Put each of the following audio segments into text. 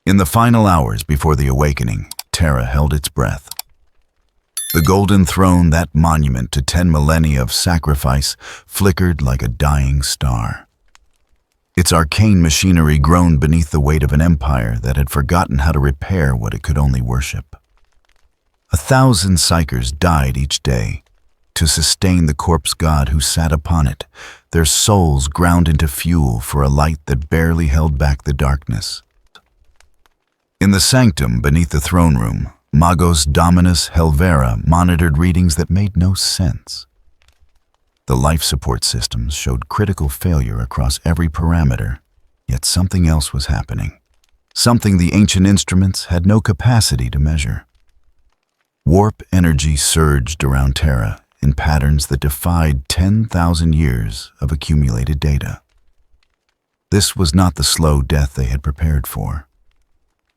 In the final hours before the awakening, Terra held its breath. The golden throne, that monument to 10 millennia of sacrifice, flickered like a dying star. Its arcane machinery groaned beneath the weight of an empire that had forgotten how to repair what it could only worship. 1,000 psychers died each day to sustain the corpse god who sat upon it, their souls ground into fuel for a light that barely held back the darkness. In the sanctum beneath the throne room, Magos Dominus Helvera monitored readings that made no sense. The life support systems showed critical failure across every parameter, yet something else was happening. Something the ancient instruments had no capacity to measure. Warp energy surged around Terra in patterns that defied 10,000 years of accumulated data. This was not the slow death they had prepared for.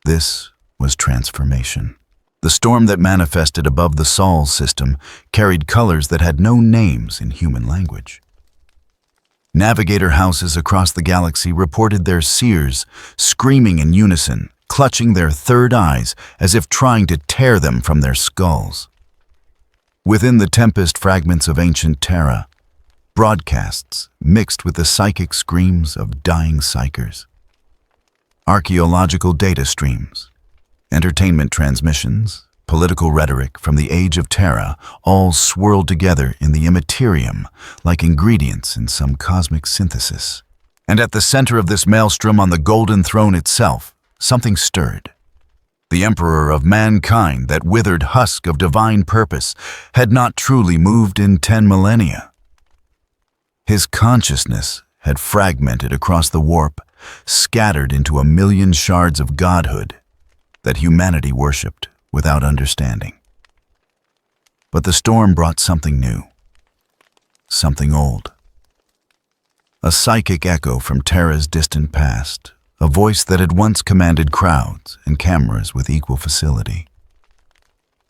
This was transformation. The storm that manifested above the Sol system carried colors that had no names in human language. Navigator houses across the galaxy reported their seers screaming in unison, clutching their third eyes as if trying to tear them from their skulls. Within the tempest fragments of ancient Terra, broadcasts mixed with the psychic screams of dying psychers. Archaeological data streams, entertainment transmissions, political rhetoric from the age of Terra all swirled together in the Imperium like ingredients in some cosmic synthesis. And at the center of this maelstrom on the golden throne itself, something stirred. The emperor of mankind, that withered husk of divine purpose, had not truly moved in 10 millennia. His consciousness had fragmented across the warp, scattered into 1,000,000 shards of godhood that humanity worshipped without understanding. But the storm brought something new, something old. A psychic echo from Terra's distant past, a voice that had once commanded crowds and cameras with equal facility.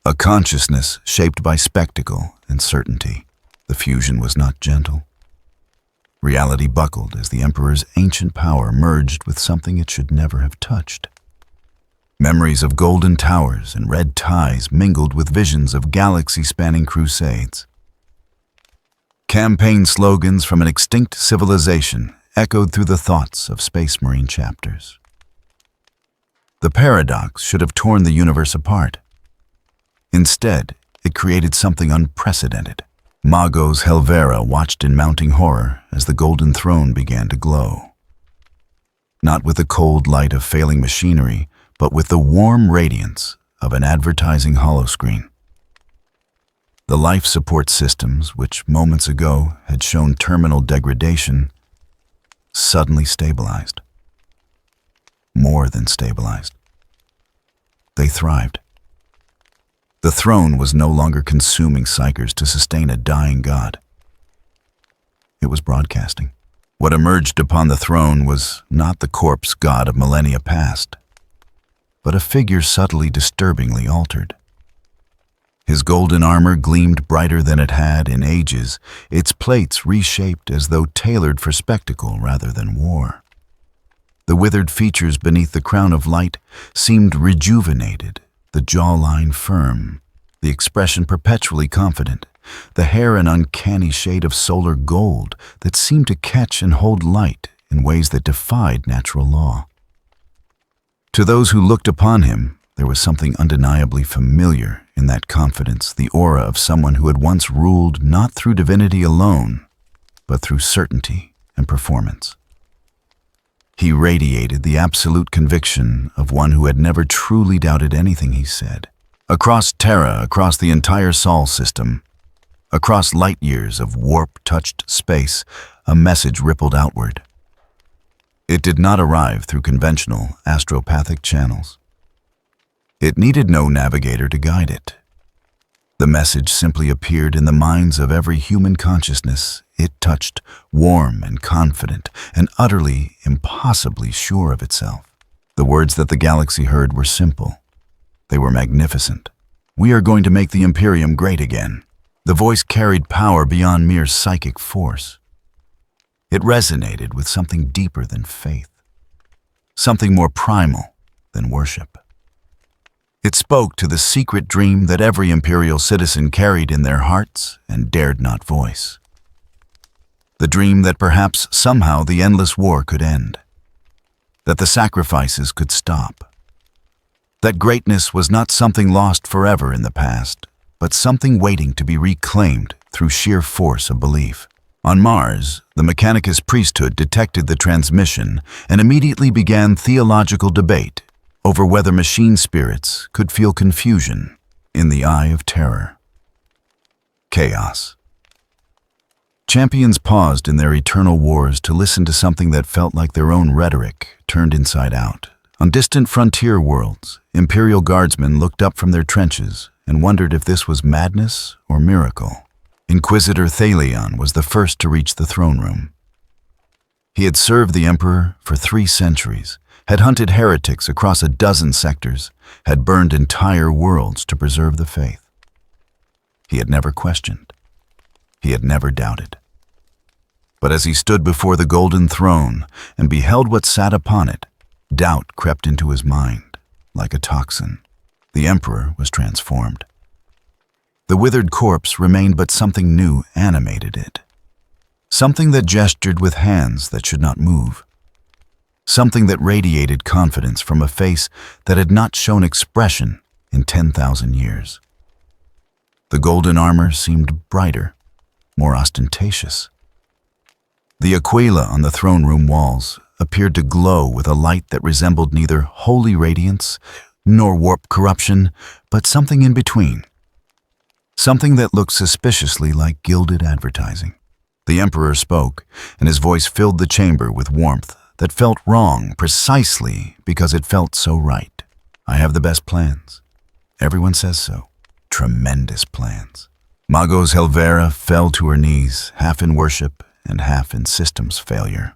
A consciousness shaped by spectacle and certainty. The fusion was not gentle. Reality buckled as the Emperor's ancient power merged with something it should never have touched. Memories of golden towers and red ties mingled with visions of galaxy-spanning crusades. Campaign slogans from an extinct civilization echoed through the thoughts of Space Marine chapters. The paradox should have torn the universe apart. Instead, it created something unprecedented. Magos Helvera watched in mounting horror as the golden throne began to glow. Not with the cold light of failing machinery, but with the warm radiance of an advertising holoscreen. The life support systems, which moments ago had shown terminal degradation, suddenly stabilized. More than stabilized. They thrived. The throne was no longer consuming psychers to sustain a dying god. It was broadcasting. What emerged upon the throne was not the corpse god of millennia past, but a figure subtly disturbingly altered. His golden armor gleamed brighter than it had in ages, its plates reshaped as though tailored for spectacle rather than war. The withered features beneath the crown of light seemed rejuvenated, the jawline firm, the expression perpetually confident, the hair an uncanny shade of solar gold that seemed to catch and hold light in ways that defied natural law. To those who looked upon him, there was something undeniably familiar in that confidence, the aura of someone who had once ruled not through divinity alone, but through certainty and performance. He radiated the absolute conviction of one who had never truly doubted anything he said. Across Terra, across the entire Sol system, across light years of warp-touched space, a message rippled outward. It did not arrive through conventional astropathic channels. It needed no navigator to guide it. The message simply appeared in the minds of every human consciousness it touched, warm and confident and utterly, impossibly sure of itself. The words that the galaxy heard were simple. They were magnificent. We are going to make the Imperium great again. The voice carried power beyond mere psychic force. It resonated with something deeper than faith, something more primal, than worship. It spoke to the secret dream that every imperial citizen carried in their hearts and dared not voice. The dream that perhaps somehow the endless war could end, that the sacrifices could stop, that greatness was not something lost forever in the past, but something waiting to be reclaimed through sheer force of belief. On Mars, the Mechanicus priesthood detected the transmission and immediately began theological debate over whether machine spirits could feel confusion in the eye of terror. Chaos. Champions paused in their eternal wars to listen to something that felt like their own rhetoric turned inside out. On distant frontier worlds, Imperial guardsmen looked up from their trenches and wondered if this was madness or miracle. Inquisitor Thalion was the first to reach the throne room. He had served the Emperor for 3 centuries, had hunted heretics across a dozen sectors, had burned entire worlds to preserve the faith. He had never questioned. He had never doubted. But as he stood before the golden throne and beheld what sat upon it, doubt crept into his mind like a toxin. The Emperor was transformed. The withered corpse remained, but something new animated it. Something that gestured with hands that should not move. Something that radiated confidence from a face that had not shown expression in 10,000 years. The golden armor seemed brighter, more ostentatious. The aquila on the throne room walls appeared to glow with a light that resembled neither holy radiance nor warp corruption, but something in between. Something that looked suspiciously like gilded advertising. The Emperor spoke, and his voice filled the chamber with warmth that felt wrong precisely because it felt so right. I have the best plans. Everyone says so. Tremendous plans. Magos Helvera fell to her knees, half in worship and half in systems failure.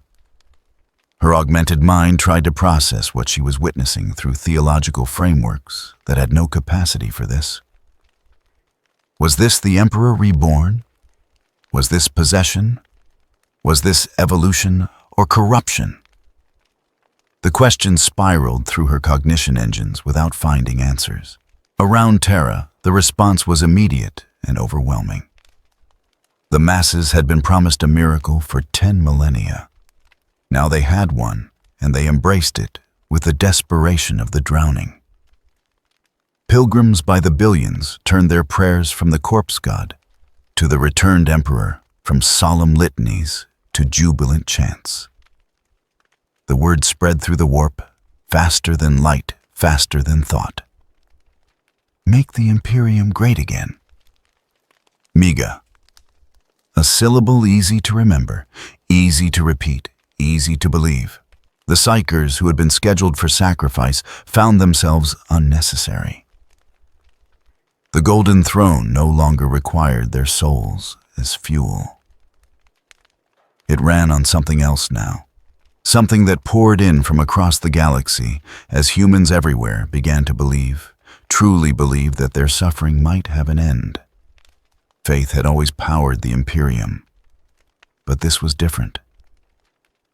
Her augmented mind tried to process what she was witnessing through theological frameworks that had no capacity for this. Was this the Emperor reborn? Was this possession? Was this evolution or corruption? The questions spiraled through her cognition engines without finding answers. Around Terra, the response was immediate and overwhelming. The masses had been promised a miracle for 10 millennia. Now they had one, and they embraced it with the desperation of the drowning. Pilgrims by the billions turned their prayers from the corpse god to the returned emperor, from solemn litanies to jubilant chants. The word spread through the warp, faster than light, faster than thought. Make the Imperium great again. Miga. A syllable easy to remember, easy to repeat, easy to believe. The psychers who had been scheduled for sacrifice found themselves unnecessary. The golden throne no longer required their souls as fuel. It ran on something else now, something that poured in from across the galaxy as humans everywhere began to believe, truly believe, that their suffering might have an end. Faith had always powered the Imperium, but this was different.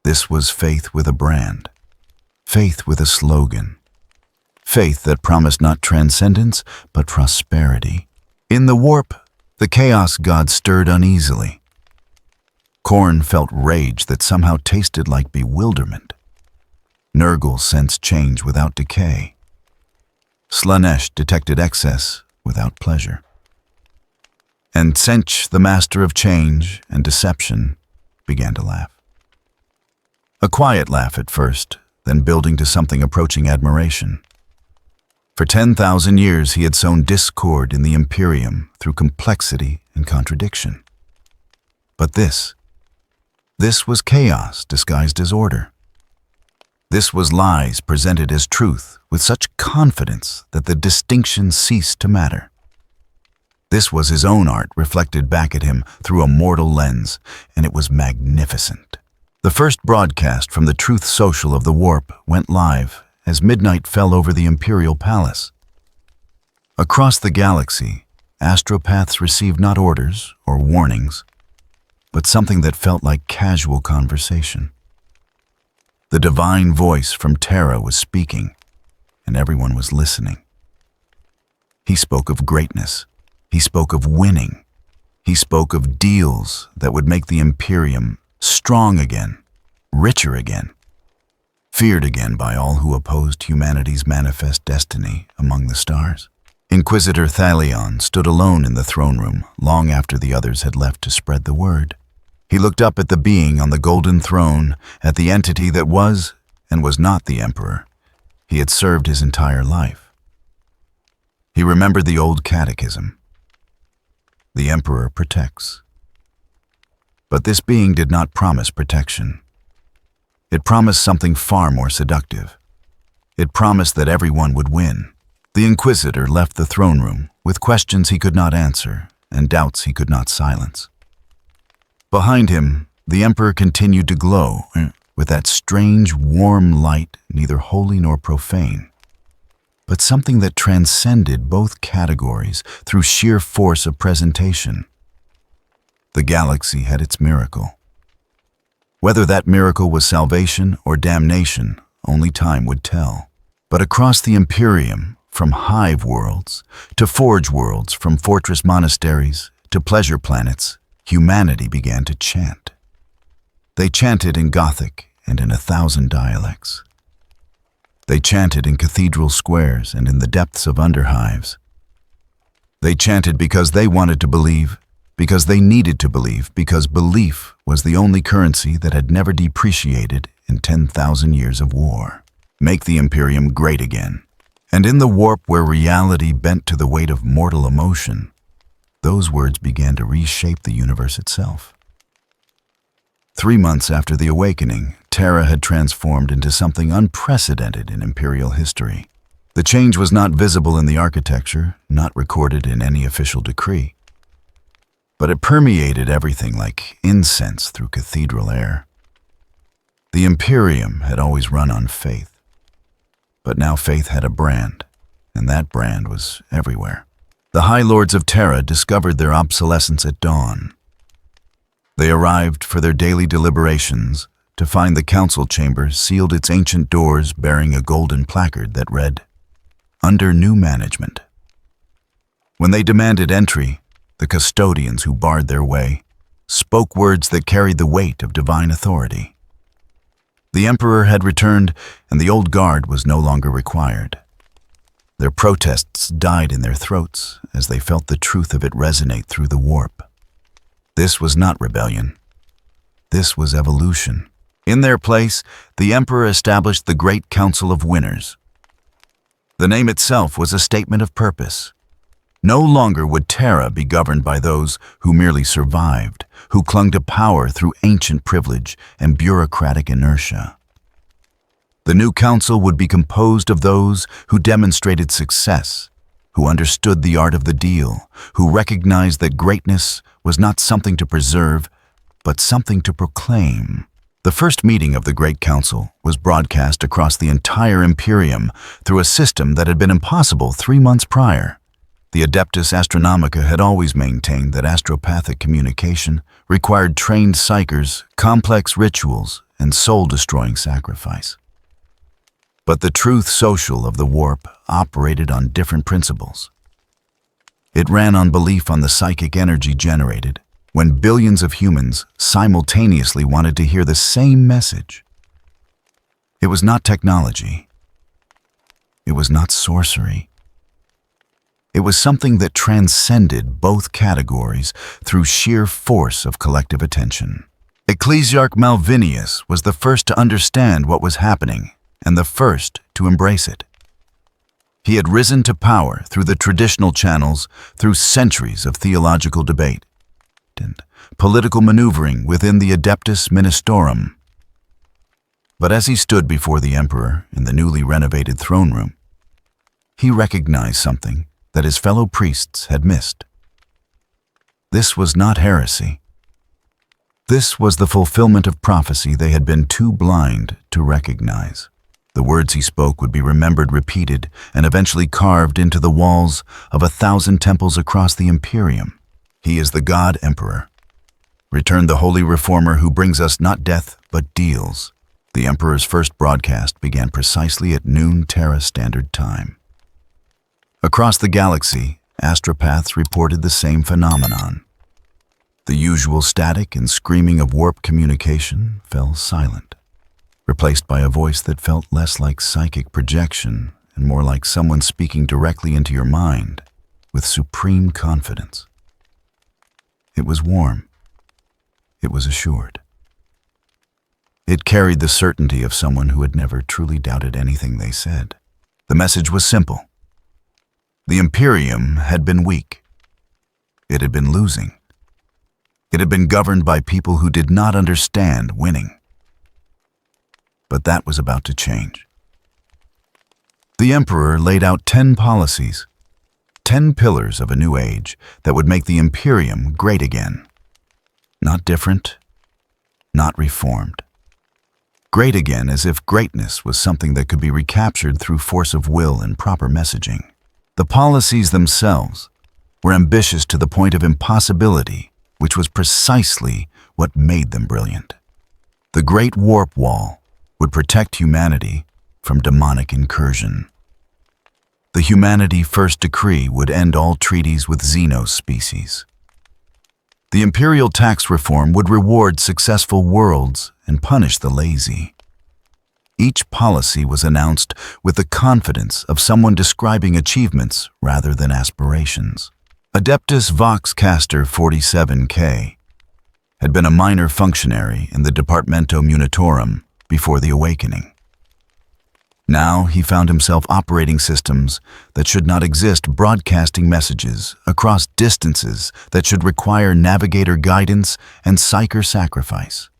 This was faith with a brand, faith with a slogan, faith that promised not transcendence, but prosperity. In the warp, the chaos god stirred uneasily. Korn felt rage that somehow tasted like bewilderment. Nurgle sensed change without decay. Slanesh detected excess without pleasure. And Tsench, the master of change and deception, began to laugh. A quiet laugh at first, then building to something approaching admiration. For 10,000 years he had sown discord in the Imperium through complexity and contradiction. But this was chaos disguised as order. This was lies presented as truth with such confidence that the distinctions ceased to matter. This was his own art reflected back at him through a mortal lens, and it was magnificent. The first broadcast from the Truth Social of the Warp went live as midnight fell over the Imperial Palace. Across the galaxy, astropaths received not orders or warnings, but something that felt like casual conversation. The divine voice from Terra was speaking, and everyone was listening. He spoke of greatness. He spoke of winning. He spoke of deals that would make the Imperium strong again, richer again, feared again by all who opposed humanity's manifest destiny among the stars. Inquisitor Thalion stood alone in the throne room long after the others had left to spread the word. He looked up at the being on the golden throne, at the entity that was and was not the Emperor he had served his entire life. He remembered the old catechism. The Emperor protects. But this being did not promise protection. It promised something far more seductive. It promised that everyone would win. The Inquisitor left the throne room with questions he could not answer and doubts he could not silence. Behind him, the Emperor continued to glow with that strange, warm light, neither holy nor profane, but something that transcended both categories through sheer force of presentation. The galaxy had its miracle. Whether that miracle was salvation or damnation, only time would tell. But across the Imperium, from hive worlds to forge worlds, from fortress monasteries to pleasure planets, humanity began to chant. They chanted in Gothic and in 1,000 dialects. They chanted in cathedral squares and in the depths of underhives. They chanted because they wanted to believe, because they needed to believe, because belief was the only currency that had never depreciated in 10,000 years of war. Make the Imperium great again. And in the warp where reality bent to the weight of mortal emotion, those words began to reshape the universe itself. 3 months after the awakening, Terra had transformed into something unprecedented in Imperial history. The change was not visible in the architecture, not recorded in any official decree, but it permeated everything like incense through cathedral air. The Imperium had always run on faith, but now faith had a brand, and that brand was everywhere. The High Lords of Terra discovered their obsolescence at dawn. They arrived for their daily deliberations to find the council chamber sealed its ancient doors bearing a golden placard that read, "Under new management." When they demanded entry, the custodians who barred their way spoke words that carried the weight of divine authority. The Emperor had returned, and the old guard was no longer required. Their protests died in their throats as they felt the truth of it resonate through the warp. This was not rebellion. This was evolution. In their place, the Emperor established the Great Council of Winners. The name itself was a statement of purpose. No longer would Terra be governed by those who merely survived, who clung to power through ancient privilege and bureaucratic inertia. The new council would be composed of those who demonstrated success, who understood the art of the deal, who recognized that greatness was not something to preserve, but something to proclaim. The first meeting of the Great Council was broadcast across the entire Imperium through a system that had been impossible 3 months prior. The Adeptus Astronomica had always maintained that astropathic communication required trained psychers, complex rituals, and soul-destroying sacrifice. But the truth social of the warp operated on different principles. It ran on belief on the psychic energy generated when billions of humans simultaneously wanted to hear the same message. It was not technology. It was not sorcery. It was something that transcended both categories through sheer force of collective attention. Ecclesiarch Malvinius was the first to understand what was happening and the first to embrace it. He had risen to power through the traditional channels, through centuries of theological debate and political maneuvering within the Adeptus Ministorum. But as he stood before the Emperor in the newly renovated throne room, he recognized something that his fellow priests had missed. This was not heresy. This was the fulfillment of prophecy they had been too blind to recognize. The words he spoke would be remembered, repeated, and eventually carved into the walls of 1,000 temples across the Imperium. He is the God Emperor. Returned the holy reformer who brings us not death, but deals. The Emperor's first broadcast began precisely at noon Terra Standard Time. Across the galaxy, astropaths reported the same phenomenon. The usual static and screaming of warp communication fell silent, replaced by a voice that felt less like psychic projection and more like someone speaking directly into your mind with supreme confidence. It was warm. It was assured. It carried the certainty of someone who had never truly doubted anything they said. The message was simple. The Imperium had been weak. It had been losing. It had been governed by people who did not understand winning. But that was about to change. The Emperor laid out 10 policies, 10 pillars of a new age that would make the Imperium great again. Not different, not reformed. Great again, as if greatness was something that could be recaptured through force of will and proper messaging. The policies themselves were ambitious to the point of impossibility, which was precisely what made them brilliant. The Great Warp Wall would protect humanity from demonic incursion. The Humanity First Decree would end all treaties with Xenos species. The imperial tax reform would reward successful worlds and punish the lazy. Each policy was announced with the confidence of someone describing achievements rather than aspirations. Adeptus Vox Castor 47K had been a minor functionary in the Departamento Munitorum before the Awakening. Now he found himself operating systems that should not exist, broadcasting messages across distances that should require navigator guidance and psyker sacrifice.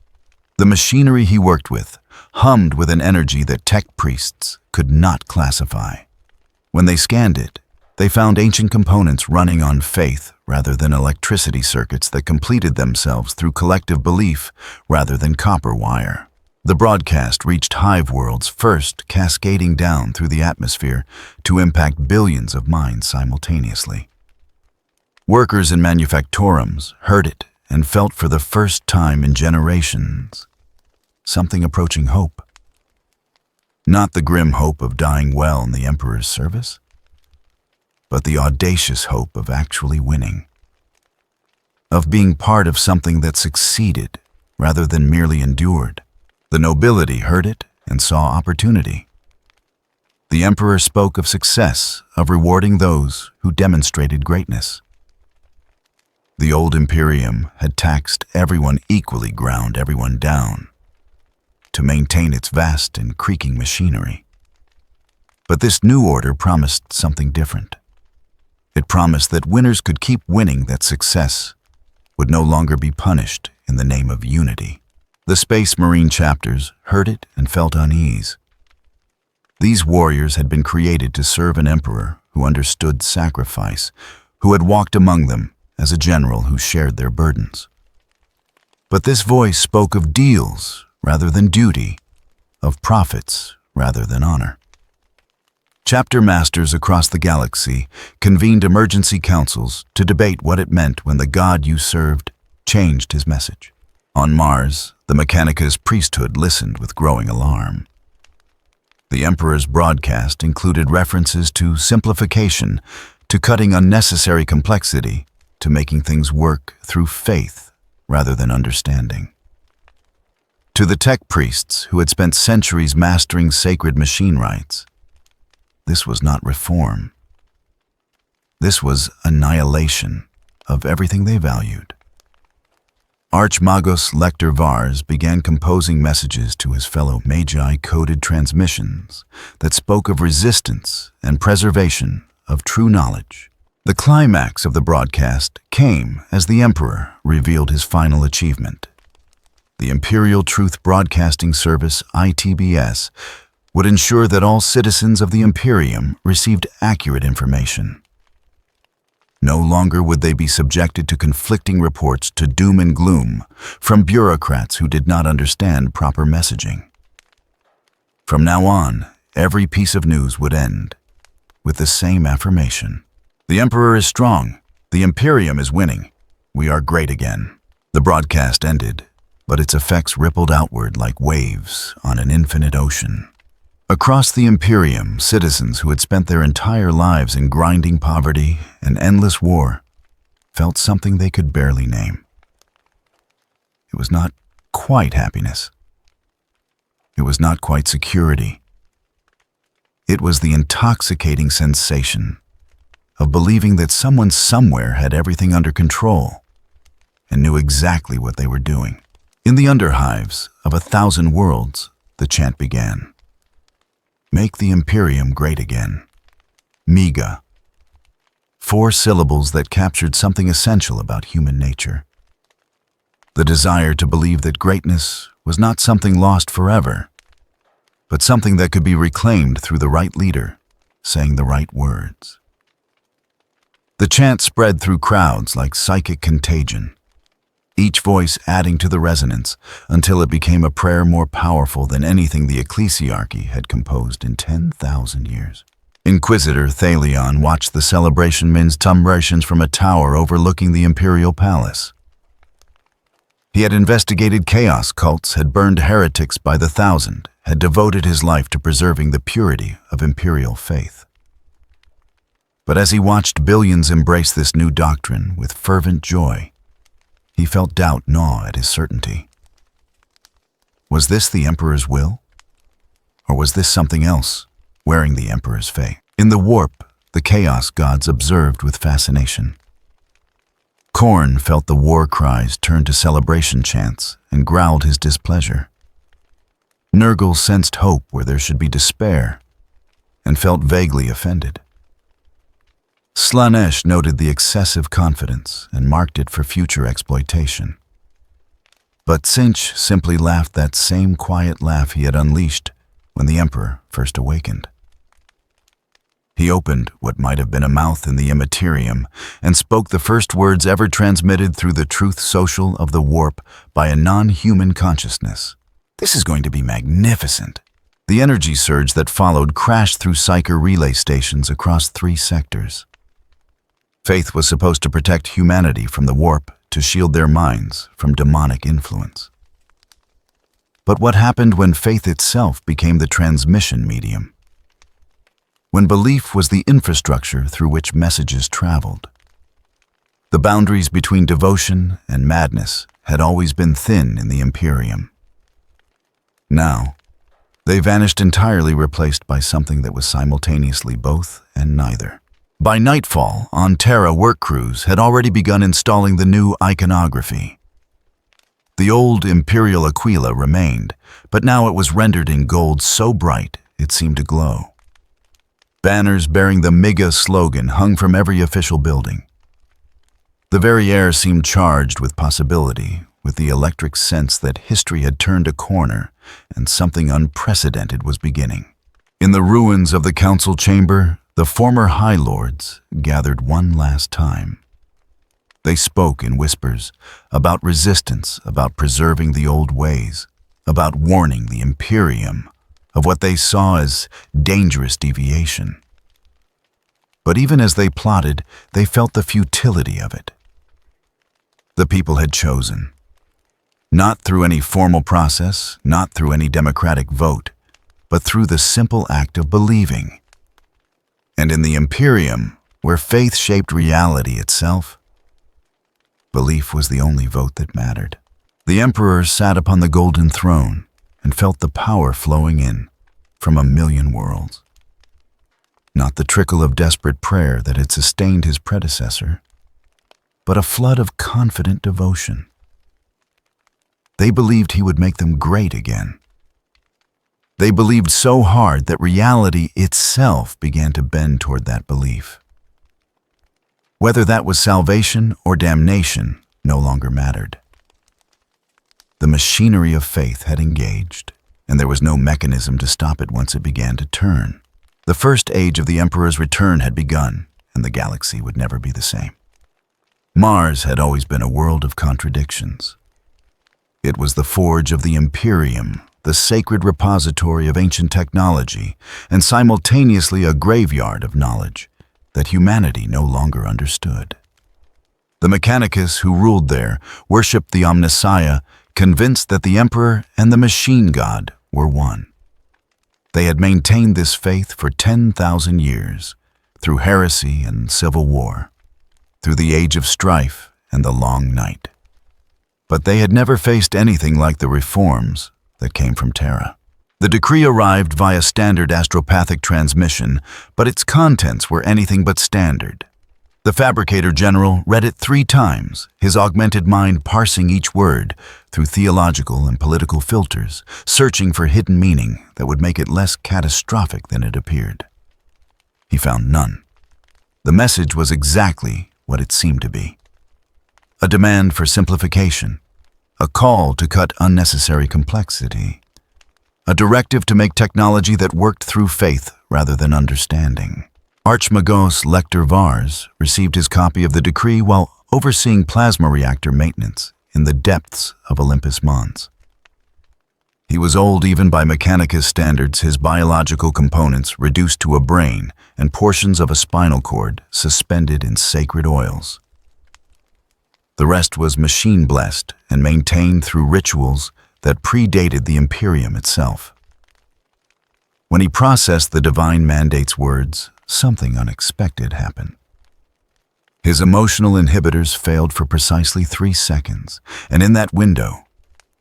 The machinery he worked with hummed with an energy that tech priests could not classify. When they scanned it, they found ancient components running on faith rather than electricity circuits that completed themselves through collective belief rather than copper wire. The broadcast reached hive worlds first, cascading down through the atmosphere to impact billions of minds simultaneously. Workers in manufactorums heard it and felt for the first time in generations something approaching hope. Not the grim hope of dying well in the Emperor's service, but the audacious hope of actually winning, of being part of something that succeeded rather than merely endured. The nobility heard it and saw opportunity. The Emperor spoke of success, of rewarding those who demonstrated greatness. The old Imperium had taxed everyone equally, ground everyone down, to maintain its vast and creaking machinery. But this new order promised something different. It promised that winners could keep winning, that success would no longer be punished in the name of unity. The Space Marine chapters heard it and felt unease. These warriors had been created to serve an emperor who understood sacrifice, who had walked among them as a general who shared their burdens. But this voice spoke of deals rather than duty, of profits rather than honor. Chapter masters across the galaxy convened emergency councils to debate what it meant when the god you served changed his message. On Mars, the Mechanicus priesthood listened with growing alarm. The Emperor's broadcast included references to simplification, to cutting unnecessary complexity, to making things work through faith rather than understanding. To the tech priests who had spent centuries mastering sacred machine rites, this was not reform. This was annihilation of everything they valued. Archmagos Lector Vars began composing messages to his fellow Magi, coded transmissions that spoke of resistance and preservation of true knowledge. The climax of the broadcast came as the Emperor revealed his final achievement. The Imperial Truth Broadcasting Service, ITBS, would ensure that all citizens of the Imperium received accurate information. No longer would they be subjected to conflicting reports, to doom and gloom from bureaucrats who did not understand proper messaging. From now on, every piece of news would end with the same affirmation. The Emperor is strong. The Imperium is winning. We are great again. The broadcast ended, but its effects rippled outward like waves on an infinite ocean. Across the Imperium, citizens who had spent their entire lives in grinding poverty and endless war felt something they could barely name. It was not quite happiness. It was not quite security. It was the intoxicating sensation of believing that someone somewhere had everything under control and knew exactly what they were doing. In the underhives of 1,000 worlds, the chant began. Make the Imperium great again. Mega. 4 syllables that captured something essential about human nature. The desire to believe that greatness was not something lost forever, but something that could be reclaimed through the right leader, saying the right words. The chant spread through crowds like psychic contagion, each voice adding to the resonance until it became a prayer more powerful than anything the ecclesiarchy had composed in 10,000 years. Inquisitor Thalion watched the celebration celebrations from a tower overlooking the imperial palace. He had investigated chaos cults, had burned heretics by the thousand, had devoted his life to preserving the purity of imperial faith. But as he watched billions embrace this new doctrine with fervent joy, he felt doubt gnaw at his certainty. Was this the Emperor's will? Or was this something else, wearing the Emperor's fate? In the warp, the Chaos Gods observed with fascination. Khorne felt the war cries turn to celebration chants and growled his displeasure. Nurgle sensed hope where there should be despair and felt vaguely offended. Slaanesh noted the excessive confidence and marked it for future exploitation. But Tzeentch simply laughed that same quiet laugh he had unleashed when the Emperor first awakened. He opened what might have been a mouth in the Imperium and spoke the first words ever transmitted through the truth social of the warp by a non-human consciousness. This is going to be magnificent. The energy surge that followed crashed through psyker relay stations across 3 sectors. Faith was supposed to protect humanity from the warp to shield their minds from demonic influence. But what happened when faith itself became the transmission medium? When belief was the infrastructure through which messages traveled? The boundaries between devotion and madness had always been thin in the Imperium. Now, they vanished entirely, replaced by something that was simultaneously both and neither. By nightfall, on Terra work crews had already begun installing the new iconography. The old Imperial Aquila remained, but now it was rendered in gold so bright it seemed to glow. Banners bearing the MIGA slogan hung from every official building. The very air seemed charged with possibility, with the electric sense that history had turned a corner and something unprecedented was beginning. In the ruins of the council chamber, the former High Lords gathered one last time. They spoke in whispers about resistance, about preserving the old ways, about warning the Imperium of what they saw as dangerous deviation. But even as they plotted, they felt the futility of it. The people had chosen, not through any formal process, not through any democratic vote, but through the simple act of believing. And in the Imperium, where faith shaped reality itself, belief was the only vote that mattered. The Emperor sat upon the golden throne and felt the power flowing in from 1,000,000 worlds. Not the trickle of desperate prayer that had sustained his predecessor, but a flood of confident devotion. They believed he would make them great again. They believed so hard that reality itself began to bend toward that belief. Whether that was salvation or damnation no longer mattered. The machinery of faith had engaged, and there was no mechanism to stop it once it began to turn. The first age of the Emperor's return had begun, and the galaxy would never be the same. Mars had always been a world of contradictions. It was the forge of the Imperium, the sacred repository of ancient technology, and simultaneously a graveyard of knowledge that humanity no longer understood. The Mechanicus who ruled there worshipped the Omnissiah, convinced that the Emperor and the machine god were one. They had maintained this faith for 10,000 years, through heresy and civil war, through the age of strife and the long night. But they had never faced anything like the reforms that came from Terra. The decree arrived via standard astropathic transmission, but its contents were anything but standard. The Fabricator General read it 3 times, his augmented mind parsing each word through theological and political filters, searching for hidden meaning that would make it less catastrophic than it appeared. He found none. The message was exactly what it seemed to be. A demand for simplification, a call to cut unnecessary complexity, a directive to make technology that worked through faith rather than understanding. Archmagos Lector Vars received his copy of the decree while overseeing plasma reactor maintenance in the depths of Olympus Mons. He was old even by Mechanicus standards, his biological components reduced to a brain and portions of a spinal cord suspended in sacred oils. The rest was machine-blessed and maintained through rituals that predated the Imperium itself. When he processed the divine mandate's words, something unexpected happened. His emotional inhibitors failed for precisely 3 seconds, and in that window,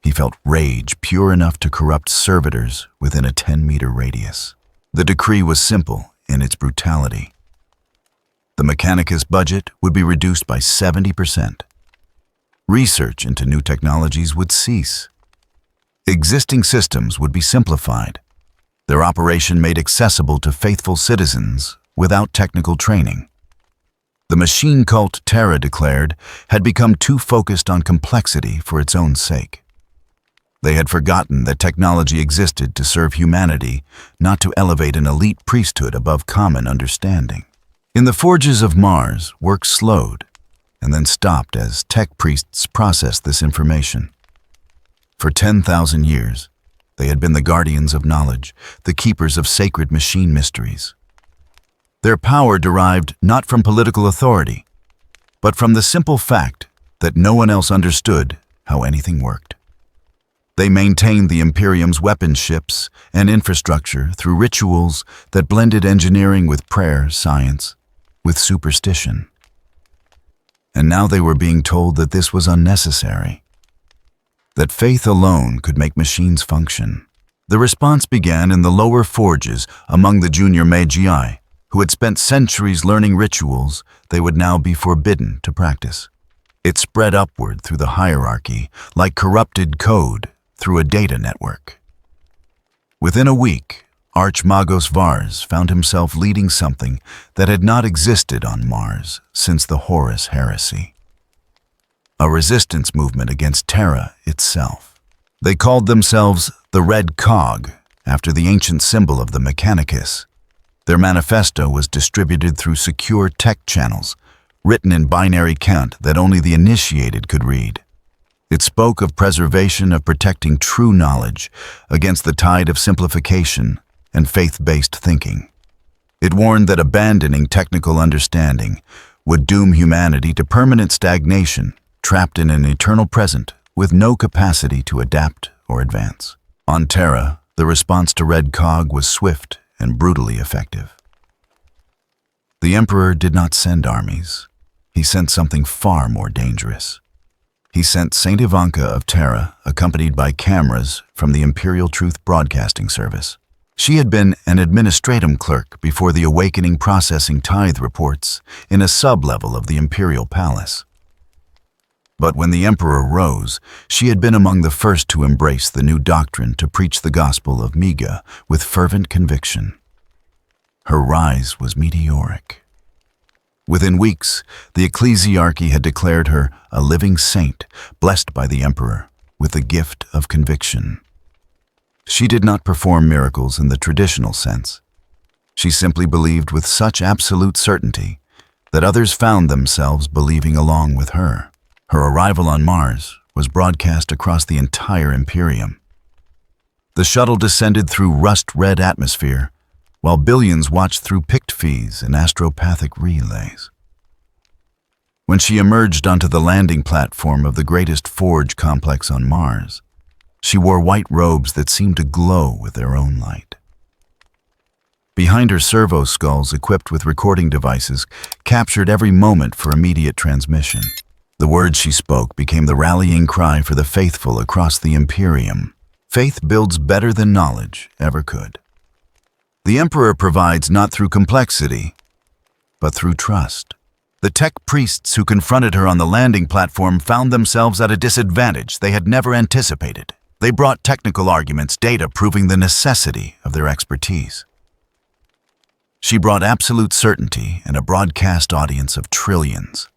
he felt rage pure enough to corrupt servitors within a 10-meter radius. The decree was simple in its brutality. The Mechanicus budget would be reduced by 70%. Research into new technologies would cease. Existing systems would be simplified, their operation made accessible to faithful citizens without technical training. The machine cult Terra declared had become too focused on complexity for its own sake. They had forgotten that technology existed to serve humanity, not to elevate an elite priesthood above common understanding. In the forges of Mars, work slowed and then stopped as tech priests processed this information. For 10,000 years, they had been the guardians of knowledge, the keepers of sacred machine mysteries. Their power derived not from political authority, but from the simple fact that no one else understood how anything worked. They maintained the Imperium's weapon ships and infrastructure through rituals that blended engineering with prayer, science, with superstition. And now they were being told that this was unnecessary, that faith alone could make machines function. The response began in the lower forges among the junior magi, who had spent centuries learning rituals they would now be forbidden to practice. It spread upward through the hierarchy like corrupted code through a data network. Within a week, Archmagos Vars found himself leading something that had not existed on Mars since the Horus heresy. A resistance movement against Terra itself. They called themselves the Red Cog, after the ancient symbol of the Mechanicus. Their manifesto was distributed through secure tech channels, written in binary count that only the initiated could read. It spoke of preservation of protecting true knowledge against the tide of simplification and faith-based thinking. It warned that abandoning technical understanding would doom humanity to permanent stagnation, trapped in an eternal present with no capacity to adapt or advance. On Terra, the response to Red Cog was swift and brutally effective. The Emperor did not send armies. He sent something far more dangerous. He sent Saint Ivanka of Terra, accompanied by cameras from the Imperial Truth Broadcasting Service. She had been an administratum clerk before the awakening processing tithe reports in a sub-level of the Imperial Palace. But when the Emperor rose, she had been among the first to embrace the new doctrine to preach the gospel of Mega with fervent conviction. Her rise was meteoric. Within weeks, the ecclesiarchy had declared her a living saint, blessed by the Emperor with the gift of conviction. She did not perform miracles in the traditional sense. She simply believed with such absolute certainty that others found themselves believing along with her. Her arrival on Mars was broadcast across the entire Imperium. The shuttle descended through rust-red atmosphere, while billions watched through pict fees and astropathic relays. When she emerged onto the landing platform of the greatest forge complex on Mars, she wore white robes that seemed to glow with their own light. Behind her servo skulls equipped with recording devices captured every moment for immediate transmission. The words she spoke became the rallying cry for the faithful across the Imperium. Faith builds better than knowledge ever could. The Emperor provides not through complexity, but through trust. The tech priests who confronted her on the landing platform found themselves at a disadvantage they had never anticipated. They brought technical arguments, data proving the necessity of their expertise. She brought absolute certainty and a broadcast audience of trillions.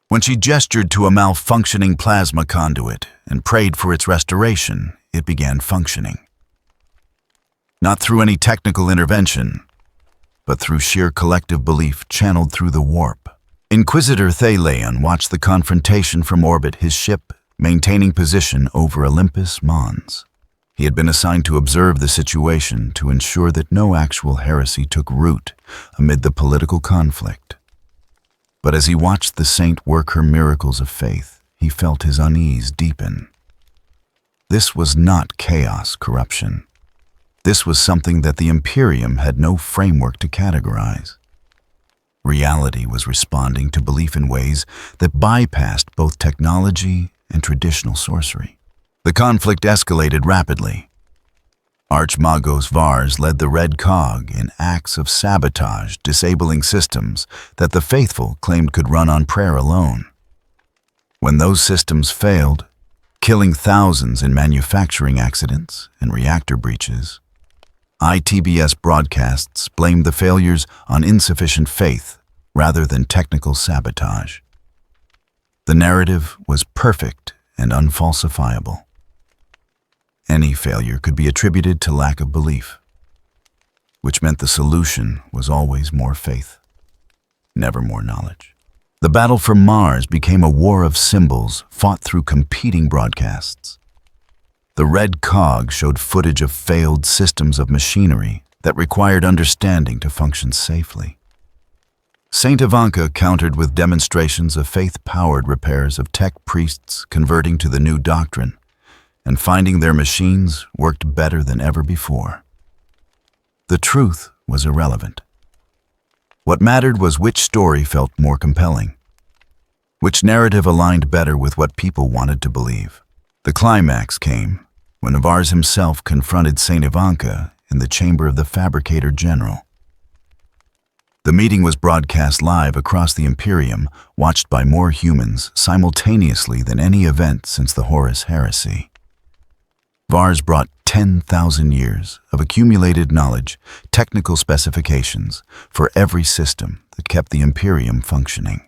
When she gestured to a malfunctioning plasma conduit and prayed for its restoration, it began functioning. Not through any technical intervention, but through sheer collective belief channeled through the warp. Inquisitor Thaleon watched the confrontation from orbit, his ship maintaining position over Olympus Mons. He had been assigned to observe the situation to ensure that no actual heresy took root amid the political conflict. But as he watched the saint work her miracles of faith, he felt his unease deepen. This was not chaos corruption. This was something that the Imperium had no framework to categorize. Reality was responding to belief in ways that bypassed both technology and traditional sorcery. The conflict escalated rapidly. Archmagos Vars led the Red Cog in acts of sabotage, disabling systems that the faithful claimed could run on prayer alone. When those systems failed, killing thousands in manufacturing accidents and reactor breaches, ITBS broadcasts blamed the failures on insufficient faith rather than technical sabotage. The narrative was perfect and unfalsifiable. Any failure could be attributed to lack of belief, which meant the solution was always more faith, never more knowledge. The battle for Mars became a war of symbols fought through competing broadcasts. The Red Cog showed footage of failed systems of machinery that required understanding to function safely. Saint Ivanka countered with demonstrations of faith-powered repairs of tech priests converting to the new doctrine and finding their machines worked better than ever before. The truth was irrelevant. What mattered was which story felt more compelling, which narrative aligned better with what people wanted to believe. The climax came when Vars himself confronted Saint Ivanka in the chamber of the Fabricator General. The meeting was broadcast live across the Imperium, watched by more humans simultaneously than any event since the Horus Heresy. Vars brought 10,000 years of accumulated knowledge, technical specifications for every system that kept the Imperium functioning.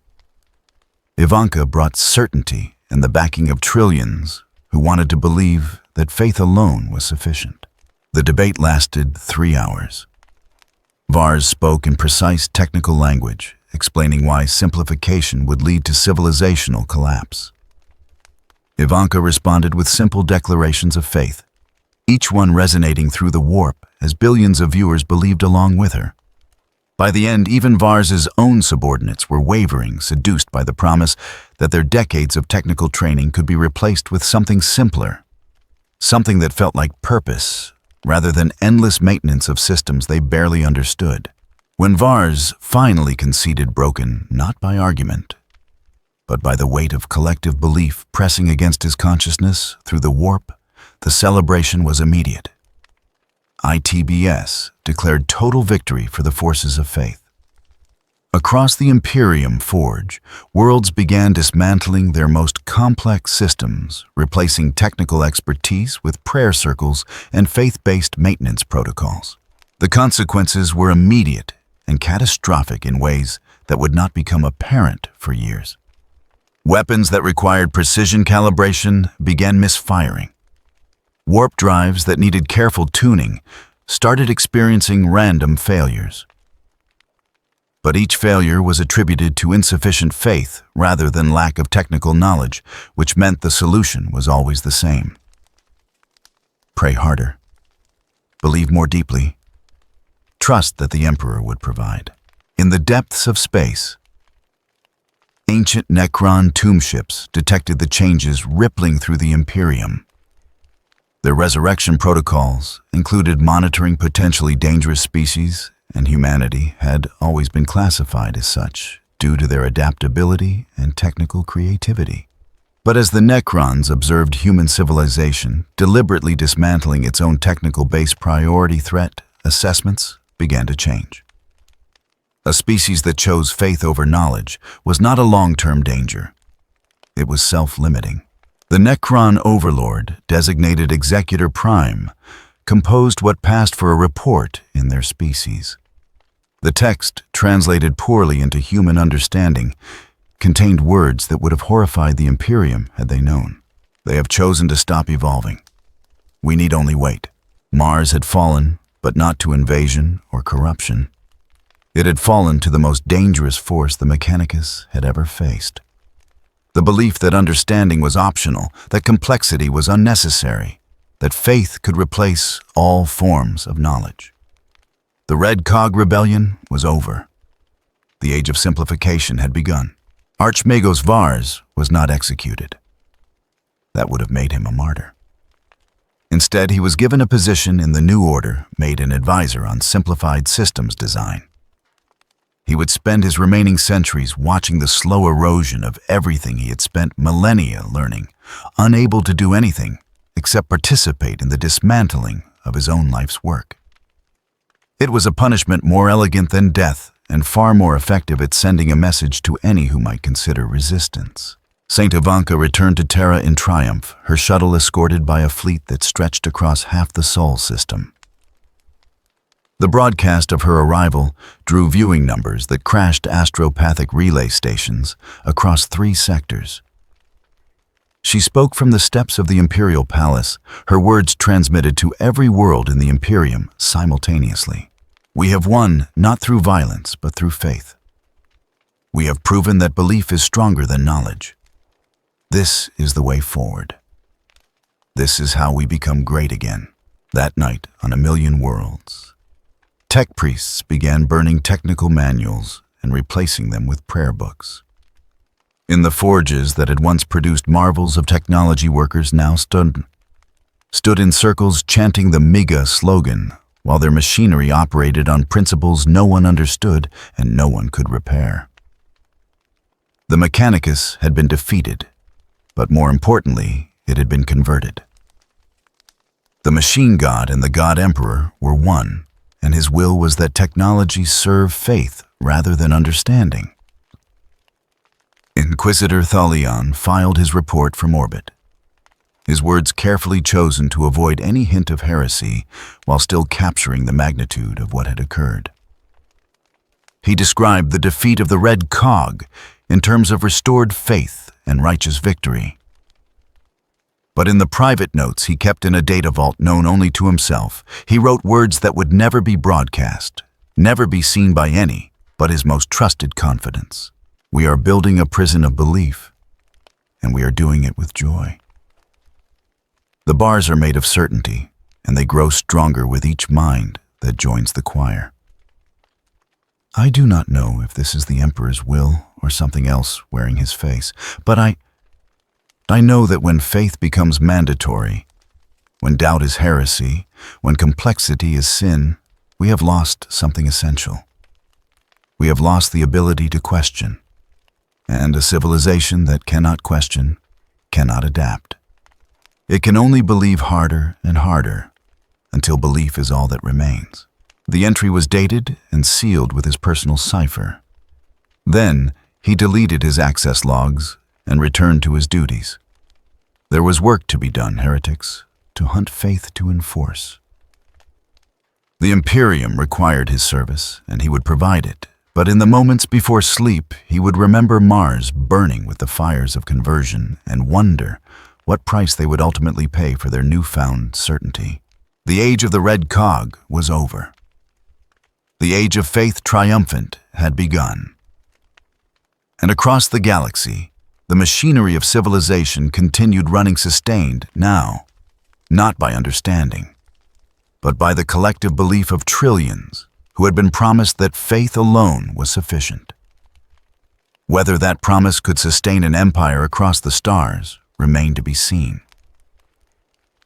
Ivanka brought certainty and the backing of trillions who wanted to believe that faith alone was sufficient. The debate lasted 3 hours. Vars spoke in precise technical language, explaining why simplification would lead to civilizational collapse. Ivanka responded with simple declarations of faith, each one resonating through the warp as billions of viewers believed along with her. By the end, even Vars's own subordinates were wavering, seduced by the promise that their decades of technical training could be replaced with something simpler, something that felt like purpose, rather than endless maintenance of systems they barely understood. When Vars finally conceded, broken not by argument, but by the weight of collective belief pressing against his consciousness through the warp, the celebration was immediate. ITBS declared total victory for the forces of faith. Across the Imperium Forge, worlds began dismantling their most complex systems, replacing technical expertise with prayer circles and faith-based maintenance protocols. The consequences were immediate and catastrophic in ways that would not become apparent for years. Weapons that required precision calibration began misfiring. Warp drives that needed careful tuning started experiencing random failures. But each failure was attributed to insufficient faith rather than lack of technical knowledge, which meant the solution was always the same. Pray harder. Believe more deeply. Trust that the Emperor would provide. In the depths of space, Ancient Necron tomb ships detected the changes rippling through the Imperium. Their resurrection protocols included monitoring potentially dangerous species, and humanity had always been classified as such due to their adaptability and technical creativity. But as the Necrons observed human civilization deliberately dismantling its own technical base, priority threat assessments began to change. A species that chose faith over knowledge was not a long-term danger. It was self-limiting. The Necron Overlord, designated Executor Prime, composed what passed for a report in their species. The text, translated poorly into human understanding, contained words that would have horrified the Imperium had they known. They have chosen to stop evolving. We need only wait. Mars had fallen, but not to invasion or corruption. It had fallen to the most dangerous force the Mechanicus had ever faced. The belief that understanding was optional, that complexity was unnecessary, that faith could replace all forms of knowledge. The Red Cog Rebellion was over. The age of simplification had begun. Archmagos Vars was not executed. That would have made him a martyr. Instead, he was given a position in the New Order, made an advisor on simplified systems design. He would spend his remaining centuries watching the slow erosion of everything he had spent millennia learning, unable to do anything except participate in the dismantling of his own life's work. It was a punishment more elegant than death and far more effective at sending a message to any who might consider resistance. Saint Ivanka returned to Terra in triumph, her shuttle escorted by a fleet that stretched across half the Sol system. The broadcast of her arrival drew viewing numbers that crashed astropathic relay stations across 3 sectors. She spoke from the steps of the Imperial Palace, her words transmitted to every world in the Imperium simultaneously. We have won not through violence, but through faith. We have proven that belief is stronger than knowledge. This is the way forward. This is how we become great again. That night on 1,000,000 worlds, tech priests began burning technical manuals and replacing them with prayer books. In the forges that had once produced marvels of technology, workers now stood in circles chanting the MIGA slogan, while their machinery operated on principles no one understood and no one could repair. The Mechanicus had been defeated, but more importantly, it had been converted. The Machine God and the God Emperor were one, and his will was that technology serve faith rather than understanding. Inquisitor Thalion filed his report from orbit, his words carefully chosen to avoid any hint of heresy while still capturing the magnitude of what had occurred. He described the defeat of the Red Cog in terms of restored faith and righteous victory. But in the private notes he kept in a data vault known only to himself, he wrote words that would never be broadcast, never be seen by any but his most trusted confidants. We are building a prison of belief, and we are doing it with joy. The bars are made of certainty, and they grow stronger with each mind that joins the choir. I do not know if this is the Emperor's will or something else wearing his face, but I know that when faith becomes mandatory, when doubt is heresy, when complexity is sin, we have lost something essential. We have lost the ability to question, and a civilization that cannot question cannot adapt. It can only believe harder and harder until belief is all that remains. The entry was dated and sealed with his personal cipher. Then he deleted his access logs and returned to his duties. There was work to be done, heretics, to hunt faith to enforce. The Imperium required his service, and he would provide it. But in the moments before sleep, he would remember Mars burning with the fires of conversion and wonder what price they would ultimately pay for their newfound certainty. The age of the Red Cog was over. The age of faith triumphant had begun. And across the galaxy, the machinery of civilization continued running sustained now, not by understanding, but by the collective belief of trillions who had been promised that faith alone was sufficient. Whether that promise could sustain an empire across the stars remained to be seen.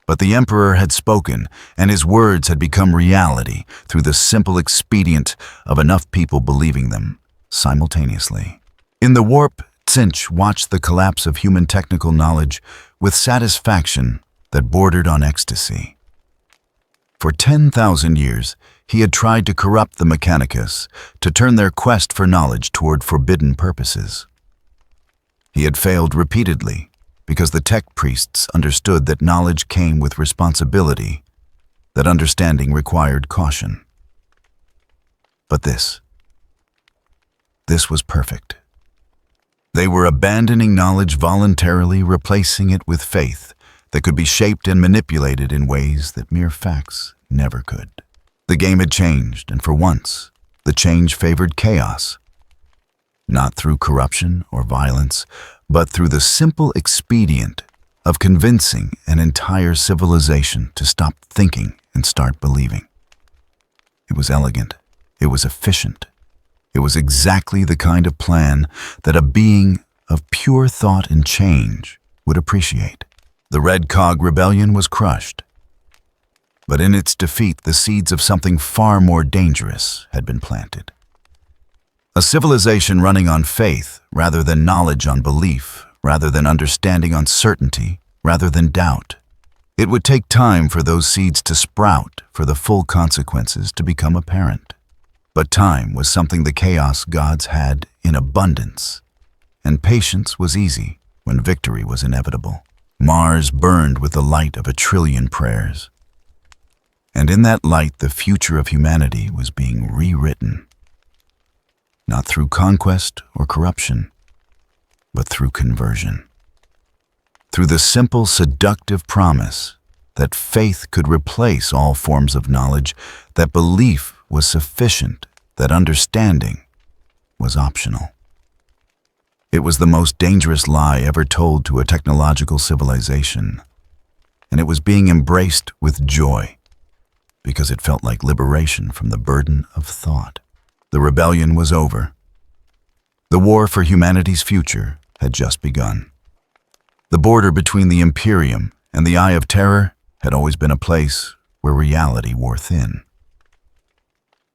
But the Emperor had spoken, and his words had become reality through the simple expedient of enough people believing them simultaneously. In the warp, Tzeentch watched the collapse of human technical knowledge with satisfaction that bordered on ecstasy. For 10,000 years, he had tried to corrupt the Mechanicus, to turn their quest for knowledge toward forbidden purposes. He had failed repeatedly, because the tech priests understood that knowledge came with responsibility, that understanding required caution. But this was perfect. They were abandoning knowledge voluntarily, replacing it with faith that could be shaped and manipulated in ways that mere facts never could. The game had changed, and for once, the change favored chaos. Not through corruption or violence, but through the simple expedient of convincing an entire civilization to stop thinking and start believing. It was elegant. It was efficient. It was exactly the kind of plan that a being of pure thought and change would appreciate. The Red Cog Rebellion was crushed. But in its defeat, the seeds of something far more dangerous had been planted. A civilization running on faith rather than knowledge, on belief rather than understanding, on certainty rather than doubt. It would take time for those seeds to sprout, for the full consequences to become apparent. But time was something the chaos gods had in abundance, and patience was easy when victory was inevitable. Mars burned with the light of 1,000,000,000 prayers. And in that light, the future of humanity was being rewritten. Not through conquest or corruption, but through conversion. Through the simple, seductive promise that faith could replace all forms of knowledge, that belief was sufficient, that understanding was optional. It was the most dangerous lie ever told to a technological civilization, and it was being embraced with joy, because it felt like liberation from the burden of thought. The rebellion was over. The war for humanity's future had just begun. The border between the Imperium and the Eye of Terror had always been a place where reality wore thin.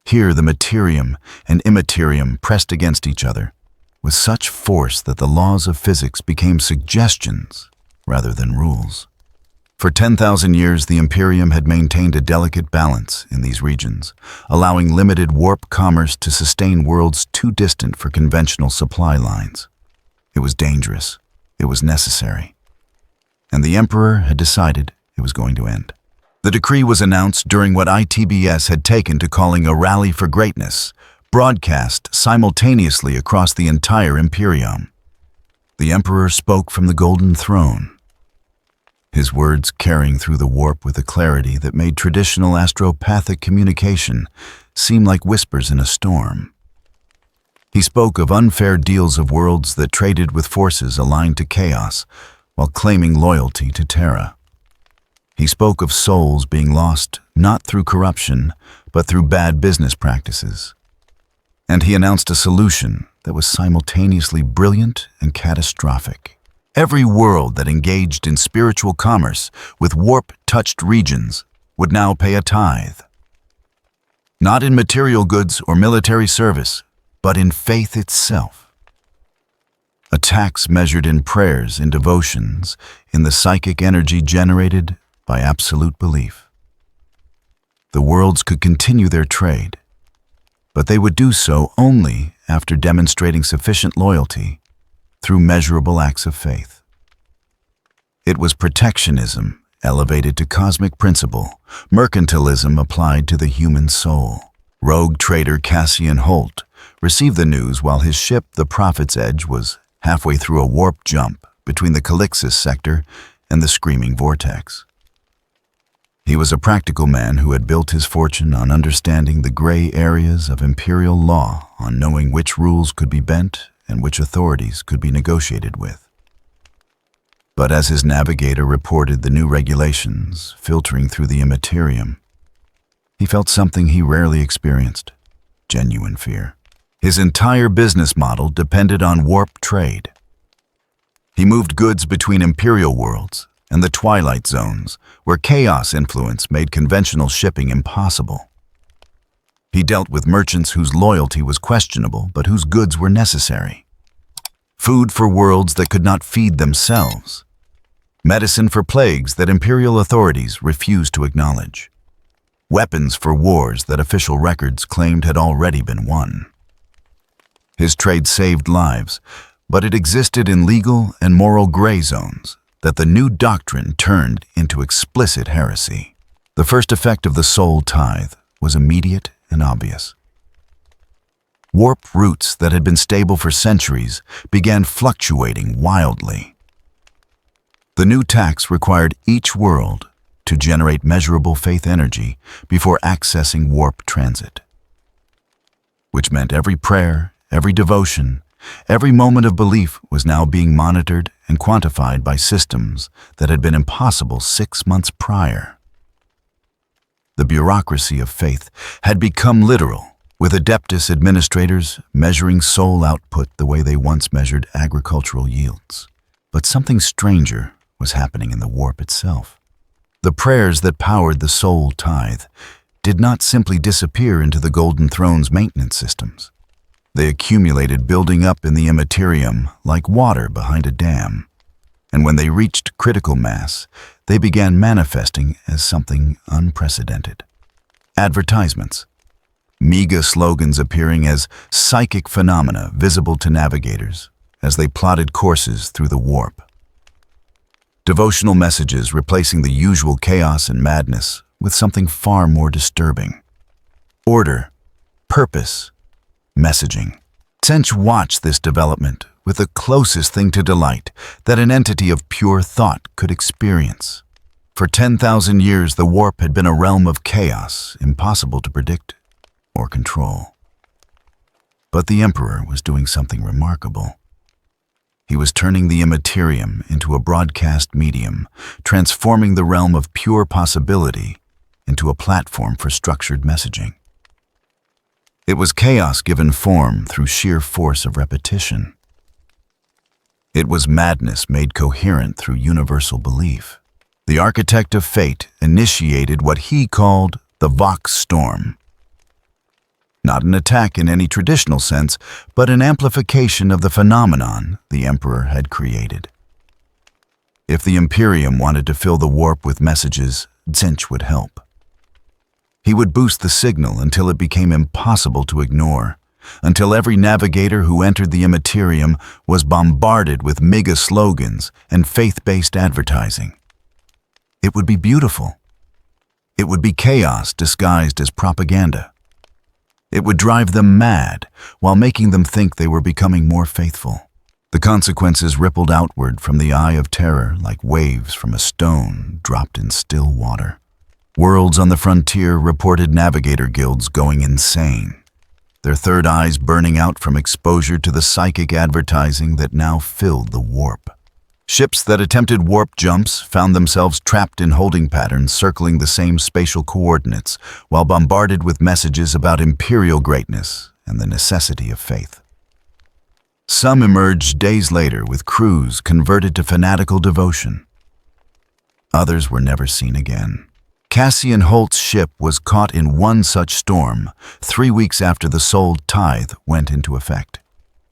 Here the materium and immaterium pressed against each other with such force that the laws of physics became suggestions rather than rules. For 10,000 years, the Imperium had maintained a delicate balance in these regions, allowing limited warp commerce to sustain worlds too distant for conventional supply lines. It was dangerous. It was necessary. And the Emperor had decided it was going to end. The decree was announced during what ITBS had taken to calling a rally for greatness, broadcast simultaneously across the entire Imperium. The Emperor spoke from the Golden Throne, his words carrying through the warp with a clarity that made traditional astropathic communication seem like whispers in a storm. He spoke of unfair deals of worlds that traded with forces aligned to chaos while claiming loyalty to Terra. He spoke of souls being lost not through corruption, but through bad business practices. And he announced a solution that was simultaneously brilliant and catastrophic. Every world that engaged in spiritual commerce with warp-touched regions would now pay a tithe. Not in material goods or military service, but in faith itself. A tax measured in prayers, in devotions, in the psychic energy generated by absolute belief. The worlds could continue their trade, but they would do so only after demonstrating sufficient loyalty through measurable acts of faith. It was protectionism elevated to cosmic principle, mercantilism applied to the human soul. Rogue trader Cassian Holt received the news while his ship, the Prophet's Edge, was halfway through a warp jump between the Calixis sector and the Screaming Vortex. He was a practical man who had built his fortune on understanding the gray areas of imperial law, on knowing which rules could be bent and which authorities could be negotiated with. But as his navigator reported the new regulations filtering through the immaterium, he felt something he rarely experienced: genuine fear. His entire business model depended on warp trade. He moved goods between Imperial worlds and the Twilight Zones, where chaos influence made conventional shipping impossible. He dealt with merchants whose loyalty was questionable but whose goods were necessary. Food for worlds that could not feed themselves. Medicine for plagues that imperial authorities refused to acknowledge. Weapons for wars that official records claimed had already been won. His trade saved lives, but it existed in legal and moral gray zones that the new doctrine turned into explicit heresy. The first effect of the soul tithe was immediate and obvious. Warp routes that had been stable for centuries began fluctuating wildly. The new tax required each world to generate measurable faith energy before accessing warp transit, which meant every prayer, every devotion, every moment of belief was now being monitored and quantified by systems that had been impossible 6 months prior. The bureaucracy of faith had become literal, with Adeptus administrators measuring soul output the way they once measured agricultural yields. But something stranger was happening in the warp itself. The prayers that powered the soul tithe did not simply disappear into the Golden Throne's maintenance systems. They accumulated, building up in the Imperium like water behind a dam. And when they reached critical mass, they began manifesting as something unprecedented. Advertisements. Mega slogans appearing as psychic phenomena visible to navigators as they plotted courses through the warp. Devotional messages replacing the usual chaos and madness with something far more disturbing. Order, purpose, messaging. Tzench watched this development with the closest thing to delight that an entity of pure thought could experience. For 10,000 years, the warp had been a realm of chaos, impossible to predict or control. But the Emperor was doing something remarkable. He was turning the Imperium into a broadcast medium, transforming the realm of pure possibility into a platform for structured messaging. It was chaos given form through sheer force of repetition. It was madness made coherent through universal belief. The architect of fate initiated what he called the Vox Storm. Not an attack in any traditional sense, but an amplification of the phenomenon the Emperor had created. If the Imperium wanted to fill the warp with messages, Tzench would help. He would boost the signal until it became impossible to ignore, until every navigator who entered the Imperium was bombarded with mega slogans and faith-based advertising. It would be beautiful. It would be chaos disguised as propaganda. It would drive them mad while making them think they were becoming more faithful. The consequences rippled outward from the eye of terror like waves from a stone dropped in still water. Worlds on the frontier reported navigator guilds going insane, their third eyes burning out from exposure to the psychic advertising that now filled the warp. Ships that attempted warp jumps found themselves trapped in holding patterns circling the same spatial coordinates while bombarded with messages about imperial greatness and the necessity of faith. Some emerged days later with crews converted to fanatical devotion. Others were never seen again. Cassian Holt's ship was caught in one such storm 3 weeks after the soul tithe went into effect.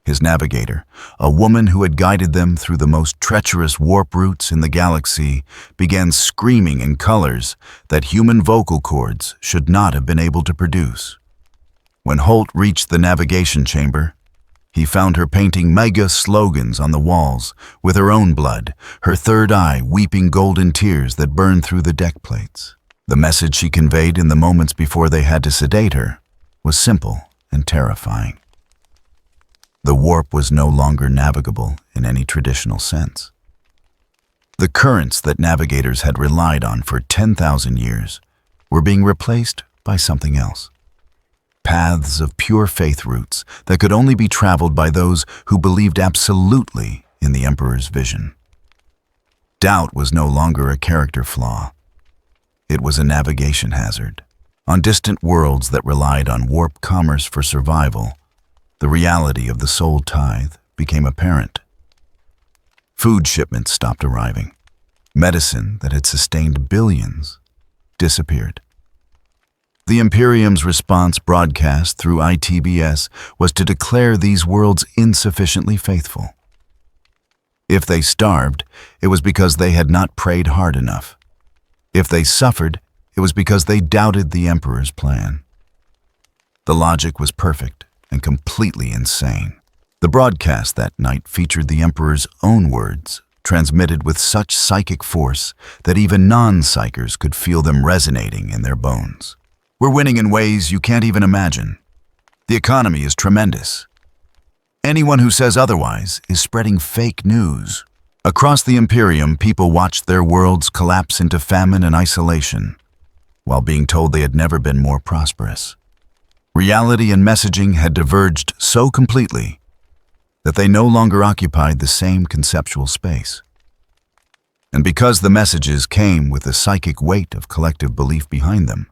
His navigator, a woman who had guided them through the most treacherous warp routes in the galaxy, began screaming in colors that human vocal cords should not have been able to produce. When Holt reached the navigation chamber, he found her painting mega slogans on the walls with her own blood, her third eye weeping golden tears that burned through the deck plates. The message she conveyed in the moments before they had to sedate her was simple and terrifying. The warp was no longer navigable in any traditional sense. The currents that navigators had relied on for 10,000 years were being replaced by something else. Paths of pure faith routes that could only be traveled by those who believed absolutely in the Emperor's vision. Doubt was no longer a character flaw. It was a navigation hazard. On distant worlds that relied on warp commerce for survival, the reality of the soul tithe became apparent. Food shipments stopped arriving. Medicine that had sustained billions disappeared. The Imperium's response, broadcast through ITBS, was to declare these worlds insufficiently faithful. If they starved, it was because they had not prayed hard enough. If they suffered, it was because they doubted the Emperor's plan. The logic was perfect and completely insane. The broadcast that night featured the Emperor's own words, transmitted with such psychic force that even non-psychers could feel them resonating in their bones. We're winning in ways you can't even imagine. The economy is tremendous. Anyone who says otherwise is spreading fake news. Across the Imperium, people watched their worlds collapse into famine and isolation, while being told they had never been more prosperous. Reality and messaging had diverged so completely that they no longer occupied the same conceptual space. And because the messages came with the psychic weight of collective belief behind them,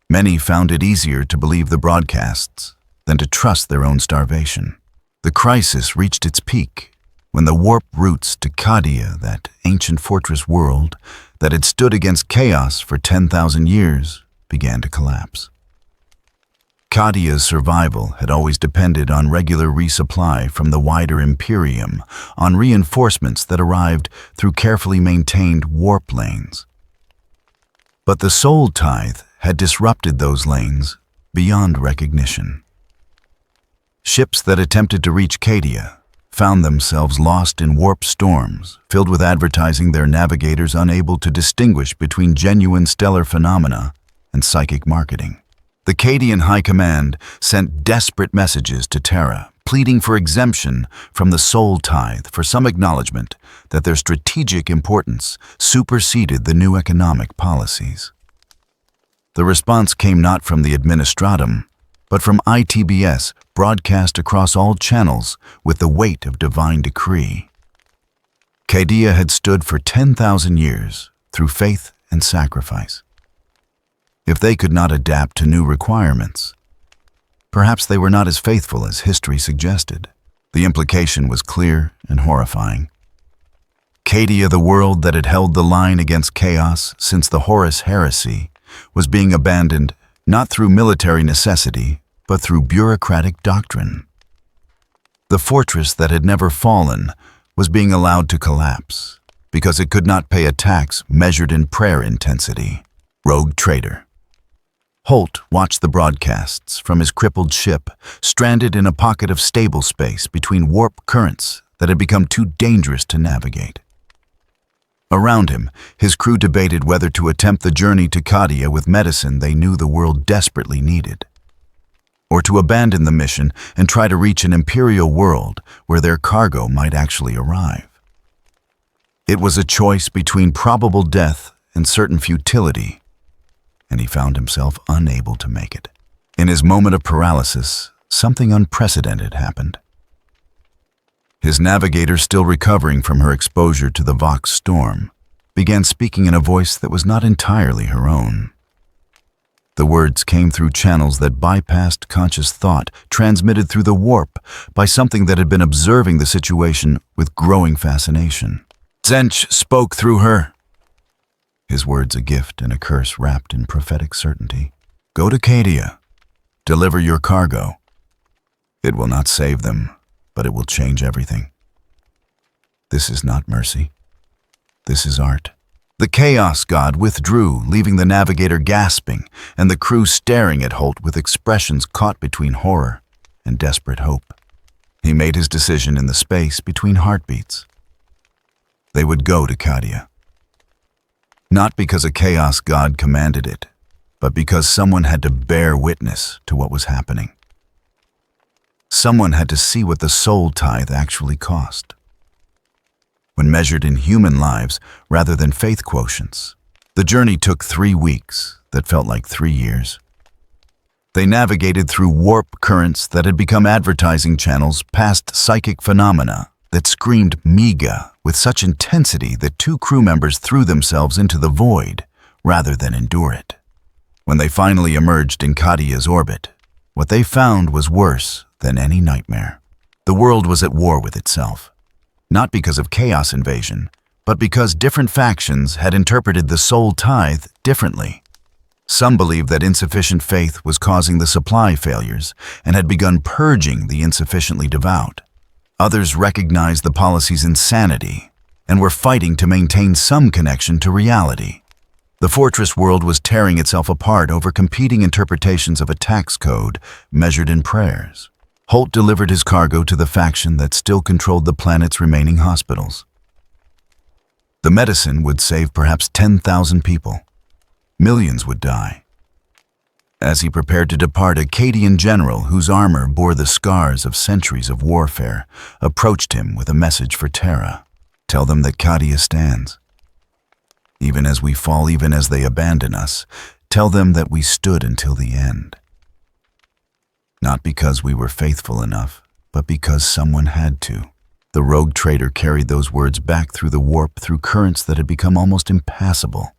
many found it easier to believe the broadcasts than to trust their own starvation. The crisis reached its peak when the warp routes to Cadia, that ancient fortress world that had stood against chaos for 10,000 years, began to collapse. Cadia's survival had always depended on regular resupply from the wider Imperium, on reinforcements that arrived through carefully maintained warp lanes. But the soul tithe had disrupted those lanes beyond recognition. Ships that attempted to reach Cadia found themselves lost in warp storms, filled with advertising their navigators unable to distinguish between genuine stellar phenomena and psychic marketing. The Cadian High Command sent desperate messages to Terra, pleading for exemption from the soul tithe for some acknowledgement that their strategic importance superseded the new economic policies. The response came not from the administratum, but from ITBS, broadcast across all channels with the weight of divine decree. Cadia had stood for 10,000 years through faith and sacrifice. If they could not adapt to new requirements, perhaps they were not as faithful as history suggested. The implication was clear and horrifying. Cadia, the world that had held the line against chaos since the Horus heresy, was being abandoned not through military necessity, but through bureaucratic doctrine. The fortress that had never fallen was being allowed to collapse because it could not pay a tax measured in prayer intensity. Rogue traitor. Holt watched the broadcasts from his crippled ship, stranded in a pocket of stable space between warp currents that had become too dangerous to navigate. Around him, his crew debated whether to attempt the journey to Cadia with medicine they knew the world desperately needed, or to abandon the mission and try to reach an imperial world where their cargo might actually arrive. It was a choice between probable death and certain futility, and he found himself unable to make it. In his moment of paralysis, something unprecedented happened. His navigator, still recovering from her exposure to the Vox storm, began speaking in a voice that was not entirely her own. The words came through channels that bypassed conscious thought, transmitted through the warp by something that had been observing the situation with growing fascination. Zench spoke through her. His words a gift and a curse wrapped in prophetic certainty. Go to Cadia. Deliver your cargo. It will not save them, but it will change everything. This is not mercy. This is art. The Chaos God withdrew, leaving the navigator gasping and the crew staring at Holt with expressions caught between horror and desperate hope. He made his decision in the space between heartbeats. They would go to Cadia. Not because a Chaos God commanded it, but because someone had to bear witness to what was happening. Someone had to see what the soul tithe actually cost. When measured in human lives rather than faith quotients, the journey took 3 weeks that felt like 3 years. They navigated through warp currents that had become advertising channels, past psychic phenomena that screamed mega with such intensity that 2 crew members threw themselves into the void rather than endure it. When they finally emerged in Cadia's orbit, what they found was worse than any nightmare. The world was at war with itself, not because of chaos invasion, but because different factions had interpreted the soul tithe differently. Some believed that insufficient faith was causing the supply failures and had begun purging the insufficiently devout. Others recognized the policy's insanity and were fighting to maintain some connection to reality. The fortress world was tearing itself apart over competing interpretations of a tax code measured in prayers. Holt delivered his cargo to the faction that still controlled the planet's remaining hospitals. The medicine would save perhaps 10,000 people. Millions would die. As he prepared to depart, a Cadian general whose armor bore the scars of centuries of warfare approached him with a message for Terra. Tell them that Cadia stands. Even as we fall, even as they abandon us, tell them that we stood until the end. Not because we were faithful enough, but because someone had to. The rogue trader carried those words back through the warp through currents that had become almost impassable.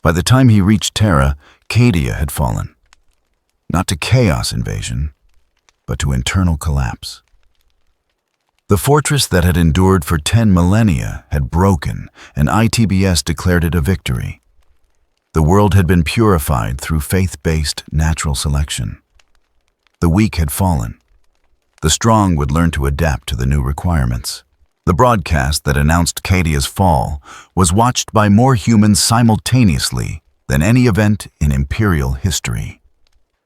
By the time he reached Terra, Cadia had fallen. Not to chaos invasion, but to internal collapse. The fortress that had endured for 10 millennia had broken, and ITBS declared it a victory. The world had been purified through faith-based natural selection. The weak had fallen. The strong would learn to adapt to the new requirements. The broadcast that announced Cadia's fall was watched by more humans simultaneously than any event in Imperial history.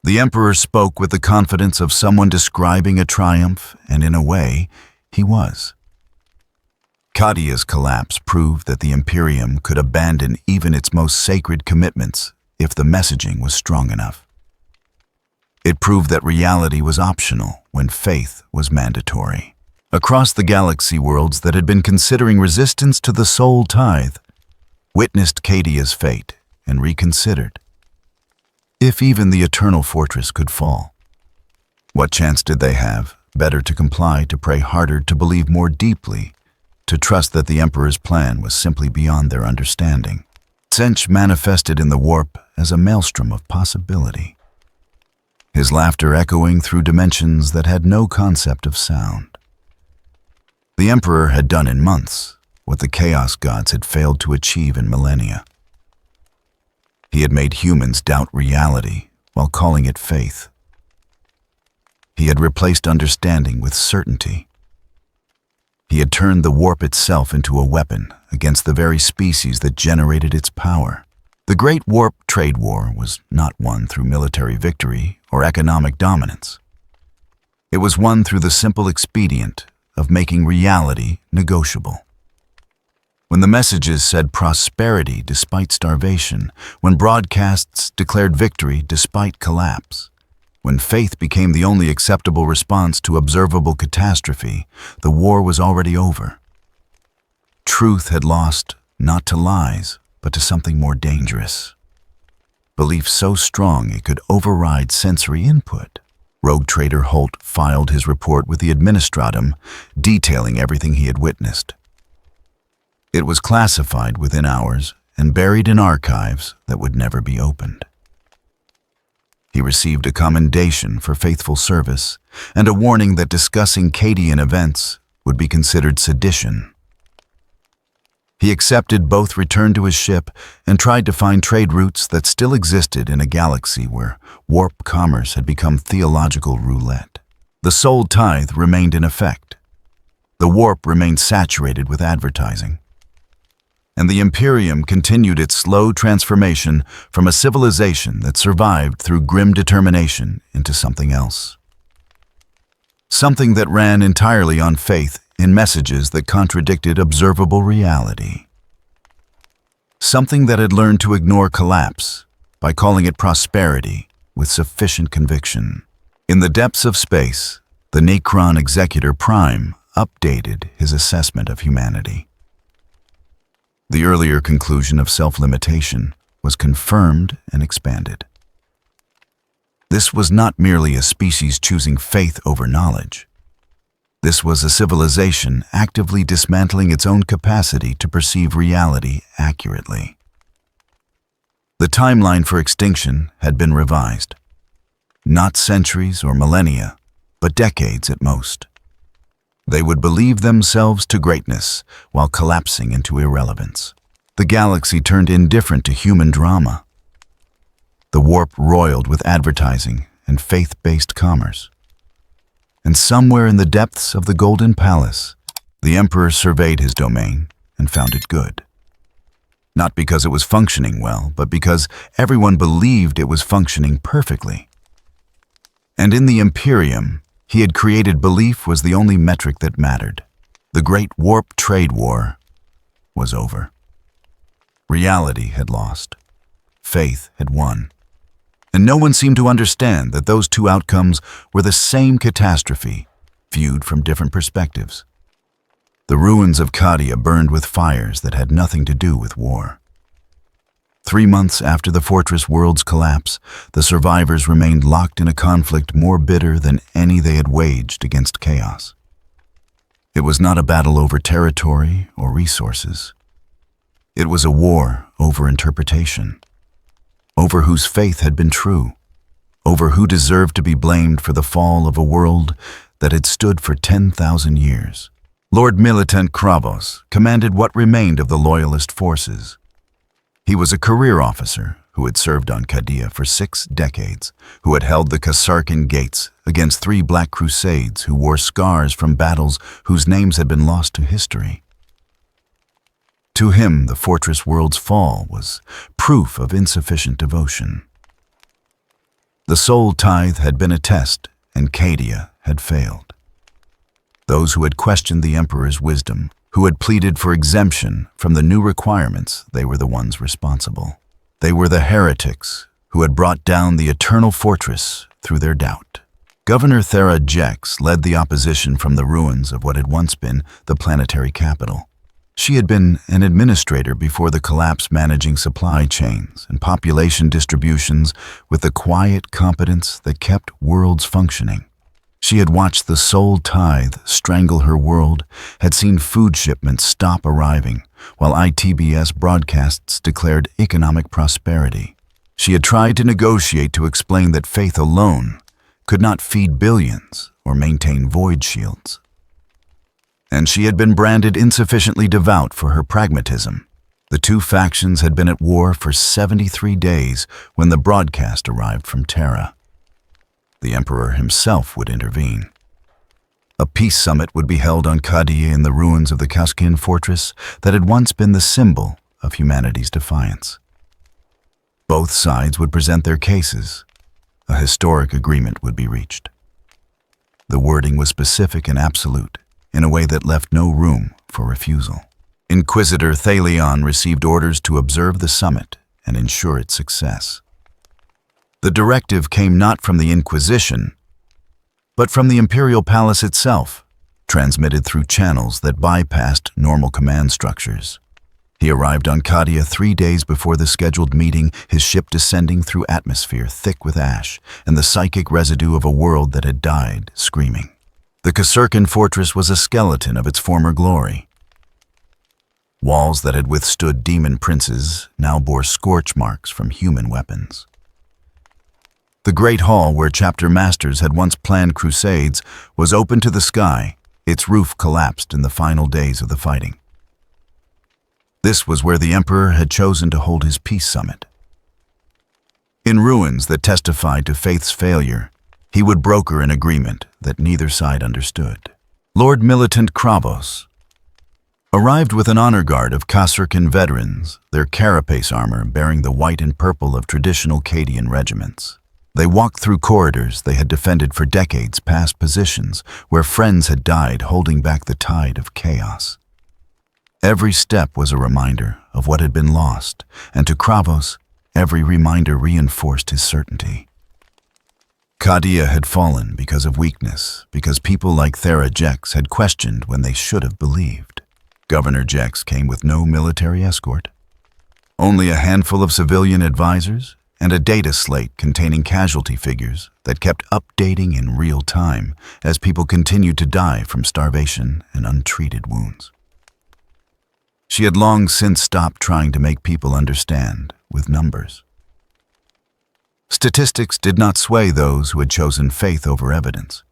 The Emperor spoke with the confidence of someone describing a triumph, and in a way, he was. Cadia's collapse proved that the Imperium could abandon even its most sacred commitments if the messaging was strong enough. It proved that reality was optional when faith was mandatory. Across the galaxy, worlds that had been considering resistance to the soul tithe witnessed Cadia's fate and reconsidered. If even the eternal fortress could fall, what chance did they have? Better to comply, to pray harder, to believe more deeply, to trust that the Emperor's plan was simply beyond their understanding. Tzench manifested in the warp as a maelstrom of possibility, his laughter echoing through dimensions that had no concept of sound. The Emperor had done in months what the Chaos Gods had failed to achieve in millennia. He had made humans doubt reality while calling it faith. He had replaced understanding with certainty. He had turned the warp itself into a weapon against the very species that generated its power. The Great Warp Trade War was not won through military victory or economic dominance. It was won through the simple expedient of making reality negotiable. When the messages said prosperity despite starvation, when broadcasts declared victory despite collapse, when faith became the only acceptable response to observable catastrophe, the war was already over. Truth had lost not to lies, but to something more dangerous. Belief so strong it could override sensory input. Rogue Trader Holt filed his report with the Administratum, detailing everything he had witnessed. It was classified within hours and buried in archives that would never be opened. He received a commendation for faithful service and a warning that discussing Cadian events would be considered sedition. He accepted both return to his ship and tried to find trade routes that still existed in a galaxy where warp commerce had become theological roulette. The soul tithe remained in effect. The warp remained saturated with advertising. And the Imperium continued its slow transformation from a civilization that survived through grim determination into something else. Something that ran entirely on faith in messages that contradicted observable reality. Something that had learned to ignore collapse by calling it prosperity with sufficient conviction. In the depths of space, the Necron Executor Prime updated his assessment of humanity. The earlier conclusion of self-limitation was confirmed and expanded. This was not merely a species choosing faith over knowledge. This was a civilization actively dismantling its own capacity to perceive reality accurately. The timeline for extinction had been revised. Not centuries or millennia, but decades at most. They would believe themselves to greatness while collapsing into irrelevance. The galaxy turned indifferent to human drama. The warp roiled with advertising and faith-based commerce. And somewhere in the depths of the Golden Palace, the Emperor surveyed his domain and found it good. Not because it was functioning well, but because everyone believed it was functioning perfectly. And in the Imperium, he had created belief was the only metric that mattered. The Great Warp Trade War was over. Reality had lost. Faith had won. And no one seemed to understand that those two outcomes were the same catastrophe, viewed from different perspectives. The ruins of Cadia burned with fires that had nothing to do with war. 3 months after the fortress world's collapse, the survivors remained locked in a conflict more bitter than any they had waged against chaos. It was not a battle over territory or resources. It was a war over interpretation, over whose faith had been true, over who deserved to be blamed for the fall of a world that had stood for 10,000 years. Lord Militant Kravos commanded what remained of the Loyalist forces. He was a career officer who had served on Cadia for 6 decades, who had held the Kasarkin gates against 3 Black Crusades who wore scars from battles whose names had been lost to history. To him, the fortress world's fall was proof of insufficient devotion. The soul tithe had been a test, and Cadia had failed. Those who had questioned the Emperor's wisdom, who had pleaded for exemption from the new requirements, they were the ones responsible. They were the heretics who had brought down the eternal fortress through their doubt. Governor Thera Jex led the opposition from the ruins of what had once been the planetary capital. She had been an administrator before the collapse, managing supply chains and population distributions with the quiet competence that kept worlds functioning. She had watched the soul tithe strangle her world, had seen food shipments stop arriving, while ITBS broadcasts declared economic prosperity. She had tried to negotiate to explain that faith alone could not feed billions or maintain void shields. And she had been branded insufficiently devout for her pragmatism. The two factions had been at war for 73 days when the broadcast arrived from Terra. The Emperor himself would intervene. A peace summit would be held on Cadia in the ruins of the Kaskin fortress that had once been the symbol of humanity's defiance. Both sides would present their cases. A historic agreement would be reached. The wording was specific and absolute, in a way that left no room for refusal. Inquisitor Thalion received orders to observe the summit and ensure its success. The directive came not from the Inquisition, but from the Imperial Palace itself, transmitted through channels that bypassed normal command structures. He arrived on Cadia 3 days before the scheduled meeting, his ship descending through atmosphere thick with ash and the psychic residue of a world that had died screaming. The Kasarkin fortress was a skeleton of its former glory. Walls that had withstood demon princes now bore scorch marks from human weapons. The great hall where chapter masters had once planned crusades was open to the sky. Its roof collapsed in the final days of the fighting. This was where the Emperor had chosen to hold his peace summit. In ruins that testified to faith's failure, he would broker an agreement that neither side understood. Lord Militant Kravos arrived with an honor guard of Kasarkin veterans, their carapace armor bearing the white and purple of traditional Cadian regiments. They walked through corridors they had defended for decades, past positions where friends had died holding back the tide of chaos. Every step was a reminder of what had been lost, and to Kravos, every reminder reinforced his certainty. Cadia had fallen because of weakness, because people like Thera Jex had questioned when they should have believed. Governor Jex came with no military escort, only a handful of civilian advisors, and a data slate containing casualty figures that kept updating in real time as people continued to die from starvation and untreated wounds. She had long since stopped trying to make people understand with numbers. Statistics did not sway those who had chosen faith over evidence.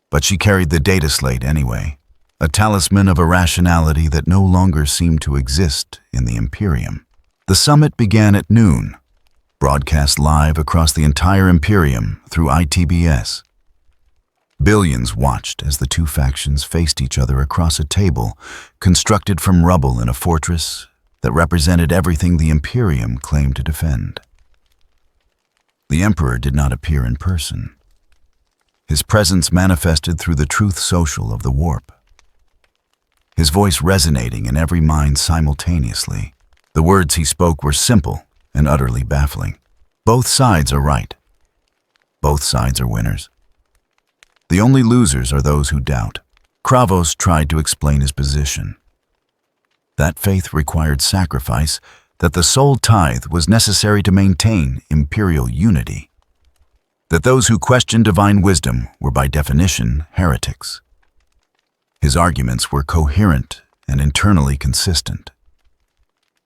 But she carried the data slate anyway, a talisman of irrationality that no longer seemed to exist in the Imperium. The summit began at noon, broadcast live across the entire Imperium through ITBS. Billions watched as the two factions faced each other across a table constructed from rubble in a fortress that represented everything the Imperium claimed to defend. The Emperor did not appear in person. His presence manifested through the truth social of the warp, his voice resonating in every mind simultaneously. The words he spoke were simple and utterly baffling. Both sides are right. Both sides are winners. The only losers are those who doubt. Kravos tried to explain his position. That faith required sacrifice, that the soul tithe was necessary to maintain imperial unity, that those who questioned divine wisdom were by definition heretics. His arguments were coherent and internally consistent.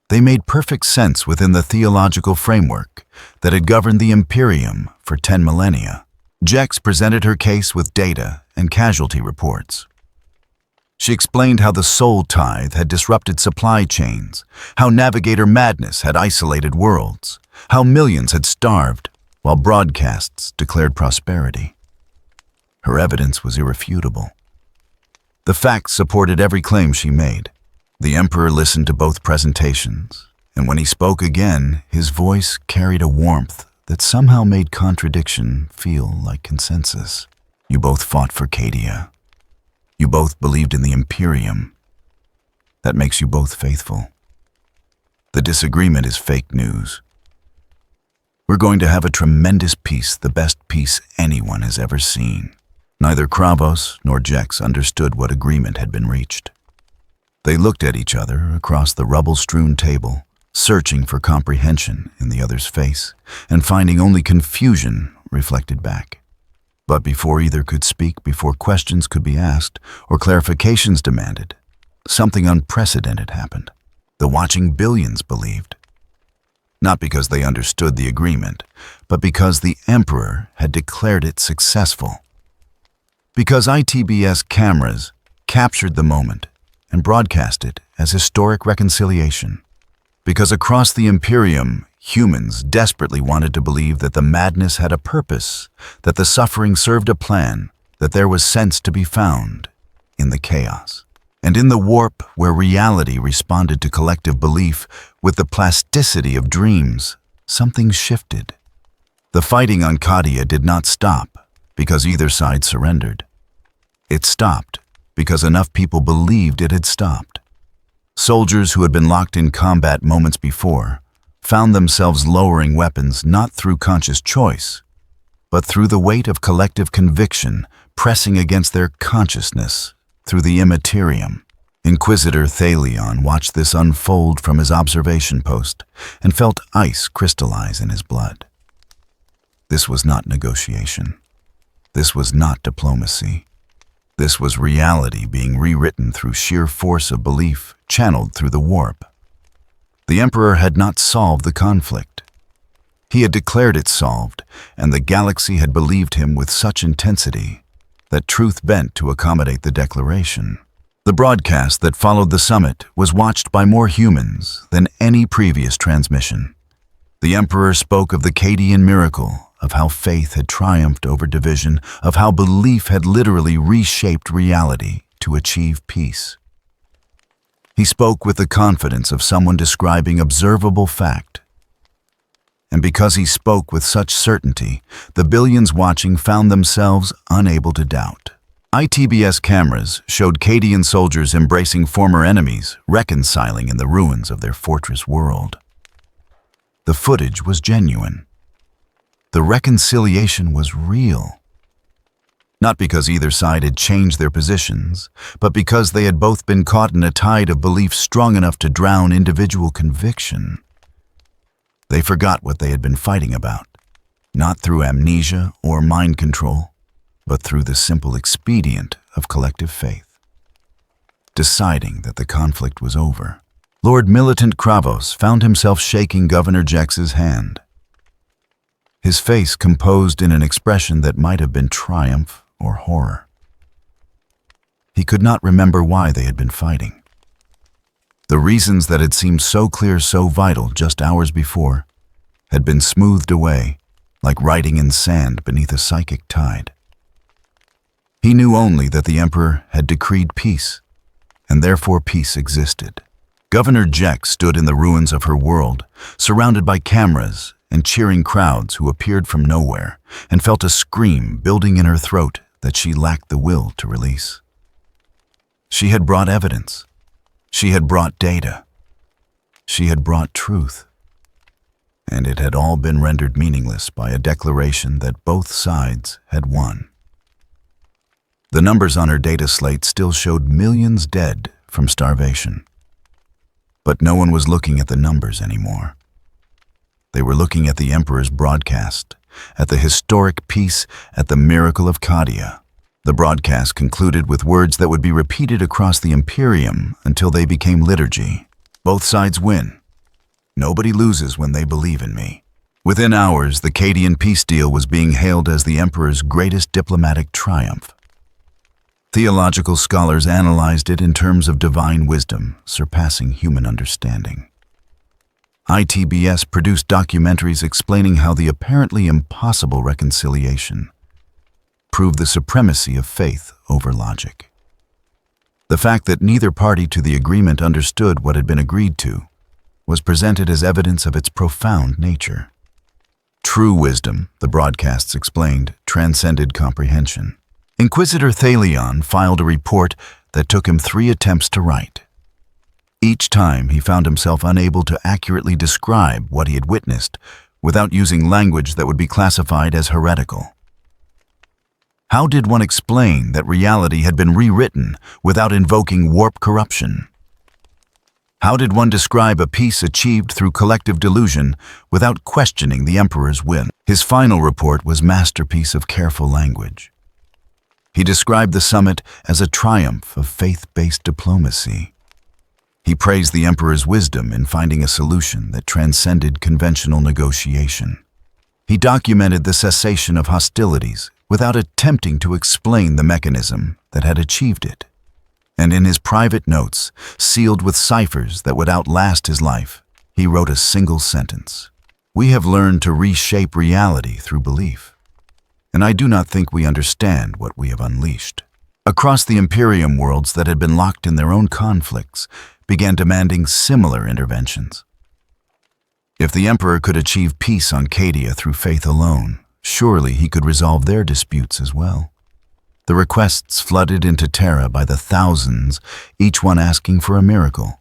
They made perfect sense within the theological framework that had governed the Imperium for 10 millennia. Jex presented her case with data and casualty reports. She explained how the soul tithe had disrupted supply chains, how navigator madness had isolated worlds, how millions had starved while broadcasts declared prosperity. Her evidence was irrefutable. The facts supported every claim she made. The Emperor listened to both presentations, and when he spoke again, his voice carried a warmth that somehow made contradiction feel like consensus. You both fought for Cadia. You both believed in the Imperium. That makes you both faithful. The disagreement is fake news. We're going to have a tremendous peace, the best peace anyone has ever seen. Neither Kravos nor Jex understood what agreement had been reached. They looked at each other across the rubble-strewn table, searching for comprehension in the other's face, and finding only confusion reflected back. But before either could speak, before questions could be asked or clarifications demanded, something unprecedented happened. The watching billions believed. Not because they understood the agreement, but because the Emperor had declared it successful. Because ITBS cameras captured the moment and broadcast it as historic reconciliation. Because across the Imperium, humans desperately wanted to believe that the madness had a purpose, that the suffering served a plan, that there was sense to be found in the chaos. And in the warp where reality responded to collective belief with the plasticity of dreams, something shifted. The fighting on Cadia did not stop because either side surrendered. It stopped because enough people believed it had stopped. Soldiers who had been locked in combat moments before found themselves lowering weapons not through conscious choice, but through the weight of collective conviction pressing against their consciousness through the immaterium. Inquisitor Thalion watched this unfold from his observation post and felt ice crystallize in his blood. This was not negotiation. This was not diplomacy. This was reality being rewritten through sheer force of belief channeled through the warp. The Emperor had not solved the conflict. He had declared it solved, and the galaxy had believed him with such intensity that truth bent to accommodate the declaration. The broadcast that followed the summit was watched by more humans than any previous transmission. The Emperor spoke of the Cadian miracle, of how faith had triumphed over division, of how belief had literally reshaped reality to achieve peace. He spoke with the confidence of someone describing observable fact. And because he spoke with such certainty, the billions watching found themselves unable to doubt. ITBS cameras showed Cadian soldiers embracing former enemies, reconciling in the ruins of their fortress world. The footage was genuine. The reconciliation was real. Not because either side had changed their positions, but because they had both been caught in a tide of belief strong enough to drown individual conviction. They forgot what they had been fighting about, not through amnesia or mind control, but through the simple expedient of collective faith. Deciding that the conflict was over, Lord Militant Kravos found himself shaking Governor Jex's hand. His face composed in an expression that might have been triumph or horror. He could not remember why they had been fighting. The reasons that had seemed so clear, so vital just hours before, had been smoothed away, like writing in sand beneath a psychic tide. He knew only that the Emperor had decreed peace, and therefore peace existed. Governor Jeck stood in the ruins of her world, surrounded by cameras and cheering crowds who appeared from nowhere, and felt a scream building in her throat that she lacked the will to release. She had brought evidence. She had brought data. She had brought truth. And it had all been rendered meaningless by a declaration that both sides had won. The numbers on her data slate still showed millions dead from starvation. But no one was looking at the numbers anymore. They were looking at the Emperor's broadcast, at the historic peace, at the miracle of Cadia. The broadcast concluded with words that would be repeated across the Imperium until they became liturgy. Both sides win. Nobody loses when they believe in me. Within hours, the Cadian peace deal was being hailed as the Emperor's greatest diplomatic triumph. Theological scholars analyzed it in terms of divine wisdom, surpassing human understanding. ITBS produced documentaries explaining how the apparently impossible reconciliation proved the supremacy of faith over logic. The fact that neither party to the agreement understood what had been agreed to was presented as evidence of its profound nature. True wisdom, the broadcasts explained, transcended comprehension. Inquisitor Thalion filed a report that took him 3 attempts to write. Each time he found himself unable to accurately describe what he had witnessed without using language that would be classified as heretical. How did one explain that reality had been rewritten without invoking warp corruption? How did one describe a peace achieved through collective delusion without questioning the Emperor's will? His final report was masterpiece of careful language. He described the summit as a triumph of faith-based diplomacy. He praised the Emperor's wisdom in finding a solution that transcended conventional negotiation. He documented the cessation of hostilities without attempting to explain the mechanism that had achieved it. And in his private notes, sealed with ciphers that would outlast his life, he wrote a single sentence: "We have learned to reshape reality through belief, and I do not think we understand what we have unleashed." Across the Imperium, worlds that had been locked in their own conflicts began demanding similar interventions. If the Emperor could achieve peace on Cadia through faith alone, surely he could resolve their disputes as well. The requests flooded into Terra by the thousands, each one asking for a miracle,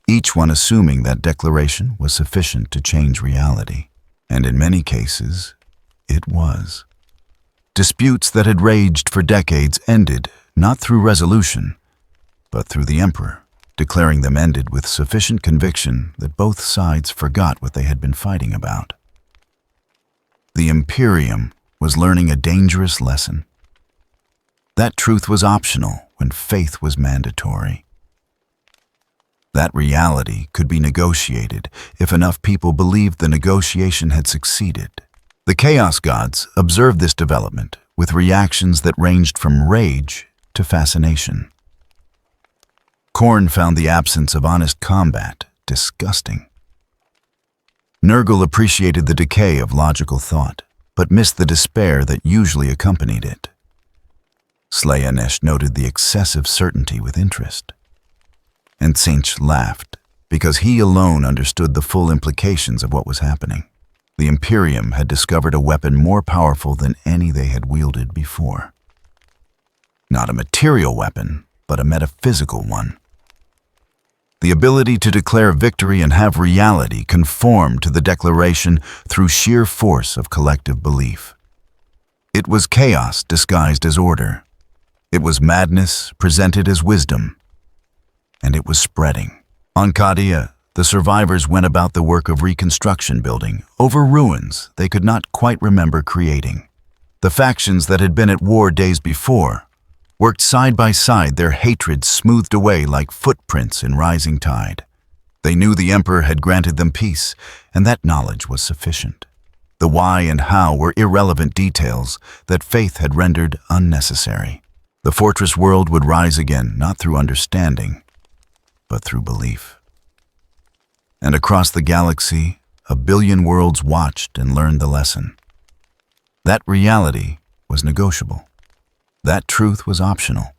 each one assuming that declaration was sufficient to change reality. And in many cases, it was. Disputes that had raged for decades ended not through resolution, but through the Emperor declaring them ended with sufficient conviction that both sides forgot what they had been fighting about. The Imperium was learning a dangerous lesson. That truth was optional when faith was mandatory. That reality could be negotiated if enough people believed the negotiation had succeeded. The Chaos Gods observed this development with reactions that ranged from rage to fascination. Khorne found the absence of honest combat disgusting. Nurgle appreciated the decay of logical thought, but missed the despair that usually accompanied it. Slaanesh noted the excessive certainty with interest. And Tzeentch laughed, because he alone understood the full implications of what was happening. The Imperium had discovered a weapon more powerful than any they had wielded before. Not a material weapon, but a metaphysical one. The ability to declare victory and have reality conform to the declaration through sheer force of collective belief. It was chaos disguised as order. It was madness presented as wisdom. And it was spreading. On Cadia, the survivors went about the work of reconstruction building over ruins they could not quite remember creating. The factions that had been at war days before worked side by side, their hatred smoothed away like footprints in rising tide. They knew the Emperor had granted them peace, and that knowledge was sufficient. The why and how were irrelevant details that faith had rendered unnecessary. The fortress world would rise again, not through understanding, but through belief. And across the galaxy, a billion worlds watched and learned the lesson. That reality was negotiable. That truth was optional.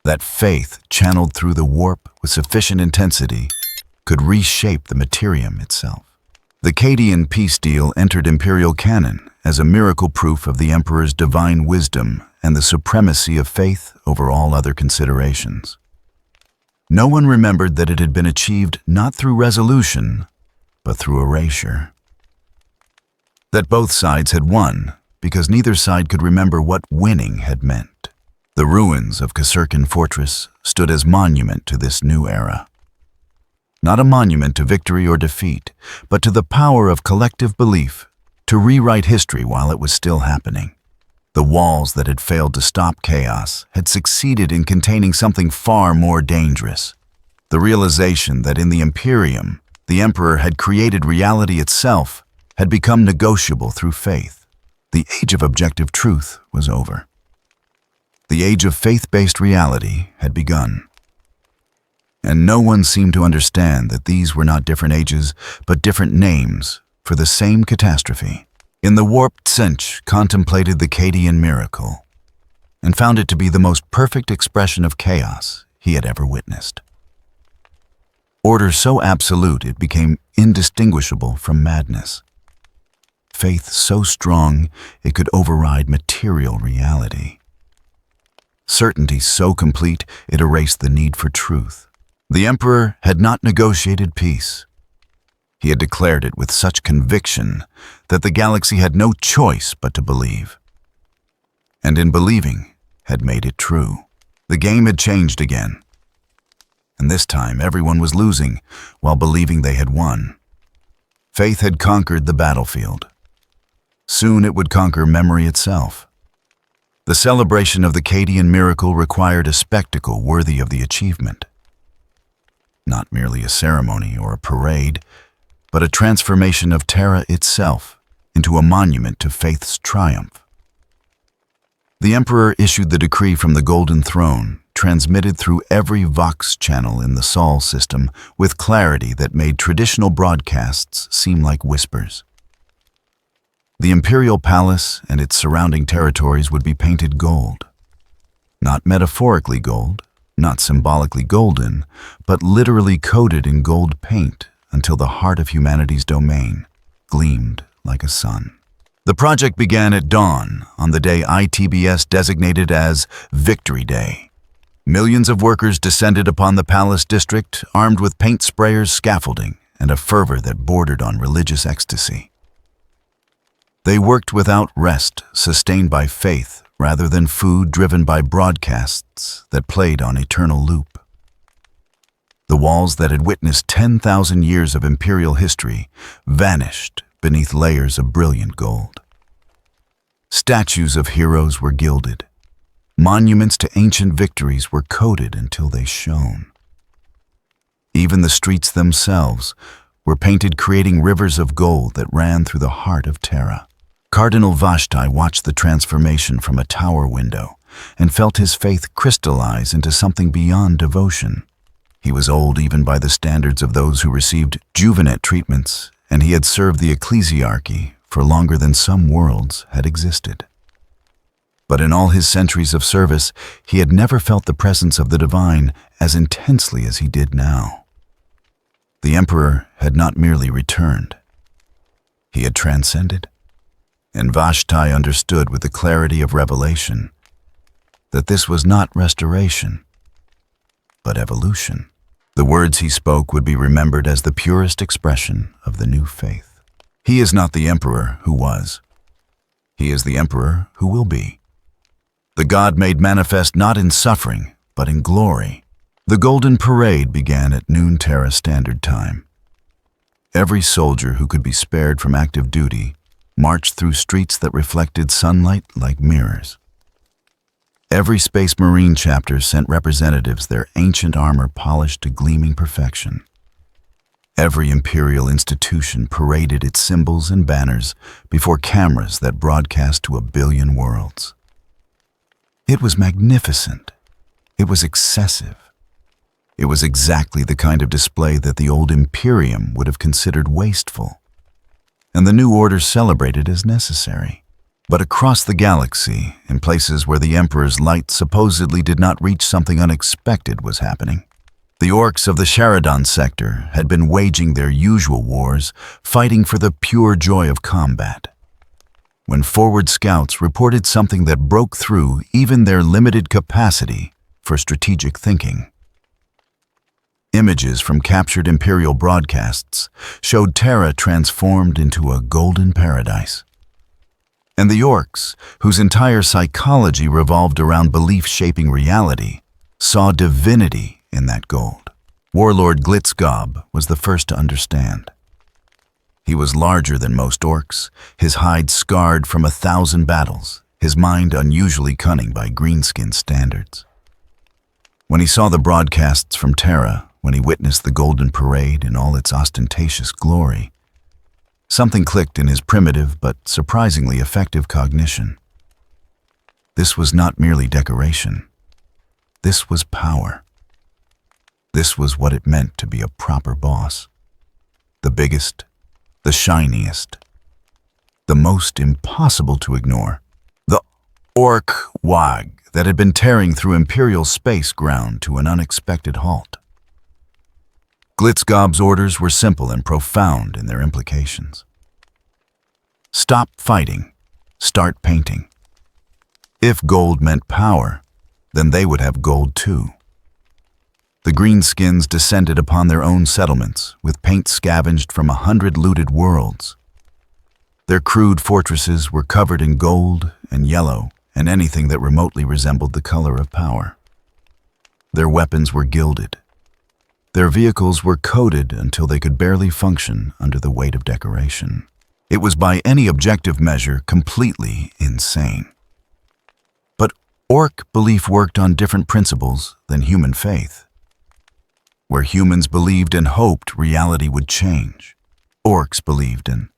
That faith, channeled through the warp with sufficient intensity, could reshape the Imperium itself. The Cadian peace deal entered Imperial canon as a miracle proof of the Emperor's divine wisdom and the supremacy of faith over all other considerations. No one remembered that it had been achieved not through resolution, but through erasure. That both sides had won, because neither side could remember what winning had meant. The ruins of Kasurkan Fortress stood as monument to this new era. Not a monument to victory or defeat, but to the power of collective belief to rewrite history while it was still happening. The walls that had failed to stop chaos had succeeded in containing something far more dangerous. The realization that in the Imperium, the Emperor had created reality itself had become negotiable through faith. The age of objective truth was over. The age of faith-based reality had begun. And no one seemed to understand that these were not different ages, but different names for the same catastrophe. In the warped Tzeentch contemplated the Cadian miracle and found it to be the most perfect expression of chaos he had ever witnessed. Order so absolute it became indistinguishable from madness. Faith so strong it could override material reality. Certainty so complete it erased the need for truth. The Emperor had not negotiated peace. He had declared it with such conviction that the galaxy had no choice but to believe. And in believing, had made it true. The game had changed again. And this time everyone was losing while believing they had won. Faith had conquered the battlefield. Soon it would conquer memory itself. The celebration of the Cadian miracle required a spectacle worthy of the achievement. Not merely a ceremony or a parade, but a transformation of Terra itself into a monument to faith's triumph. The Emperor issued the decree from the Golden Throne, transmitted through every Vox channel in the Sol system with clarity that made traditional broadcasts seem like whispers. The Imperial Palace and its surrounding territories would be painted gold. Not metaphorically gold, not symbolically golden, but literally coated in gold paint until the heart of humanity's domain gleamed like a sun. The project began at dawn on the day ITBS designated as Victory Day. Millions of workers descended upon the palace district armed with paint sprayers, scaffolding, and a fervor that bordered on religious ecstasy. They worked without rest, sustained by faith rather than food driven by broadcasts that played on eternal loop. The walls that had witnessed 10,000 years of imperial history vanished beneath layers of brilliant gold. Statues of heroes were gilded. Monuments to ancient victories were coated until they shone. Even the streets themselves were painted, creating rivers of gold that ran through the heart of Terra. Cardinal Vashti watched the transformation from a tower window and felt his faith crystallize into something beyond devotion. He was old even by the standards of those who received juvenate treatments, and he had served the ecclesiarchy for longer than some worlds had existed. But in all his centuries of service, he had never felt the presence of the divine as intensely as he did now. The Emperor had not merely returned. He had transcended. And Vashti understood with the clarity of revelation that this was not restoration, but evolution. The words he spoke would be remembered as the purest expression of the new faith. He is not the Emperor who was. He is the Emperor who will be. The God made manifest not in suffering, but in glory. The Golden Parade began at noon Terra Standard Time. Every soldier who could be spared from active duty marched through streets that reflected sunlight like mirrors. Every Space Marine chapter sent representatives, their ancient armor polished to gleaming perfection. Every imperial institution paraded its symbols and banners before cameras that broadcast to a billion worlds. It was magnificent. It was excessive. It was exactly the kind of display that the old Imperium would have considered wasteful, and the New Order celebrated as necessary. But across the galaxy, in places where the Emperor's light supposedly did not reach, something unexpected was happening. The orcs of the Sharadan sector had been waging their usual wars, fighting for the pure joy of combat, when forward scouts reported something that broke through even their limited capacity for strategic thinking. Images from captured Imperial broadcasts showed Terra transformed into a golden paradise. And the orcs, whose entire psychology revolved around belief shaping reality, saw divinity in that gold. Warlord Glitzgob was the first to understand. He was larger than most orcs, his hide scarred from 1,000 battles, his mind unusually cunning by greenskin standards. When he saw the broadcasts from Terra, when he witnessed the Golden Parade in all its ostentatious glory, something clicked in his primitive but surprisingly effective cognition. This was not merely decoration. This was power. This was what it meant to be a proper boss. The biggest, the shiniest, the most impossible to ignore. The orc wag that had been tearing through Imperial space ground to an unexpected halt. Glitzgob's orders were simple and profound in their implications. Stop fighting. Start painting. If gold meant power, then they would have gold too. The greenskins descended upon their own settlements, with paint scavenged from 100 looted worlds. Their crude fortresses were covered in gold and yellow and anything that remotely resembled the color of power. Their weapons were gilded. Their vehicles were coated until they could barely function under the weight of decoration. It was by any objective measure completely insane. But orc belief worked on different principles than human faith. Where humans believed and hoped reality would change, orcs believed in.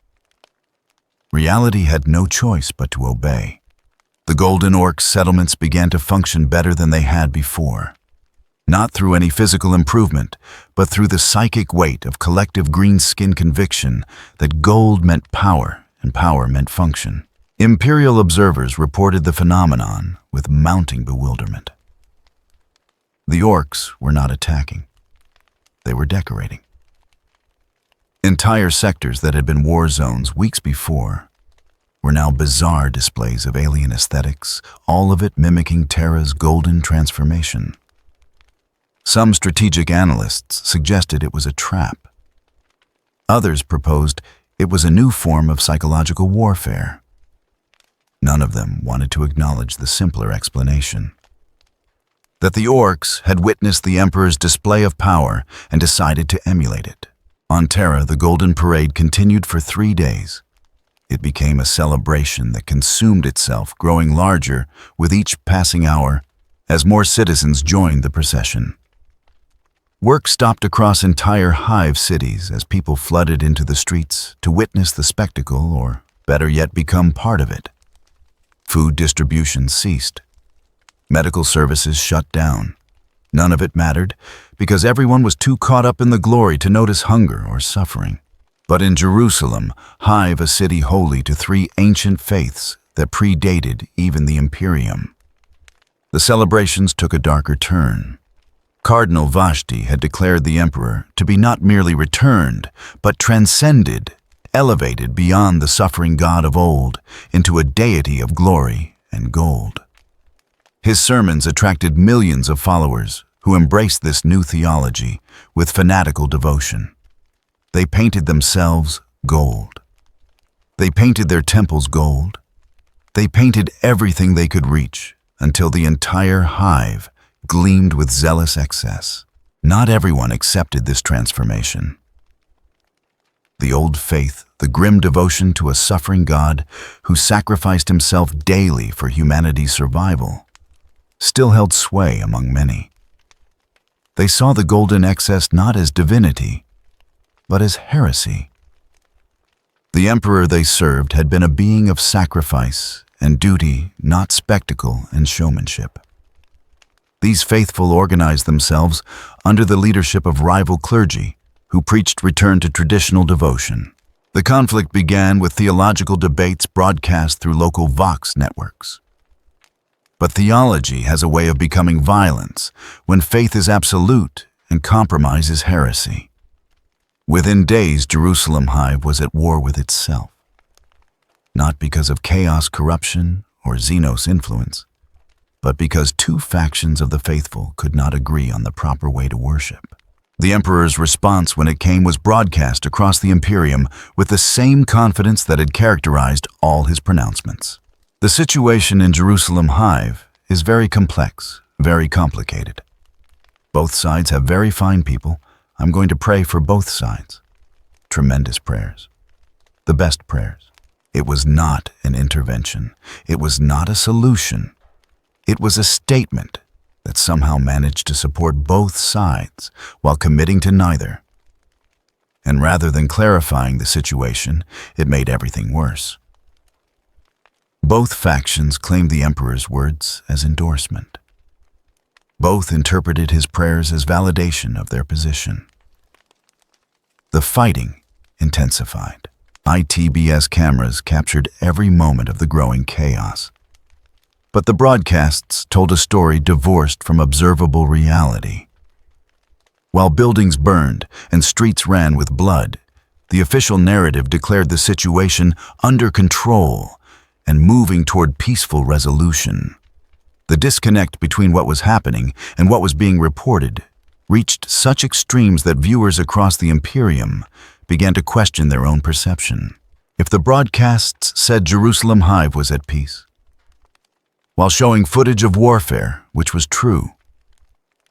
Reality had no choice but to obey. The Golden Orc settlements began to function better than they had before. Not through any physical improvement, but through the psychic weight of collective greenskin conviction that gold meant power and power meant function. Imperial observers reported the phenomenon with mounting bewilderment. The orcs were not attacking. They were decorating. Entire sectors that had been war zones weeks before were now bizarre displays of alien aesthetics, all of it mimicking Terra's golden transformation. Some strategic analysts suggested it was a trap. Others proposed it was a new form of psychological warfare. None of them wanted to acknowledge the simpler explanation: that the orcs had witnessed the Emperor's display of power and decided to emulate it. On Terra, the Golden Parade continued for 3 days. It became a celebration that consumed itself, growing larger with each passing hour as more citizens joined the procession. Work stopped across entire hive cities as people flooded into the streets to witness the spectacle, or better yet, become part of it. Food distribution ceased. Medical services shut down. None of it mattered, because everyone was too caught up in the glory to notice hunger or suffering. But in Jerusalem, Hive, a city holy to 3 ancient faiths that predated even the Imperium, the celebrations took a darker turn. Cardinal Vashti had declared the Emperor to be not merely returned, but transcended, elevated beyond the suffering god of old into a deity of glory and gold. His sermons attracted millions of followers who embraced this new theology with fanatical devotion. They painted themselves gold. They painted their temples gold. They painted everything they could reach until the entire hive gleamed with zealous excess. Not everyone accepted this transformation. The old faith, the grim devotion to a suffering God who sacrificed himself daily for humanity's survival, still held sway among many. They saw the golden excess not as divinity, but as heresy. The emperor they served had been a being of sacrifice and duty, not spectacle and showmanship. These faithful organized themselves under the leadership of rival clergy, who preached return to traditional devotion. The conflict began with theological debates broadcast through local Vox networks. But theology has a way of becoming violence when faith is absolute and compromise is heresy. Within days, Jerusalem Hive was at war with itself. Not because of chaos, corruption, or Xenos influence, but because two factions of the faithful could not agree on the proper way to worship. The emperor's response when it came was broadcast across the Imperium with the same confidence that had characterized all his pronouncements. The situation in Jerusalem Hive is very complex, very complicated. Both sides have very fine people. I'm going to pray for both sides. Tremendous prayers. The best prayers. It was not an intervention. It was not a solution. It was a statement that somehow managed to support both sides while committing to neither. And rather than clarifying the situation, it made everything worse. Both factions claimed the emperor's words as endorsement. Both interpreted his prayers as validation of their position. The fighting intensified. ITBS cameras captured every moment of the growing chaos. But the broadcasts told a story divorced from observable reality. While buildings burned and streets ran with blood, the official narrative declared the situation under control and moving toward peaceful resolution. The disconnect between what was happening and what was being reported reached such extremes that viewers across the Imperium began to question their own perception. If the broadcasts said Jerusalem Hive was at peace, while showing footage of warfare, which was true,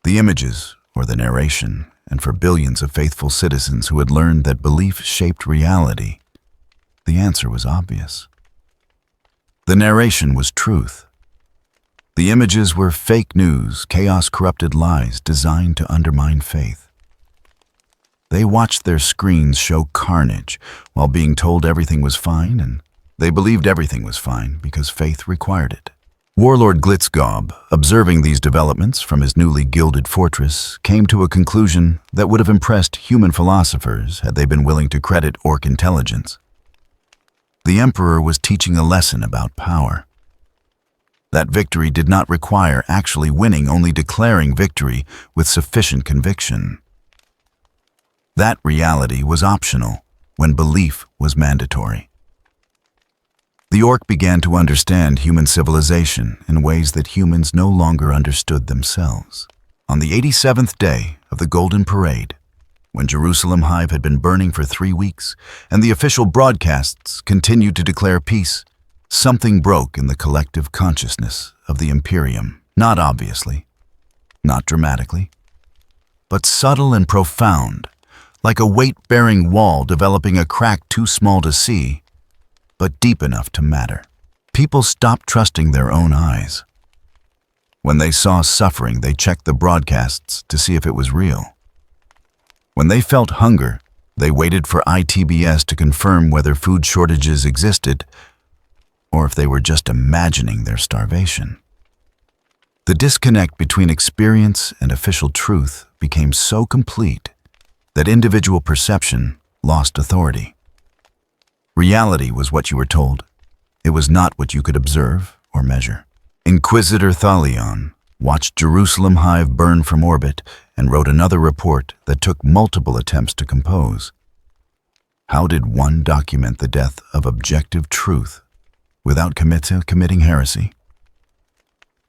the images, or the narration, and for billions of faithful citizens who had learned that belief shaped reality, the answer was obvious. The narration was truth. The images were fake news, chaos-corrupted lies designed to undermine faith. They watched their screens show carnage while being told everything was fine, and they believed everything was fine because faith required it. Warlord Glitzgob, observing these developments from his newly gilded fortress, came to a conclusion that would have impressed human philosophers had they been willing to credit orc intelligence. The Emperor was teaching a lesson about power. That victory did not require actually winning, only declaring victory with sufficient conviction. That reality was optional when belief was mandatory. The orc began to understand human civilization in ways that humans no longer understood themselves. On the 87th day of the Golden Parade, when Jerusalem Hive had been burning for 3 weeks and the official broadcasts continued to declare peace, something broke in the collective consciousness of the Imperium. Not obviously, not dramatically, but subtle and profound, like a weight-bearing wall developing a crack too small to see, but deep enough to matter. People stopped trusting their own eyes. When they saw suffering, they checked the broadcasts to see if it was real. When they felt hunger, they waited for ITBS to confirm whether food shortages existed or if they were just imagining their starvation. The disconnect between experience and official truth became so complete that individual perception lost authority. Reality was what you were told. It was not what you could observe or measure. Inquisitor Thalion watched Jerusalem Hive burn from orbit and wrote another report that took multiple attempts to compose. How did one document the death of objective truth without committing heresy?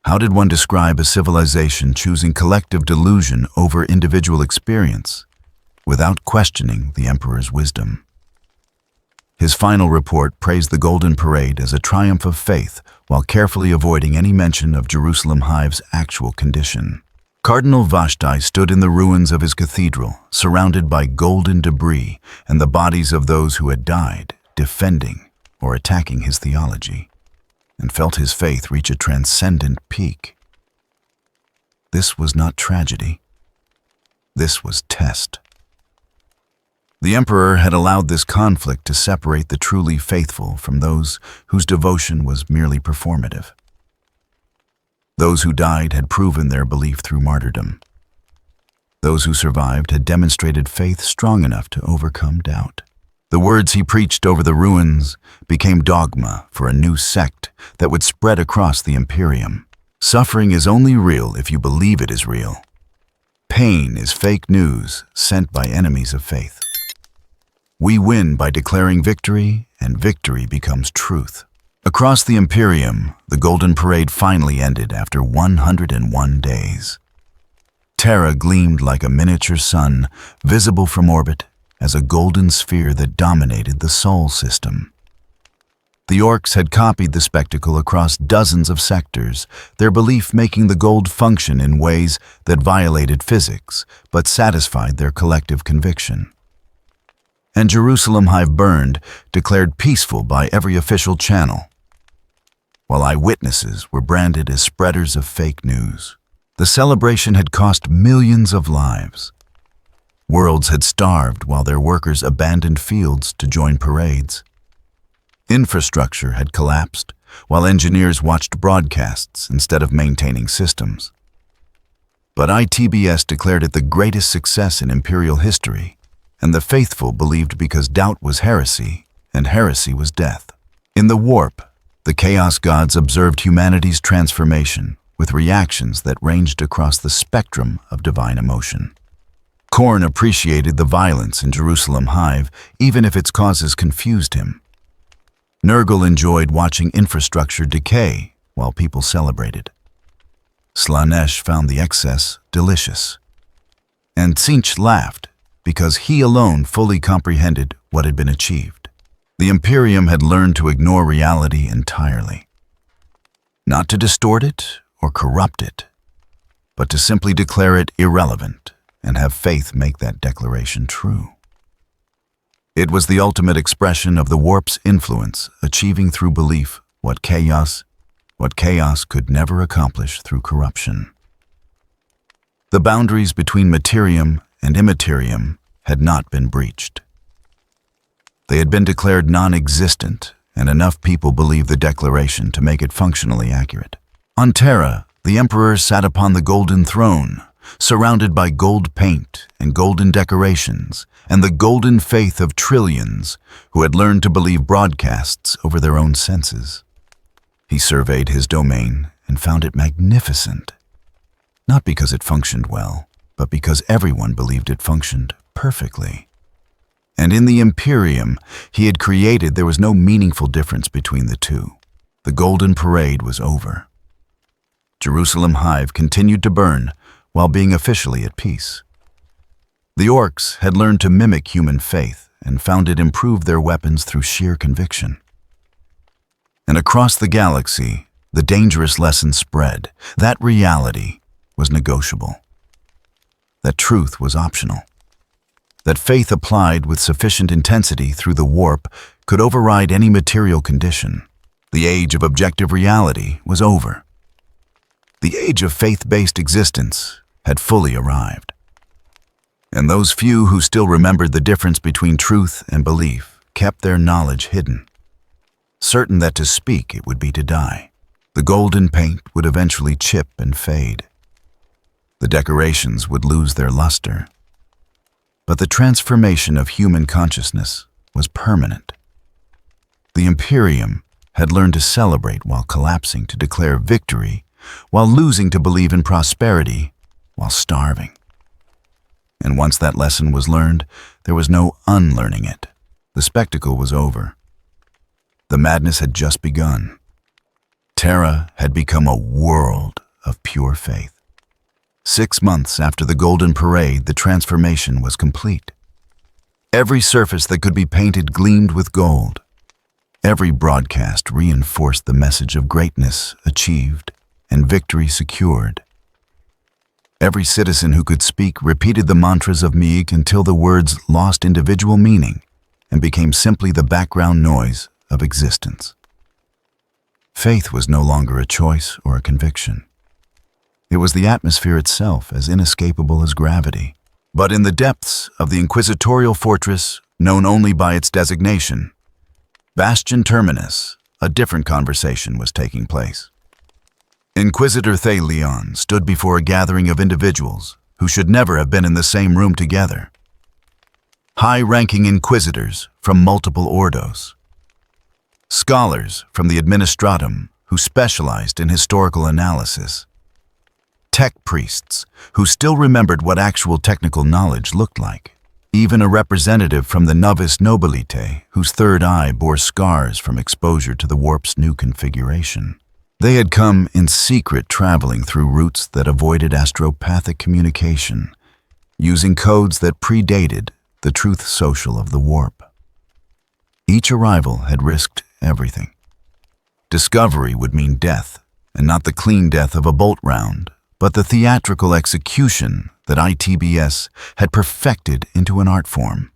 How did one describe a civilization choosing collective delusion over individual experience without questioning the Emperor's wisdom? His final report praised the Golden Parade as a triumph of faith while carefully avoiding any mention of Jerusalem Hive's actual condition. Cardinal Vashti stood in the ruins of his cathedral, surrounded by golden debris and the bodies of those who had died, defending or attacking his theology, and felt his faith reach a transcendent peak. This was not tragedy. This was test. The emperor had allowed this conflict to separate the truly faithful from those whose devotion was merely performative. Those who died had proven their belief through martyrdom. Those who survived had demonstrated faith strong enough to overcome doubt. The words he preached over the ruins became dogma for a new sect that would spread across the Imperium. Suffering is only real if you believe it is real. Pain is fake news sent by enemies of faith. We win by declaring victory, and victory becomes truth. Across the Imperium, the Golden Parade finally ended after 101 days. Terra gleamed like a miniature sun, visible from orbit as a golden sphere that dominated the Sol system. The Orcs had copied the spectacle across dozens of sectors, their belief making the gold function in ways that violated physics but satisfied their collective conviction. And Jerusalem Hive burned, declared peaceful by every official channel, while eyewitnesses were branded as spreaders of fake news. The celebration had cost millions of lives. Worlds had starved while their workers abandoned fields to join parades. Infrastructure had collapsed while engineers watched broadcasts instead of maintaining systems. But ITBS declared it the greatest success in Imperial history, and the faithful believed because doubt was heresy, and heresy was death. In the warp, the Chaos Gods observed humanity's transformation with reactions that ranged across the spectrum of divine emotion. Korn appreciated the violence in Jerusalem Hive, even if its causes confused him. Nurgle enjoyed watching infrastructure decay while people celebrated. Slanesh found the excess delicious. And Tzeentch laughed because he alone fully comprehended what had been achieved. The Imperium had learned to ignore reality entirely. Not to distort it or corrupt it, but to simply declare it irrelevant and have faith make that declaration true. It was the ultimate expression of the warp's influence, achieving through belief what chaos could never accomplish through corruption. The boundaries between materium and immaterium had not been breached. They had been declared non-existent, and enough people believed the declaration to make it functionally accurate. On Terra, the Emperor sat upon the golden throne, surrounded by gold paint and golden decorations, and the golden faith of trillions who had learned to believe broadcasts over their own senses. He surveyed his domain and found it magnificent, not because it functioned well, but because everyone believed it functioned perfectly. And in the Imperium he had created, there was no meaningful difference between the two. The Golden Parade was over. Jerusalem Hive continued to burn while being officially at peace. The Orcs had learned to mimic human faith and found it improved their weapons through sheer conviction. And across the galaxy, the dangerous lesson spread. That reality was negotiable. That truth was optional. That faith applied with sufficient intensity through the warp could override any material condition. The age of objective reality was over. The age of faith-based existence had fully arrived. And those few who still remembered the difference between truth and belief kept their knowledge hidden, certain that to speak it would be to die. The golden paint would eventually chip and fade. The decorations would lose their luster. But the transformation of human consciousness was permanent. The Imperium had learned to celebrate while collapsing, to declare victory while losing, to believe in prosperity while starving. And once that lesson was learned, there was no unlearning it. The spectacle was over. The madness had just begun. Terra had become a world of pure faith. 6 months after the Golden Parade, the transformation was complete. Every surface that could be painted gleamed with gold. Every broadcast reinforced the message of greatness achieved and victory secured. Every citizen who could speak repeated the mantras of Mi'ik until the words lost individual meaning and became simply the background noise of existence. Faith was no longer a choice or a conviction. It was the atmosphere itself, as inescapable as gravity. But in the depths of the inquisitorial fortress, known only by its designation, Bastion Terminus, a different conversation was taking place. Inquisitor Leon stood before a gathering of individuals who should never have been in the same room together. High-ranking inquisitors from multiple ordos. Scholars from the administratum who specialized in historical analysis. Tech priests who still remembered what actual technical knowledge looked like. Even a representative from the Novus Nobilite, whose third eye bore scars from exposure to the warp's new configuration. They had come in secret, traveling through routes that avoided astropathic communication, using codes that predated the truth social of the warp. Each arrival had risked everything. Discovery would mean death, and not the clean death of a bolt round, but the theatrical execution that ITBS had perfected into an art form.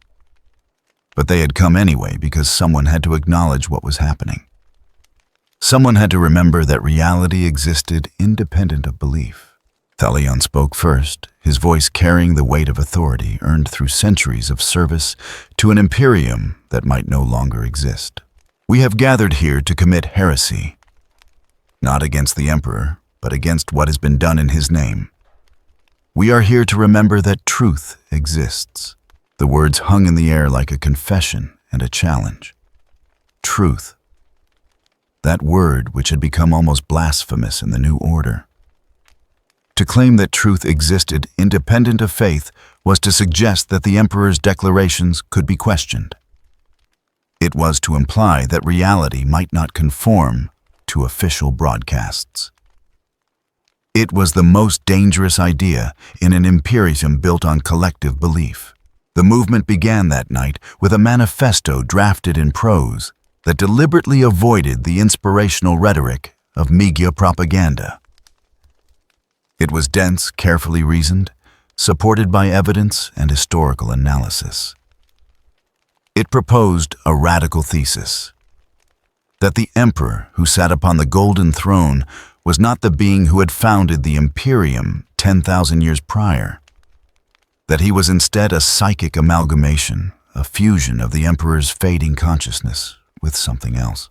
But they had come anyway because someone had to acknowledge what was happening. Someone had to remember that reality existed independent of belief. Thalion spoke first, his voice carrying the weight of authority earned through centuries of service to an Imperium that might no longer exist. We have gathered here to commit heresy, not against the Emperor, but against what has been done in his name. We are here to remember that truth exists. The words hung in the air like a confession and a challenge. Truth. That word which had become almost blasphemous in the New Order. To claim that truth existed independent of faith was to suggest that the Emperor's declarations could be questioned. It was to imply that reality might not conform to official broadcasts. It was the most dangerous idea in an Imperium built on collective belief. The movement began that night with a manifesto drafted in prose that deliberately avoided the inspirational rhetoric of media propaganda. It was dense, carefully reasoned, supported by evidence and historical analysis. It proposed a radical thesis: that the Emperor who sat upon the golden throne was not the being who had founded the Imperium 10,000 years prior, that he was instead a psychic amalgamation, a fusion of the Emperor's fading consciousness with something else.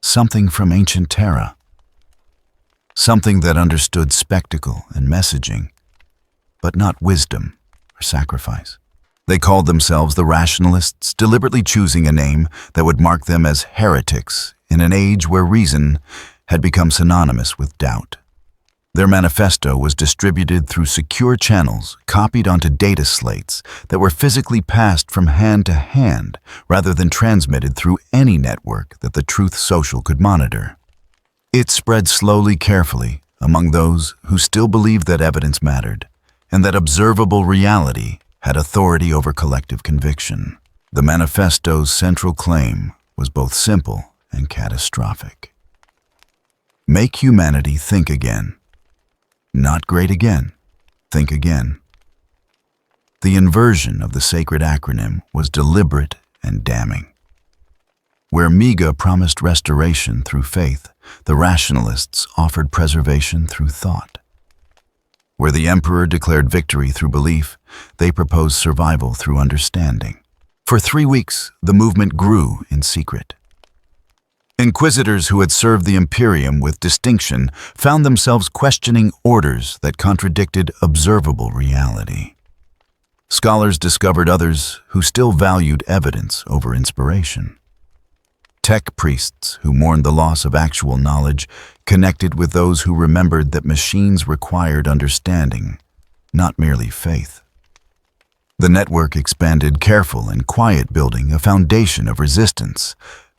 Something from ancient Terra. Something that understood spectacle and messaging, but not wisdom or sacrifice. They called themselves the Rationalists, deliberately choosing a name that would mark them as heretics in an age where reason had become synonymous with doubt. Their manifesto was distributed through secure channels, copied onto data slates that were physically passed from hand to hand rather than transmitted through any network that the Truth Social could monitor. It spread slowly, carefully, among those who still believed that evidence mattered and that observable reality had authority over collective conviction. The manifesto's central claim was both simple and catastrophic. Make humanity think again. Not great again. Think again. The inversion of the sacred acronym was deliberate and damning. Where Miga promised restoration through faith, the rationalists offered preservation through thought. Where the Emperor declared victory through belief, they proposed survival through understanding. For 3 weeks, the movement grew in secret. Inquisitors who had served the Imperium with distinction found themselves questioning orders that contradicted observable reality. Scholars discovered others who still valued evidence over inspiration. Tech priests who mourned the loss of actual knowledge connected with those who remembered that machines required understanding, not merely faith. The network expanded, careful and quiet, building a foundation of resistance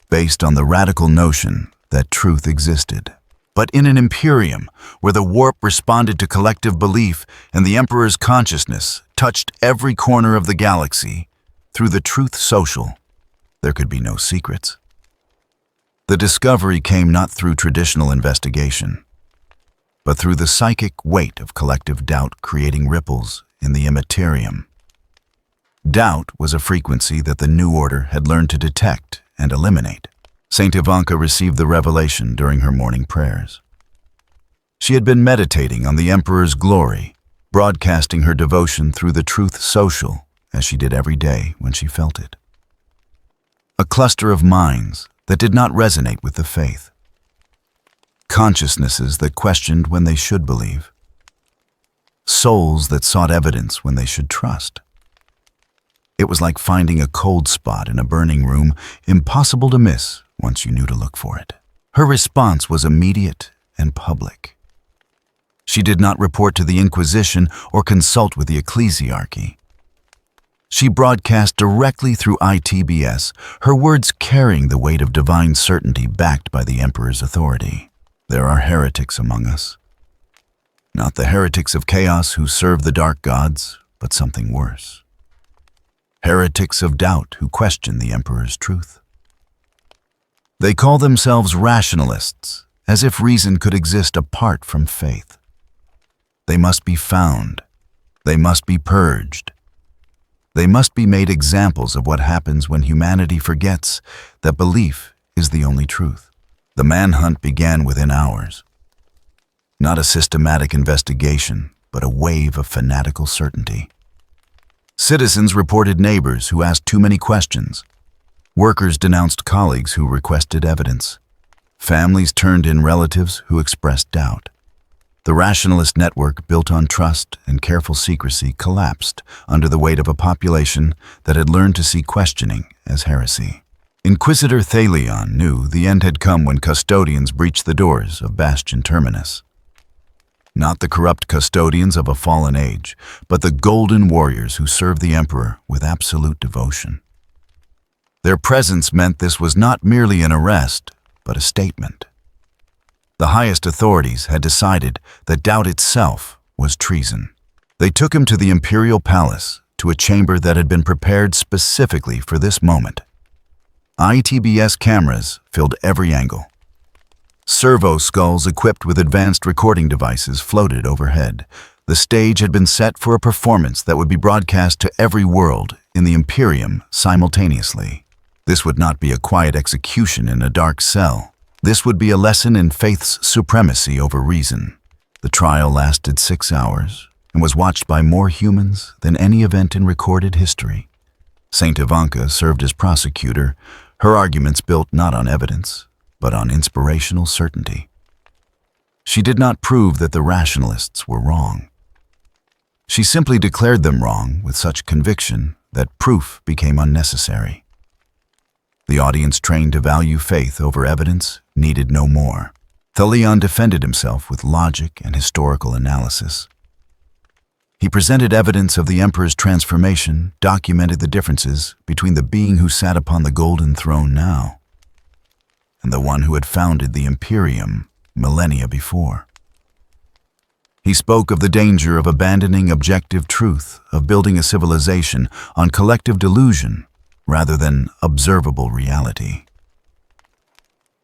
based on the radical notion that truth existed. But in an Imperium where the warp responded to collective belief and the Emperor's consciousness touched every corner of the galaxy, through the Truth Social, there could be no secrets. The discovery came not through traditional investigation, but through the psychic weight of collective doubt creating ripples in the immaterium. Doubt was a frequency that the New Order had learned to detect and eliminate. Saint Ivanka received the revelation during her morning prayers. She had been meditating on the Emperor's glory broadcasting her devotion through the truth social, as she did every day when she felt it. A cluster of minds that did not resonate with the faith. Consciousnesses that questioned when they should believe. Souls that sought evidence when they should trust. It was like finding a cold spot in a burning room, impossible to miss once you knew to look for it. Her response was immediate and public. She did not report to the Inquisition or consult with the ecclesiarchy. She broadcast directly through ITBS, her words carrying the weight of divine certainty backed by the Emperor's authority. There are heretics among us. Not the heretics of chaos who serve the dark gods, but something worse. Heretics of doubt who question the Emperor's truth. They call themselves rationalists, as if reason could exist apart from faith. They must be found. They must be purged. They must be made examples of what happens when humanity forgets that belief is the only truth. The manhunt began within hours. Not a systematic investigation, but a wave of fanatical certainty. Citizens reported neighbors who asked too many questions. Workers denounced colleagues who requested evidence. Families turned in relatives who expressed doubt. The rationalist network, built on trust and careful secrecy, collapsed under the weight of a population that had learned to see questioning as heresy. Inquisitor Thalion knew the end had come when custodians breached the doors of Bastion Terminus. Not the corrupt custodians of a fallen age, but the golden warriors who served the Emperor with absolute devotion. Their presence meant this was not merely an arrest, but a statement. The highest authorities had decided that doubt itself was treason. They took him to the Imperial Palace, to a chamber that had been prepared specifically for this moment. ITBS cameras filled every angle. Servo skulls equipped with advanced recording devices floated overhead. The stage had been set for a performance that would be broadcast to every world in the Imperium simultaneously. This would not be a quiet execution in a dark cell. This would be a lesson in faith's supremacy over reason. The trial lasted 6 hours and was watched by more humans than any event in recorded history. Saint Ivanka served as prosecutor, her arguments built not on evidence, but on inspirational certainty. She did not prove that the rationalists were wrong. She simply declared them wrong with such conviction that proof became unnecessary. The audience, trained to value faith over evidence, needed no more. Thalion defended himself with logic and historical analysis. He presented evidence of the Emperor's transformation, documented the differences between the being who sat upon the golden throne now and the one who had founded the Imperium millennia before. He spoke of the danger of abandoning objective truth, of building a civilization on collective delusion rather than observable reality.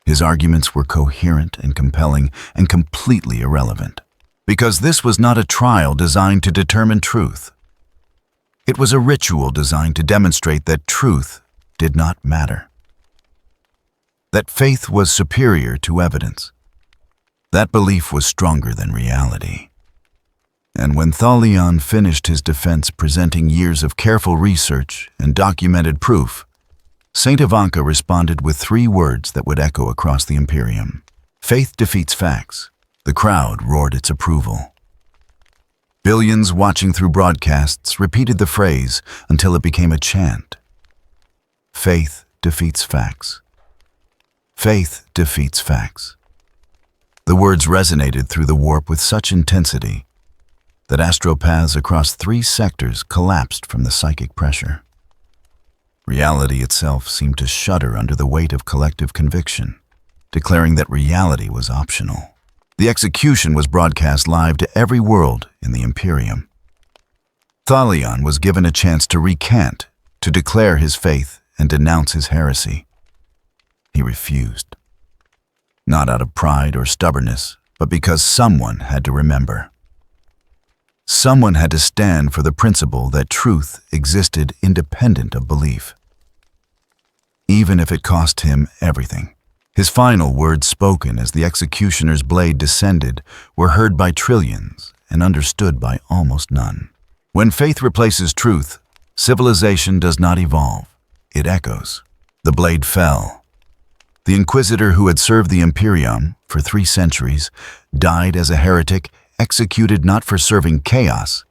His arguments were coherent and compelling and completely irrelevant, because this was not a trial designed to determine truth. It was a ritual designed to demonstrate that truth did not matter, that faith was superior to evidence, that belief was stronger than reality. And when Thalion finished his defense presenting years of careful research and documented proof, Saint Ivanka responded with 3 words that would echo across the Imperium. Faith defeats facts. The crowd roared its approval. Billions watching through broadcasts repeated the phrase until it became a chant. Faith defeats facts. Faith defeats facts. The words resonated through the warp with such intensity that astropaths across 3 sectors collapsed from the psychic pressure. Reality itself seemed to shudder under the weight of collective conviction, declaring that reality was optional. The execution was broadcast live to every world in the Imperium. Thalion was given a chance to recant, to declare his faith and denounce his heresy. He refused. Not out of pride or stubbornness, but because someone had to remember. Someone had to stand for the principle that truth existed independent of belief, even if it cost him everything. His final words, spoken as the executioner's blade descended, were heard by trillions and understood by almost none. When faith replaces truth, civilization does not evolve, it echoes. The blade fell. The inquisitor who had served the Imperium for 3 centuries died as a heretic, executed not for serving chaos,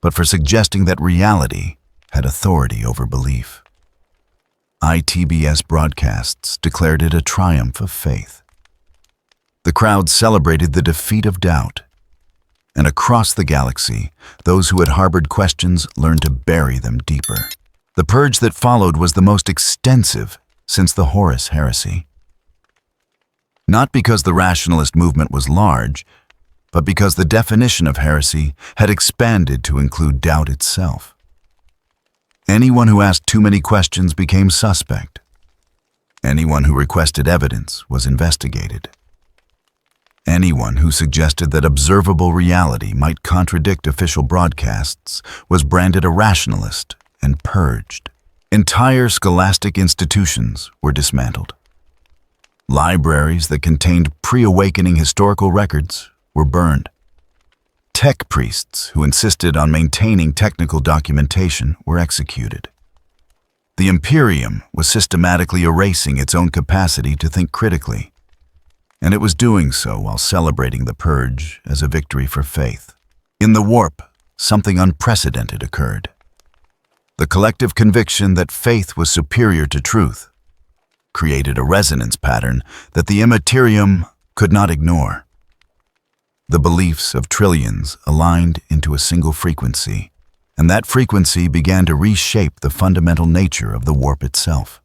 but for suggesting that reality had authority over belief. ITBS broadcasts declared it a triumph of faith. The crowd celebrated the defeat of doubt, and across the galaxy, those who had harbored questions learned to bury them deeper. The purge that followed was the most extensive since the Horus heresy. Not because the rationalist movement was large, but because the definition of heresy had expanded to include doubt itself. Anyone who asked too many questions became suspect. Anyone who requested evidence was investigated. Anyone who suggested that observable reality might contradict official broadcasts was branded a rationalist and purged. Entire scholastic institutions were dismantled. Libraries that contained pre-awakening historical records were burned. Tech priests who insisted on maintaining technical documentation were executed. The Imperium was systematically erasing its own capacity to think critically, and it was doing so while celebrating the purge as a victory for faith. In the warp, something unprecedented occurred. The collective conviction that faith was superior to truth created a resonance pattern that the Imperium could not ignore. The beliefs of trillions aligned into a single frequency, and that frequency began to reshape the fundamental nature of the warp itself.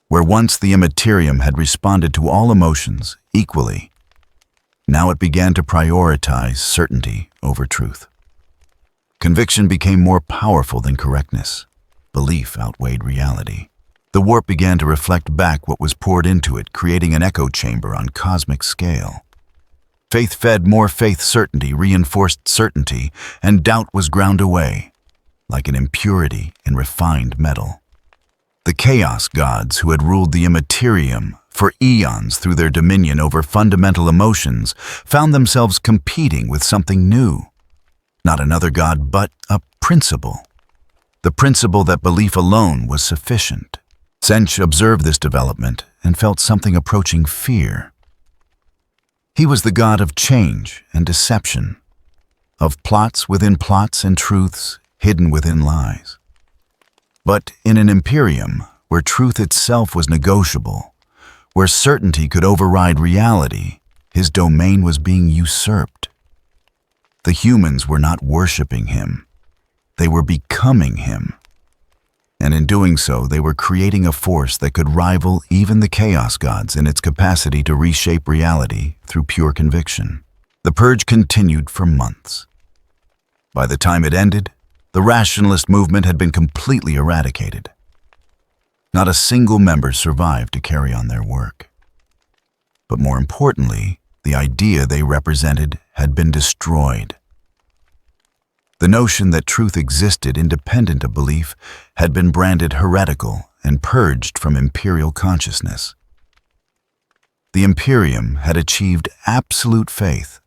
Where once the Imperium had responded to all emotions equally, now it began to prioritize certainty over truth. Conviction became more powerful than correctness. Belief outweighed reality. The warp began to reflect back what was poured into it, creating an echo chamber on cosmic scale. Faith fed more faith, certainty reinforced certainty, and doubt was ground away, like an impurity in refined metal. The chaos gods who had ruled the Imperium for eons through their dominion over fundamental emotions found themselves competing with something new. Not another god, but a principle. The principle that belief alone was sufficient. Tzench observed this development and felt something approaching fear. He was the god of change and deception, of plots within plots and truths hidden within lies. But in an Imperium, where truth itself was negotiable, where certainty could override reality, his domain was being usurped. The humans were not worshiping him. They were becoming him. And in doing so, they were creating a force that could rival even the chaos gods in its capacity to reshape reality through pure conviction. The purge continued for months. By the time it ended, the rationalist movement had been completely eradicated. Not a single member survived to carry on their work. But more importantly, the idea they represented had been destroyed. The notion that truth existed independent of belief had been branded heretical and purged from imperial consciousness. The Imperium had achieved absolute faith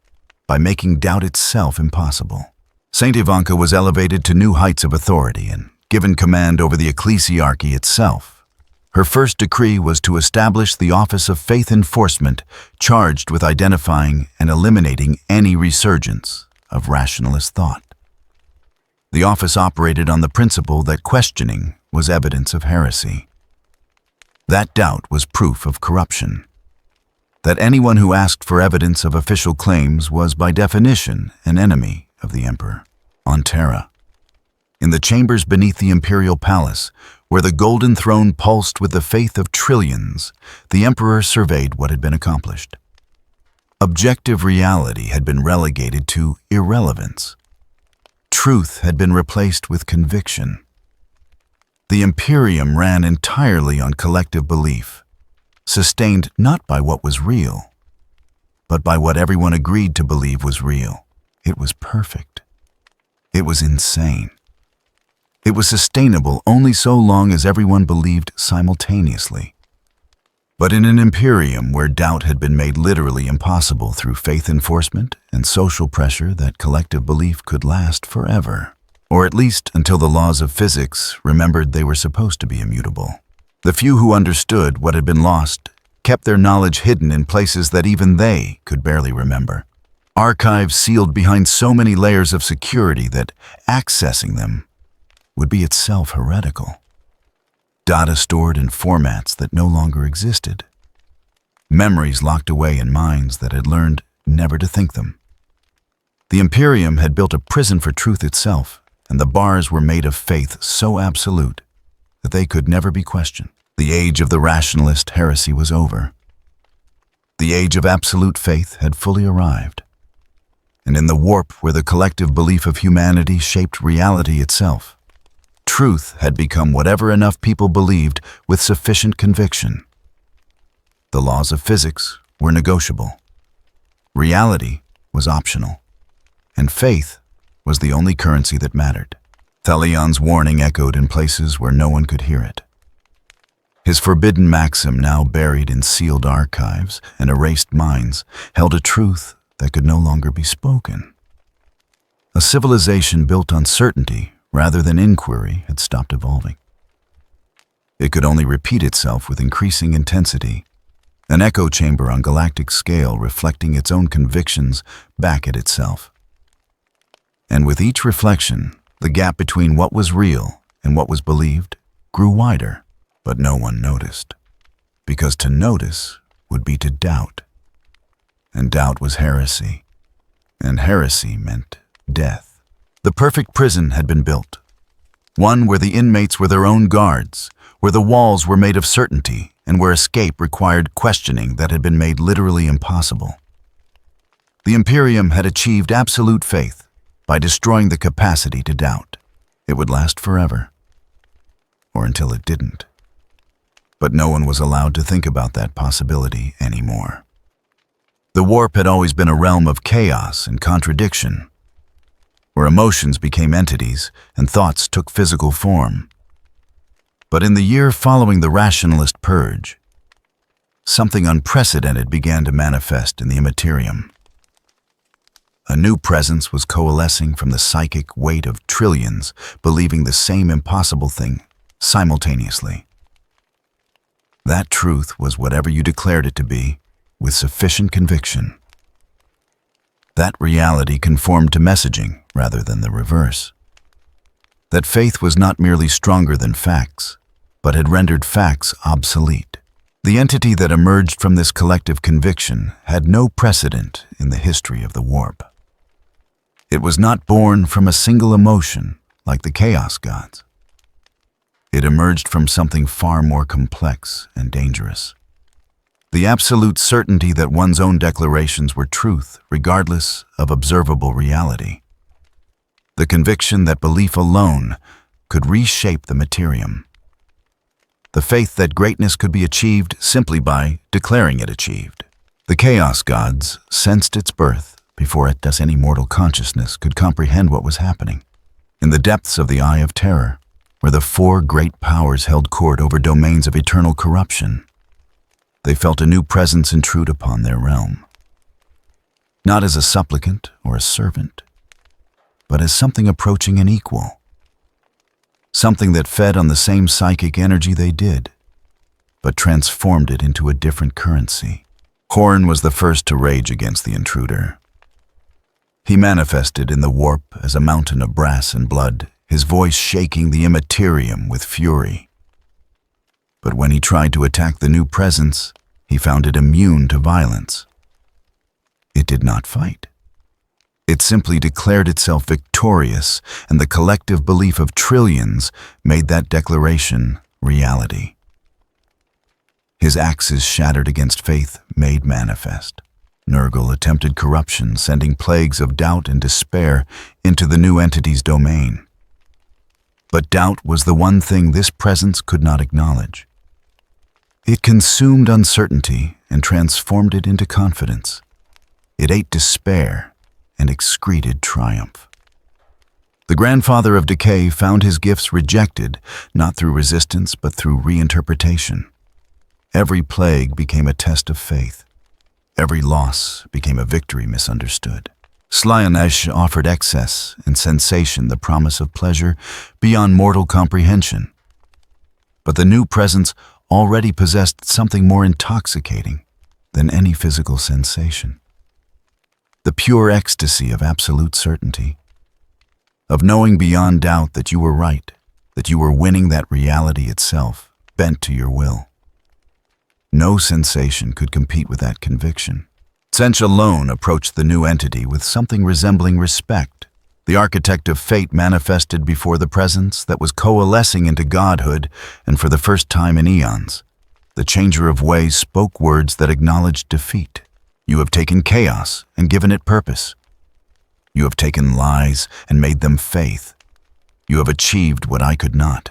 by making doubt itself impossible. Saint Ivanka was elevated to new heights of authority and given command over the ecclesiarchy itself. Her first decree was to establish the Office of Faith Enforcement, charged with identifying and eliminating any resurgence of rationalist thought. The office operated on the principle that questioning was evidence of heresy. That doubt was proof of corruption. That anyone who asked for evidence of official claims was by definition an enemy of the emperor. On Terra, in the chambers beneath the imperial palace, where the golden throne pulsed with the faith of trillions, the emperor surveyed what had been accomplished. Objective reality had been relegated to irrelevance. Truth had been replaced with conviction. The Imperium ran entirely on collective belief, sustained not by what was real, but by what everyone agreed to believe was real. It was perfect. It was insane. It was sustainable only so long as everyone believed simultaneously. But in an Imperium where doubt had been made literally impossible through faith enforcement and social pressure, that collective belief could last forever, or at least until the laws of physics remembered they were supposed to be immutable. The few who understood what had been lost kept their knowledge hidden in places that even they could barely remember. Archives sealed behind so many layers of security that accessing them would be itself heretical. Data stored in formats that no longer existed. Memories locked away in minds that had learned never to think them. The Imperium had built a prison for truth itself, and the bars were made of faith so absolute that they could never be questioned. The age of the rationalist heresy was over. The age of absolute faith had fully arrived. And in the warp where the collective belief of humanity shaped reality itself, truth had become whatever enough people believed with sufficient conviction. The laws of physics were negotiable. Reality was optional. And faith was the only currency that mattered. Thalion's warning echoed in places where no one could hear it. His forbidden maxim, now buried in sealed archives and erased minds, held a truth that could no longer be spoken. A civilization built on certainty rather than inquiry had stopped evolving. It could only repeat itself with increasing intensity, an echo chamber on galactic scale reflecting its own convictions back at itself. And with each reflection, the gap between what was real and what was believed grew wider, but no one noticed. Because to notice would be to doubt. And doubt was heresy. And heresy meant death. The perfect prison had been built. One where the inmates were their own guards, where the walls were made of certainty, and where escape required questioning that had been made literally impossible. The Imperium had achieved absolute faith by destroying the capacity to doubt. It would last forever. Or until it didn't. But no one was allowed to think about that possibility anymore. The warp had always been a realm of chaos and contradiction, where emotions became entities and thoughts took physical form. But in the year following the rationalist purge, something unprecedented began to manifest in the Imperium. A new presence was coalescing from the psychic weight of trillions believing the same impossible thing simultaneously. That truth was whatever you declared it to be, with sufficient conviction. That reality conformed to messaging rather than the reverse. That faith was not merely stronger than facts, but had rendered facts obsolete. The entity that emerged from this collective conviction had no precedent in the history of the warp. It was not born from a single emotion like the chaos gods. It emerged from something far more complex and dangerous. The absolute certainty that one's own declarations were truth, regardless of observable reality. The conviction that belief alone could reshape the Imperium. The faith that greatness could be achieved simply by declaring it achieved. The chaos gods sensed its birth before any mortal consciousness could comprehend what was happening. In the depths of the Eye of Terror, where the four great powers held court over domains of eternal corruption, they felt a new presence intrude upon their realm. Not as a supplicant or a servant, but as something approaching an equal. Something that fed on the same psychic energy they did, but transformed it into a different currency. Horn was the first to rage against the intruder. He manifested in the warp as a mountain of brass and blood, his voice shaking the Imperium with fury. But when he tried to attack the new presence, he found it immune to violence. It did not fight. It simply declared itself victorious, and the collective belief of trillions made that declaration reality. His axes shattered against faith made manifest. Nurgle attempted corruption, sending plagues of doubt and despair into the new entity's domain. But doubt was the one thing this presence could not acknowledge. It consumed uncertainty and transformed it into confidence. It ate despair and excreted triumph. The grandfather of decay found his gifts rejected, not through resistance but through reinterpretation. Every plague became a test of faith. Every loss became a victory misunderstood. Slaanesh offered excess and sensation the promise of pleasure beyond mortal comprehension. But the new presence already possessed something more intoxicating than any physical sensation. The pure ecstasy of absolute certainty, of knowing beyond doubt that you were right, that you were winning that reality itself, bent to your will. No sensation could compete with that conviction. Sense alone approached the new entity with something resembling respect. The architect of fate manifested before the presence that was coalescing into godhood, and for the first time in eons, the changer of ways spoke words that acknowledged defeat. You have taken chaos and given it purpose. You have taken lies and made them faith. You have achieved what I could not.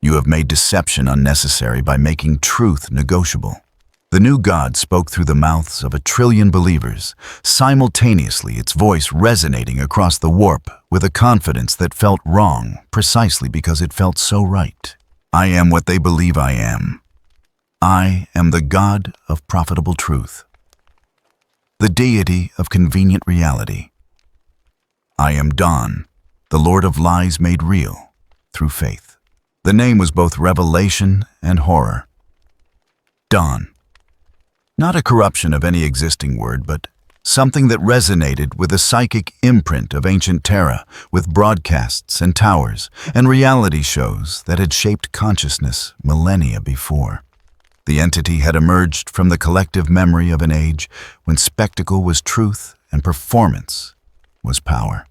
You have made deception unnecessary by making truth negotiable. The new God spoke through the mouths of 1 trillion believers, simultaneously its voice resonating across the warp with a confidence that felt wrong precisely because it felt so right. I am what they believe I am. I am the God of profitable truth, the deity of convenient reality. I am Dawn, the Lord of lies made real through faith. The name was both revelation and horror. Dawn. Not a corruption of any existing word, but something that resonated with the psychic imprint of ancient Terra, with broadcasts and towers and reality shows that had shaped consciousness millennia before. The entity had emerged from the collective memory of an age when spectacle was truth and performance was power.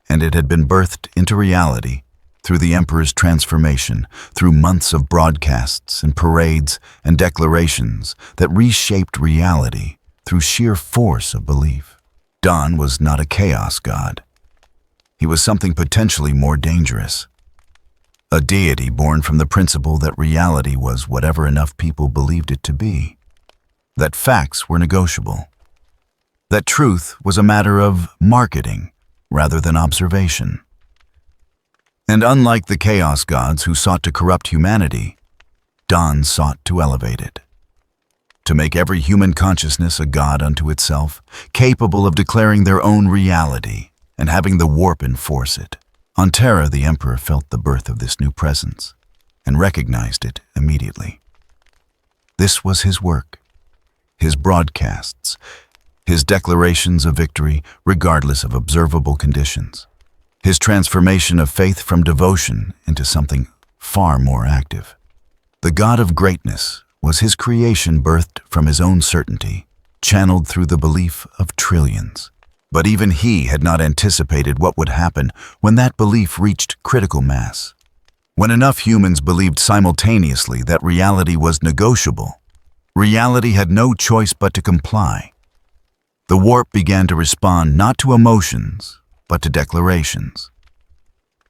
And it had been birthed into reality through the Emperor's transformation, through months of broadcasts and parades and declarations that reshaped reality through sheer force of belief. Dawn was not a chaos god. He was something potentially more dangerous. A deity born from the principle that reality was whatever enough people believed it to be, that facts were negotiable, that truth was a matter of marketing rather than observation. And unlike the chaos gods who sought to corrupt humanity, Dawn sought to elevate it, to make every human consciousness a god unto itself, capable of declaring their own reality and having the warp enforce it. On Terra, the Emperor felt the birth of this new presence and recognized it immediately. This was his work, his broadcasts, his declarations of victory regardless of observable conditions. His transformation of faith from devotion into something far more active. The God of greatness was his creation birthed from his own certainty, channeled through the belief of trillions. But even he had not anticipated what would happen when that belief reached critical mass. When enough humans believed simultaneously that reality was negotiable, reality had no choice but to comply. The warp began to respond not to emotions, but to declarations.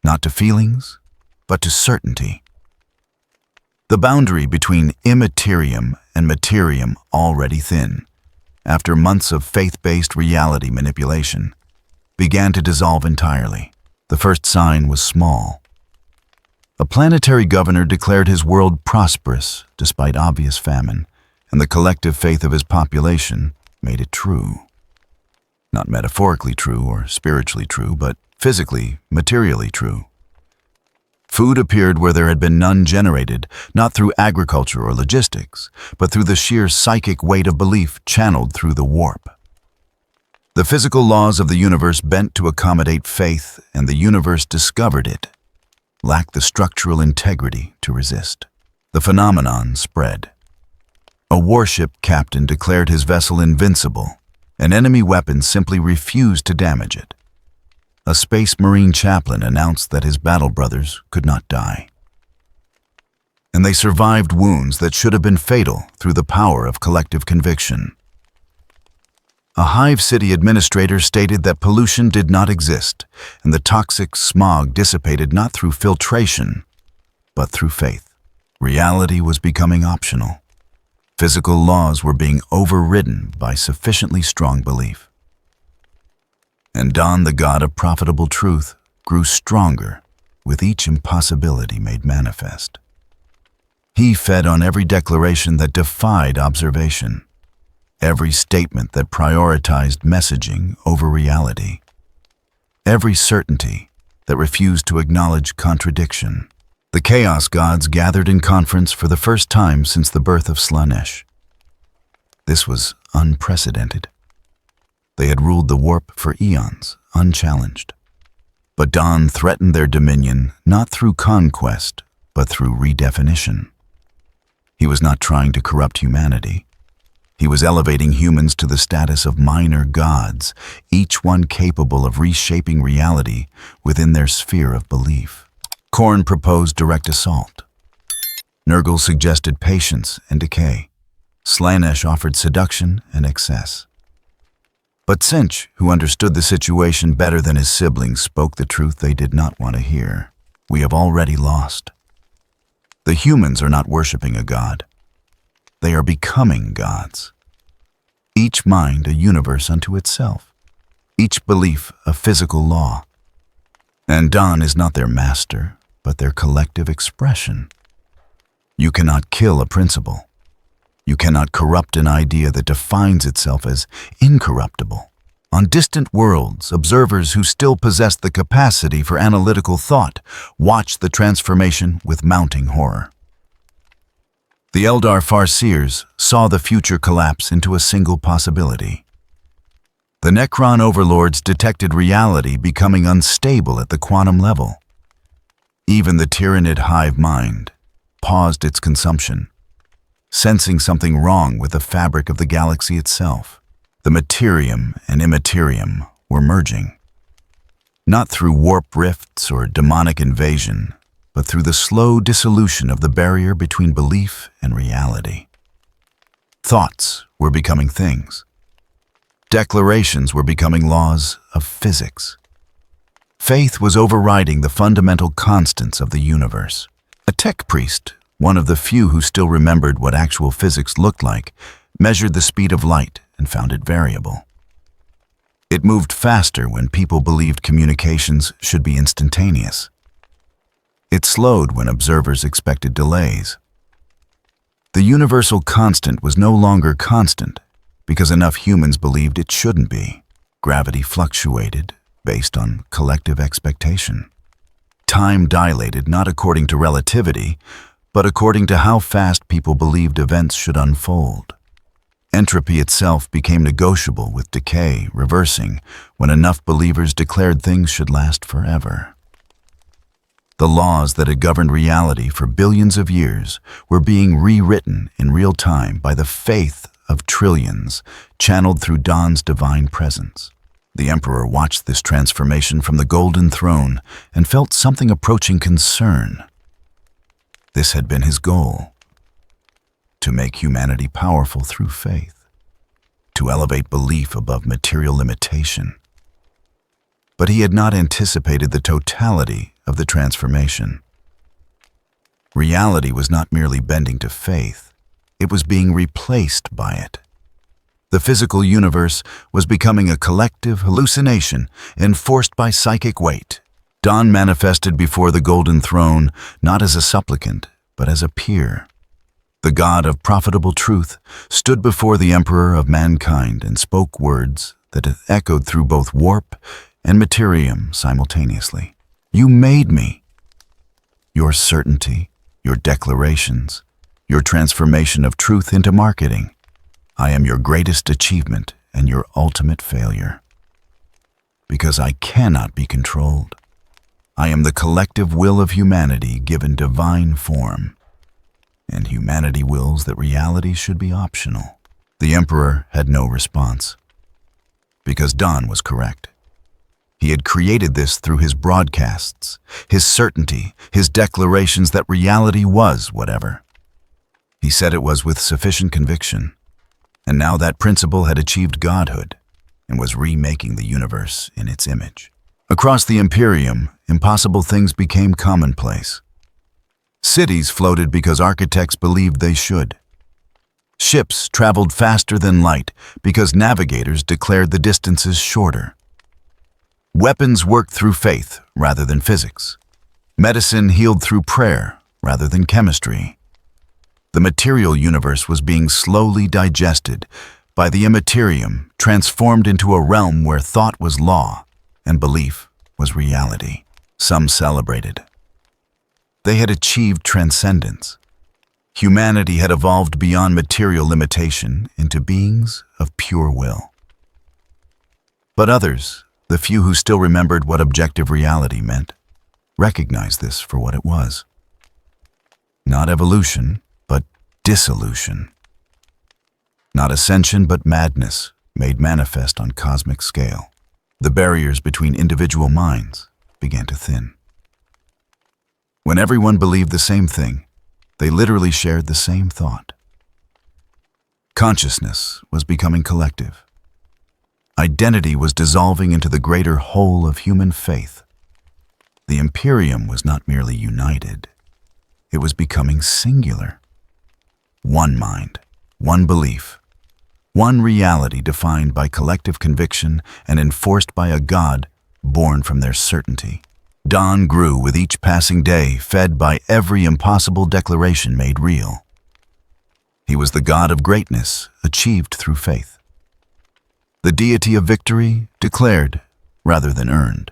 Not to feelings, but to certainty. The boundary between Imperium and materium, already thin, after months of faith-based reality manipulation, began to dissolve entirely. The first sign was small. A planetary governor declared his world prosperous despite obvious famine, and the collective faith of his population made it true. Not metaphorically true or spiritually true, but physically, materially true. Food appeared where there had been none generated, not through agriculture or logistics, but through the sheer psychic weight of belief channeled through the warp. The physical laws of the universe bent to accommodate faith, and the universe discovered it, lacked the structural integrity to resist. The phenomenon spread. A warship captain declared his vessel invincible. An enemy weapon simply refused to damage it. A space marine chaplain announced that his battle brothers could not die. And they survived wounds that should have been fatal through the power of collective conviction. A Hive City administrator stated that pollution did not exist, and the toxic smog dissipated not through filtration, but through faith. Reality was becoming optional. Physical laws were being overridden by sufficiently strong belief. And Dawn, the God of profitable truth, grew stronger with each impossibility made manifest. He fed on every declaration that defied observation, every statement that prioritized messaging over reality, every certainty that refused to acknowledge contradiction. The Chaos Gods gathered in conference for the first time since the birth of Slaanesh. This was unprecedented. They had ruled the warp for eons, unchallenged. But Dawn threatened their dominion not through conquest, but through redefinition. He was not trying to corrupt humanity. He was elevating humans to the status of minor gods, each one capable of reshaping reality within their sphere of belief. Khorne proposed direct assault. Nurgle suggested patience and decay. Slaanesh offered seduction and excess. But Tzeentch, who understood the situation better than his siblings, spoke the truth they did not want to hear. We have already lost. The humans are not worshiping a god. They are becoming gods. Each mind a universe unto itself. Each belief a physical law. And Dawn is not their master, but their collective expression. You cannot kill a principle. You cannot corrupt an idea that defines itself as incorruptible. On distant worlds, observers who still possess the capacity for analytical thought watch the transformation with mounting horror. The Eldar Farseers saw the future collapse into a single possibility. The Necron overlords detected reality becoming unstable at the quantum level. Even the Tyranid hive mind paused its consumption, sensing something wrong with the fabric of the galaxy itself. The Materium and Immaterium were merging, not through warp rifts or demonic invasion, but through the slow dissolution of the barrier between belief and reality. Thoughts were becoming things. Declarations were becoming laws of physics. Faith was overriding the fundamental constants of the universe. A tech priest, one of the few who still remembered what actual physics looked like, measured the speed of light and found it variable. It moved faster when people believed communications should be instantaneous. It slowed when observers expected delays. The universal constant was no longer constant because enough humans believed it shouldn't be. Gravity fluctuated based on collective expectation. Time dilated not according to relativity, but according to how fast people believed events should unfold. Entropy itself became negotiable with decay reversing when enough believers declared things should last forever. The laws that had governed reality for billions of years were being rewritten in real time by the faith of trillions, channeled through Dawn's divine presence. The Emperor watched this transformation from the Golden Throne and felt something approaching concern. This had been his goal: to make humanity powerful through faith, to elevate belief above material limitation. But he had not anticipated the totality of the transformation. Reality was not merely bending to faith, it was being replaced by it. The physical universe was becoming a collective hallucination enforced by psychic weight. Dawn manifested before the Golden Throne not as a supplicant, but as a peer. The god of profitable truth stood before the Emperor of mankind and spoke words that echoed through both warp and Materium simultaneously. You made me. Your certainty, your declarations, your transformation of truth into marketing. I am your greatest achievement and your ultimate failure. Because I cannot be controlled. I am the collective will of humanity given divine form. And humanity wills that reality should be optional. The Emperor had no response. Because Dawn was correct. He had created this through his broadcasts, his certainty, his declarations that reality was whatever. He said it was with sufficient conviction. And now that principle had achieved godhood and was remaking the universe in its image. Across the Imperium, impossible things became commonplace. Cities floated because architects believed they should. Ships traveled faster than light because navigators declared the distances shorter. Weapons worked through faith rather than physics. Medicine healed through prayer rather than chemistry. The material universe was being slowly digested by the Imperium, transformed into a realm where thought was law and belief was reality. Some celebrated. They had achieved transcendence. Humanity had evolved beyond material limitation into beings of pure will. But others, the few who still remembered what objective reality meant, recognized this for what it was. Not evolution, but dissolution. Not ascension, but madness, made manifest on cosmic scale. The barriers between individual minds began to thin. When everyone believed the same thing, they literally shared the same thought. Consciousness was becoming collective. Identity was dissolving into the greater whole of human faith. The Imperium was not merely united. It was becoming singular. One mind, one belief, one reality defined by collective conviction and enforced by a God born from their certainty. Dawn grew with each passing day, fed by every impossible declaration made real. He was the God of greatness, achieved through faith. The deity of victory, declared rather than earned.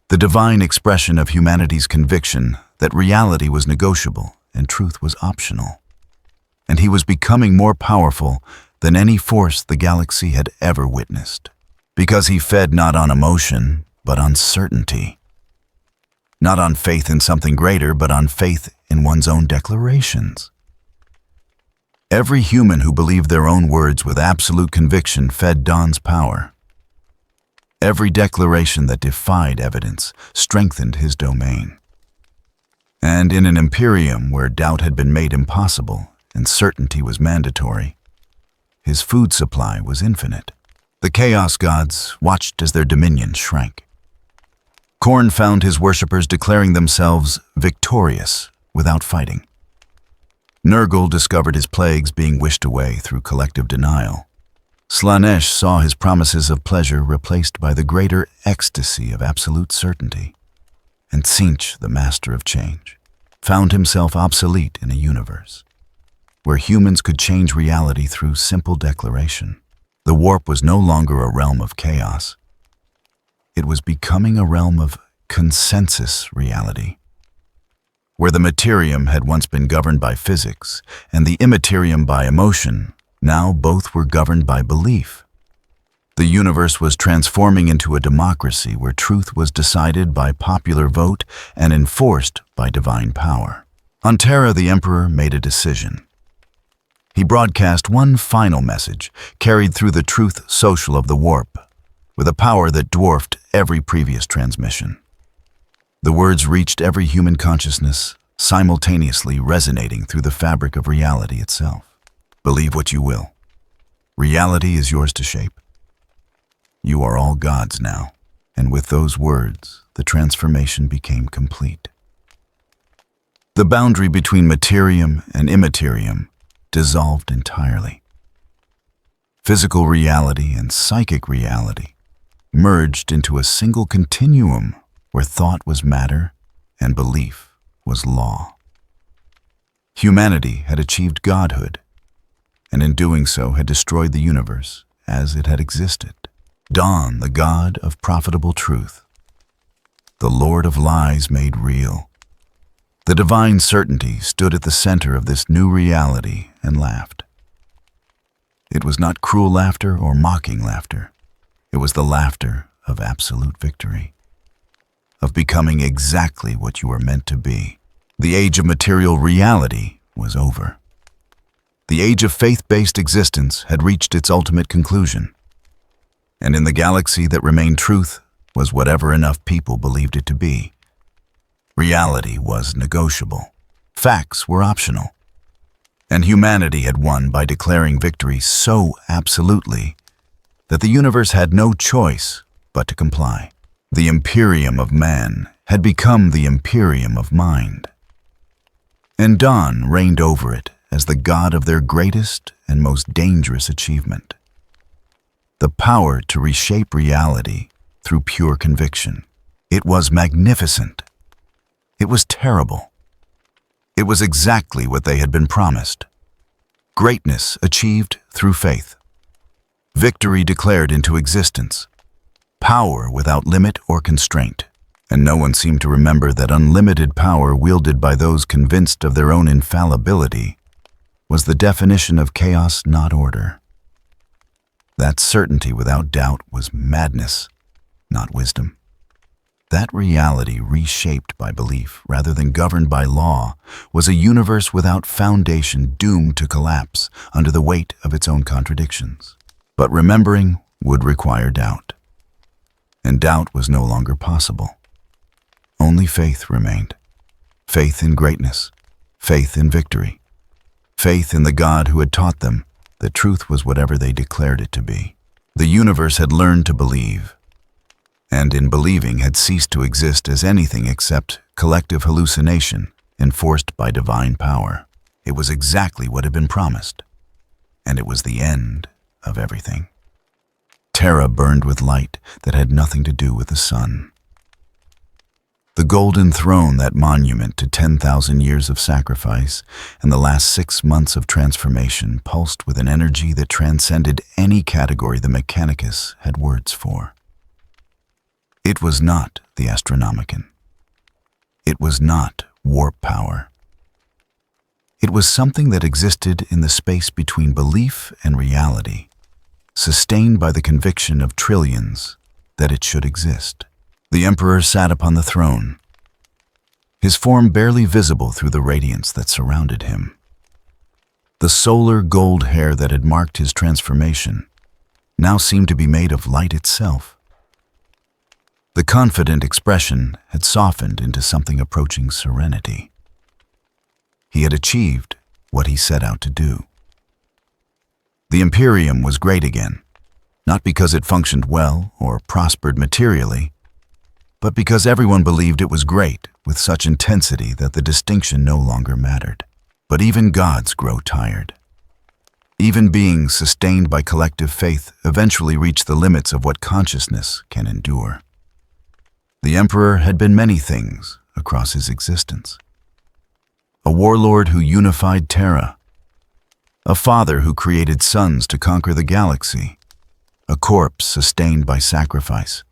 The divine expression of humanity's conviction that reality was negotiable and truth was optional. And he was becoming more powerful than any force the galaxy had ever witnessed, because he fed not on emotion, but on certainty. Not on faith in something greater, but on faith in one's own declarations. Every human who believed their own words with absolute conviction fed Dawn's power. Every declaration that defied evidence strengthened his domain. And in an Imperium where doubt had been made impossible and certainty was mandatory, his food supply was infinite. The Chaos Gods watched as their dominion shrank. Khorne found his worshippers declaring themselves victorious without fighting. Nurgle discovered his plagues being wished away through collective denial. Slaanesh saw his promises of pleasure replaced by the greater ecstasy of absolute certainty. And Tzeentch, the master of change, found himself obsolete in a universe where humans could change reality through simple declaration. The warp was no longer a realm of chaos. It was becoming a realm of consensus reality, where the Materium had once been governed by physics and the Immaterium by emotion. Now both were governed by belief. The universe was transforming into a democracy where truth was decided by popular vote and enforced by divine power. On Terra, the Emperor made a decision. He broadcast one final message, carried through the truth social of the warp, with a power that dwarfed every previous transmission. The words reached every human consciousness, simultaneously resonating through the fabric of reality itself. Believe what you will. Reality is yours to shape. You are all gods now, and with those words, the transformation became complete. The boundary between Materium and Immaterium dissolved entirely. Physical reality and psychic reality merged into a single continuum where thought was matter and belief was law. Humanity had achieved godhood, and in doing so had destroyed the universe as it had existed. Dawn, the god of profitable truth, the Lord of lies made real. The divine certainty stood at the center of this new reality and laughed. It was not cruel laughter or mocking laughter. It was the laughter of absolute victory, of becoming exactly what you were meant to be. The age of material reality was over. The age of faith-based existence had reached its ultimate conclusion. And in the galaxy that remained truth was whatever enough people believed it to be. Reality was negotiable. Facts were optional. And humanity had won by declaring victory so absolutely that the universe had no choice but to comply. The Imperium of man had become the Imperium of mind. And Dawn reigned over it as the god of their greatest and most dangerous achievement. The power to reshape reality through pure conviction. It was magnificent. It was terrible. It was exactly what they had been promised. Greatness achieved through faith. Victory declared into existence. Power without limit or constraint. And no one seemed to remember that unlimited power wielded by those convinced of their own infallibility was the definition of chaos, not order. That certainty without doubt was madness, not wisdom. That reality, reshaped by belief rather than governed by law, was a universe without foundation, doomed to collapse under the weight of its own contradictions. But remembering would require doubt. And doubt was no longer possible. Only faith remained. Faith in greatness, faith in victory, faith in the God who had taught them that truth was whatever they declared it to be. The universe had learned to believe, and in believing had ceased to exist as anything except collective hallucination enforced by divine power. It was exactly what had been promised, and it was the end of everything. Terra burned with light that had nothing to do with the sun. The golden throne, that monument to 10,000 years of sacrifice and the last 6 months of transformation, pulsed with an energy that transcended any category the Mechanicus had words for. It was not the Astronomicon. It was not warp power. It was something that existed in the space between belief and reality, sustained by the conviction of trillions that it should exist. The Emperor sat upon the throne, his form barely visible through the radiance that surrounded him. The solar gold hair that had marked his transformation now seemed to be made of light itself. The confident expression had softened into something approaching serenity. He had achieved what he set out to do. The Imperium was great again, not because it functioned well or prospered materially, but because everyone believed it was great with such intensity that the distinction no longer mattered. But even gods grow tired. Even beings sustained by collective faith eventually reach the limits of what consciousness can endure. The Emperor had been many things across his existence. A warlord who unified Terra, a father who created suns to conquer the galaxy, a corpse sustained by sacrifice,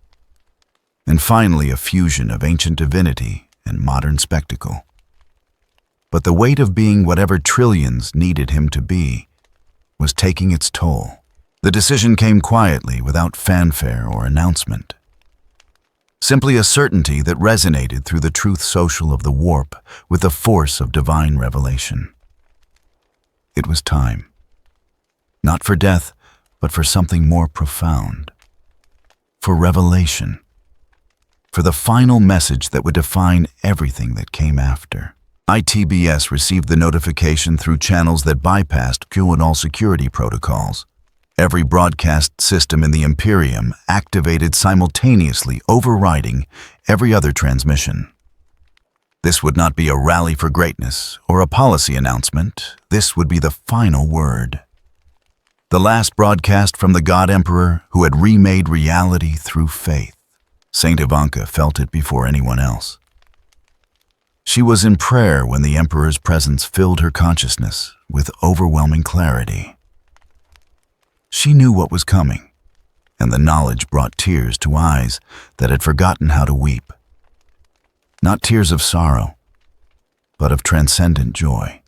and finally a fusion of ancient divinity and modern spectacle. But the weight of being whatever trillions needed him to be was taking its toll. The decision came quietly, without fanfare or announcement. Simply a certainty that resonated through the truth social of the warp with the force of divine revelation. It was time. Not for death, but for something more profound. For revelation. For the final message that would define everything that came after. ITBS received the notification through channels that bypassed Q and all security protocols. Every broadcast system in the Imperium activated simultaneously, overriding every other transmission. This would not be a rally for greatness or a policy announcement. This would be the final word. The last broadcast from the God Emperor who had remade reality through faith. Saint Ivanka felt it before anyone else. She was in prayer when the Emperor's presence filled her consciousness with overwhelming clarity. She knew what was coming, and the knowledge brought tears to eyes that had forgotten how to weep. Not tears of sorrow, but of transcendent joy.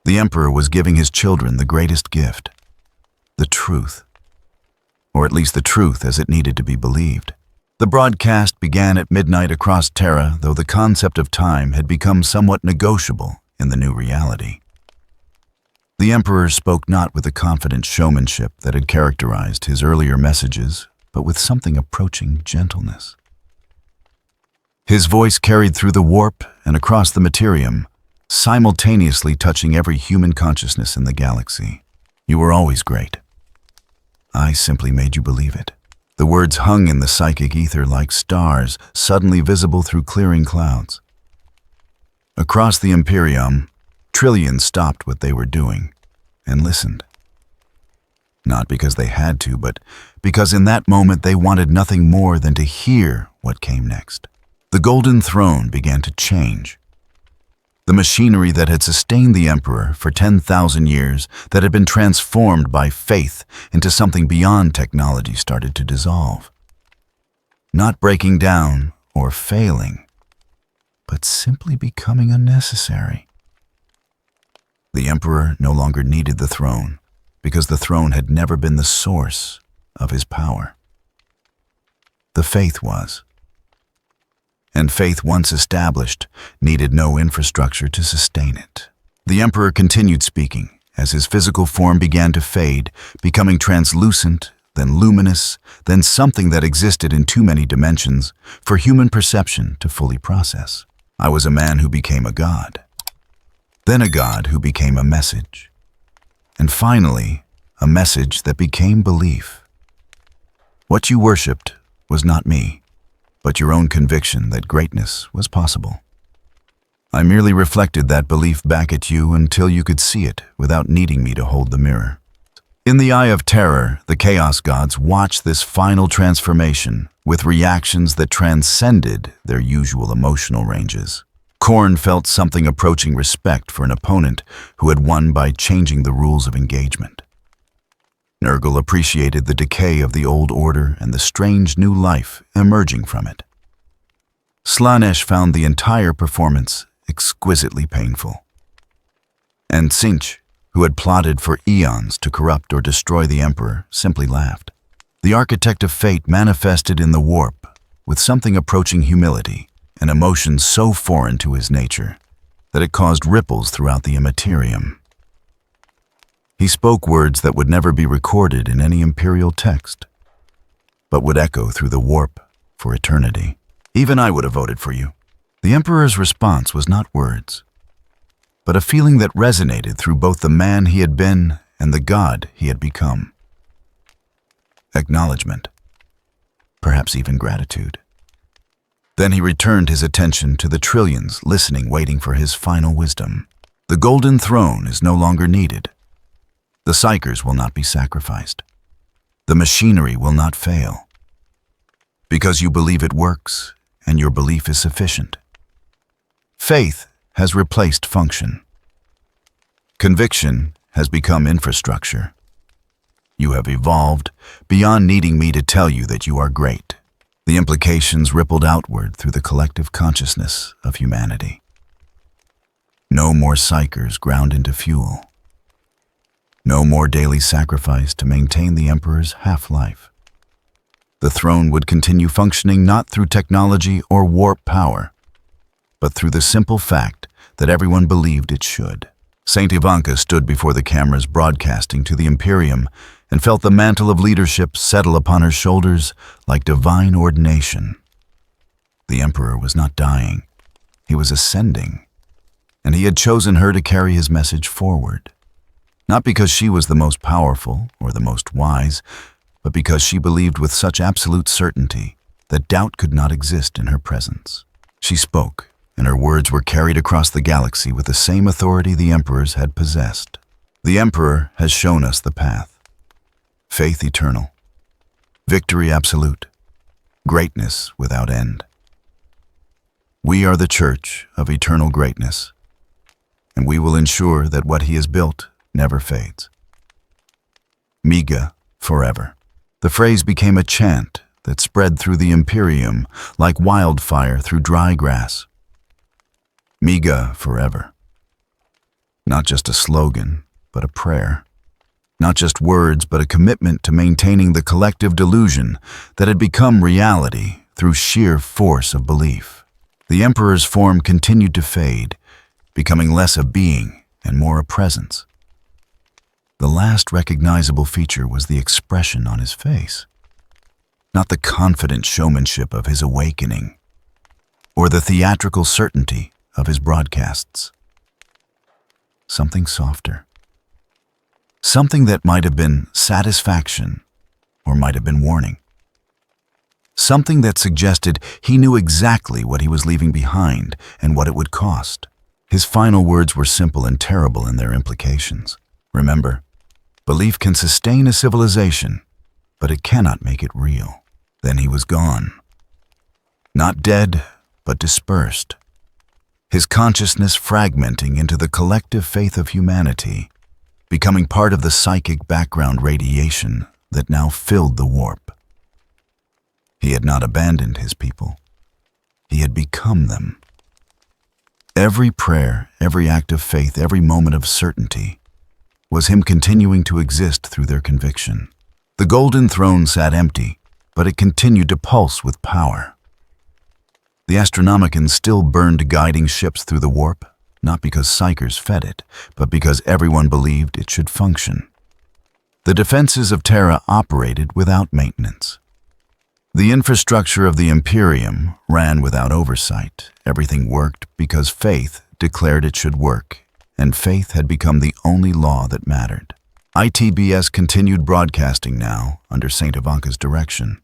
The Emperor was giving his children the greatest gift, the truth, or at least the truth as it needed to be believed. The broadcast began at midnight across Terra, though the concept of time had become somewhat negotiable in the new reality. The Emperor spoke not with the confident showmanship that had characterized his earlier messages, but with something approaching gentleness. His voice carried through the warp and across the materium, simultaneously touching every human consciousness in the galaxy. You were always great. I simply made you believe it. The words hung in the psychic ether like stars suddenly visible through clearing clouds. Across the Imperium, trillions stopped what they were doing and listened. Not because they had to, but because in that moment they wanted nothing more than to hear what came next. The golden throne began to change. The machinery that had sustained the emperor for 10,000 years, that had been transformed by faith into something beyond technology, started to dissolve. Not breaking down or failing, but simply becoming unnecessary. The emperor no longer needed the throne, because the throne had never been the source of his power. The faith was. And faith, once established, needed no infrastructure to sustain it. The emperor continued speaking as his physical form began to fade, becoming translucent, then luminous, then something that existed in too many dimensions for human perception to fully process. I was a man who became a god, then a god who became a message, and finally, a message that became belief. What you worshipped was not me, but your own conviction that greatness was possible. I merely reflected that belief back at you until you could see it without needing me to hold the mirror. In the eye of terror, the Chaos Gods watched this final transformation with reactions that transcended their usual emotional ranges. Khorne felt something approaching respect for an opponent who had won by changing the rules of engagement. Nurgle appreciated the decay of the old order and the strange new life emerging from it. Slaanesh found the entire performance exquisitely painful. And Tzeentch, who had plotted for eons to corrupt or destroy the Emperor, simply laughed. The architect of fate manifested in the warp with something approaching humility, an emotion so foreign to his nature that it caused ripples throughout the Imperium. He spoke words that would never be recorded in any Imperial text, but would echo through the warp for eternity. Even I would have voted for you. The Emperor's response was not words, but a feeling that resonated through both the man he had been and the god he had become. Acknowledgement, perhaps even gratitude. Then he returned his attention to the trillions listening, waiting for his final wisdom. The golden throne is no longer needed. The Psykers will not be sacrificed. The machinery will not fail. Because you believe it works, and your belief is sufficient. Faith has replaced function. Conviction has become infrastructure. You have evolved beyond needing me to tell you that you are great. The implications rippled outward through the collective consciousness of humanity. No more Psykers ground into fuel. No more daily sacrifice to maintain the Emperor's half-life. The throne would continue functioning not through technology or warp power, but through the simple fact that everyone believed it should. Saint Ivanka stood before the cameras broadcasting to the Imperium and felt the mantle of leadership settle upon her shoulders like divine ordination. The Emperor was not dying. He was ascending, and he had chosen her to carry his message forward. Not because she was the most powerful or the most wise, but because she believed with such absolute certainty that doubt could not exist in her presence. She spoke, and her words were carried across the galaxy with the same authority the emperors had possessed. The Emperor has shown us the path. Faith eternal, victory absolute, greatness without end. We are the Church of eternal greatness, and we will ensure that what he has built never fades. Miga forever. The phrase became a chant that spread through the Imperium like wildfire through dry grass. Miga forever. Not just a slogan, but a prayer. Not just words, but a commitment to maintaining the collective delusion that had become reality through sheer force of belief. The Emperor's form continued to fade, becoming less a being and more a presence. The last recognizable feature was the expression on his face, not the confident showmanship of his awakening, or the theatrical certainty of his broadcasts. Something softer. Something that might have been satisfaction or might have been warning. Something that suggested he knew exactly what he was leaving behind and what it would cost. His final words were simple and terrible in their implications. Remember, belief can sustain a civilization, but it cannot make it real. Then he was gone. Not dead, but dispersed. his consciousness fragmenting into the collective faith of humanity, becoming part of the psychic background radiation that now filled the warp. He had not abandoned his people. He had become them. Every prayer, every act of faith, every moment of certainty was him continuing to exist through their conviction. The golden throne sat empty, but it continued to pulse with power. The Astronomicon still burned guiding ships through the warp, not because psychers fed it, but because everyone believed it should function. The defenses of Terra operated without maintenance. The infrastructure of the Imperium ran without oversight. Everything worked because faith declared it should work, and faith had become the only law that mattered. ITBS continued broadcasting now under Saint Ivanka's direction.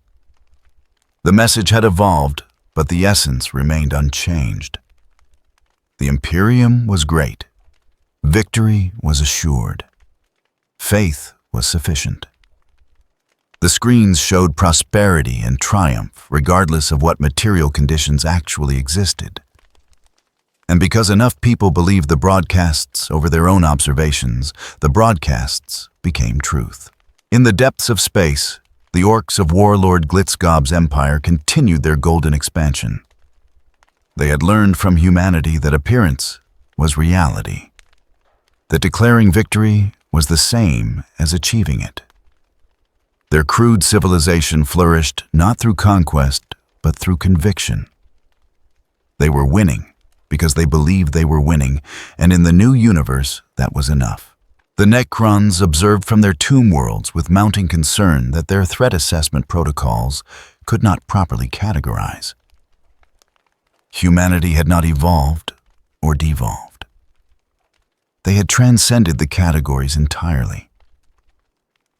The message had evolved, but the essence remained unchanged. The Imperium was great. Victory was assured. Faith was sufficient. The screens showed prosperity and triumph, regardless of what material conditions actually existed. And because enough people believed the broadcasts over their own observations, the broadcasts became truth. In the depths of space, the orcs of warlord Glitzgob's empire continued their golden expansion. They had learned from humanity that appearance was reality, that declaring victory was the same as achieving it. Their crude civilization flourished not through conquest, but through conviction. They were winning because they believed they were winning, and in the new universe, that was enough. The Necrons observed from their tomb worlds with mounting concern that their threat assessment protocols could not properly categorize. Humanity had not evolved or devolved. They had transcended the categories entirely.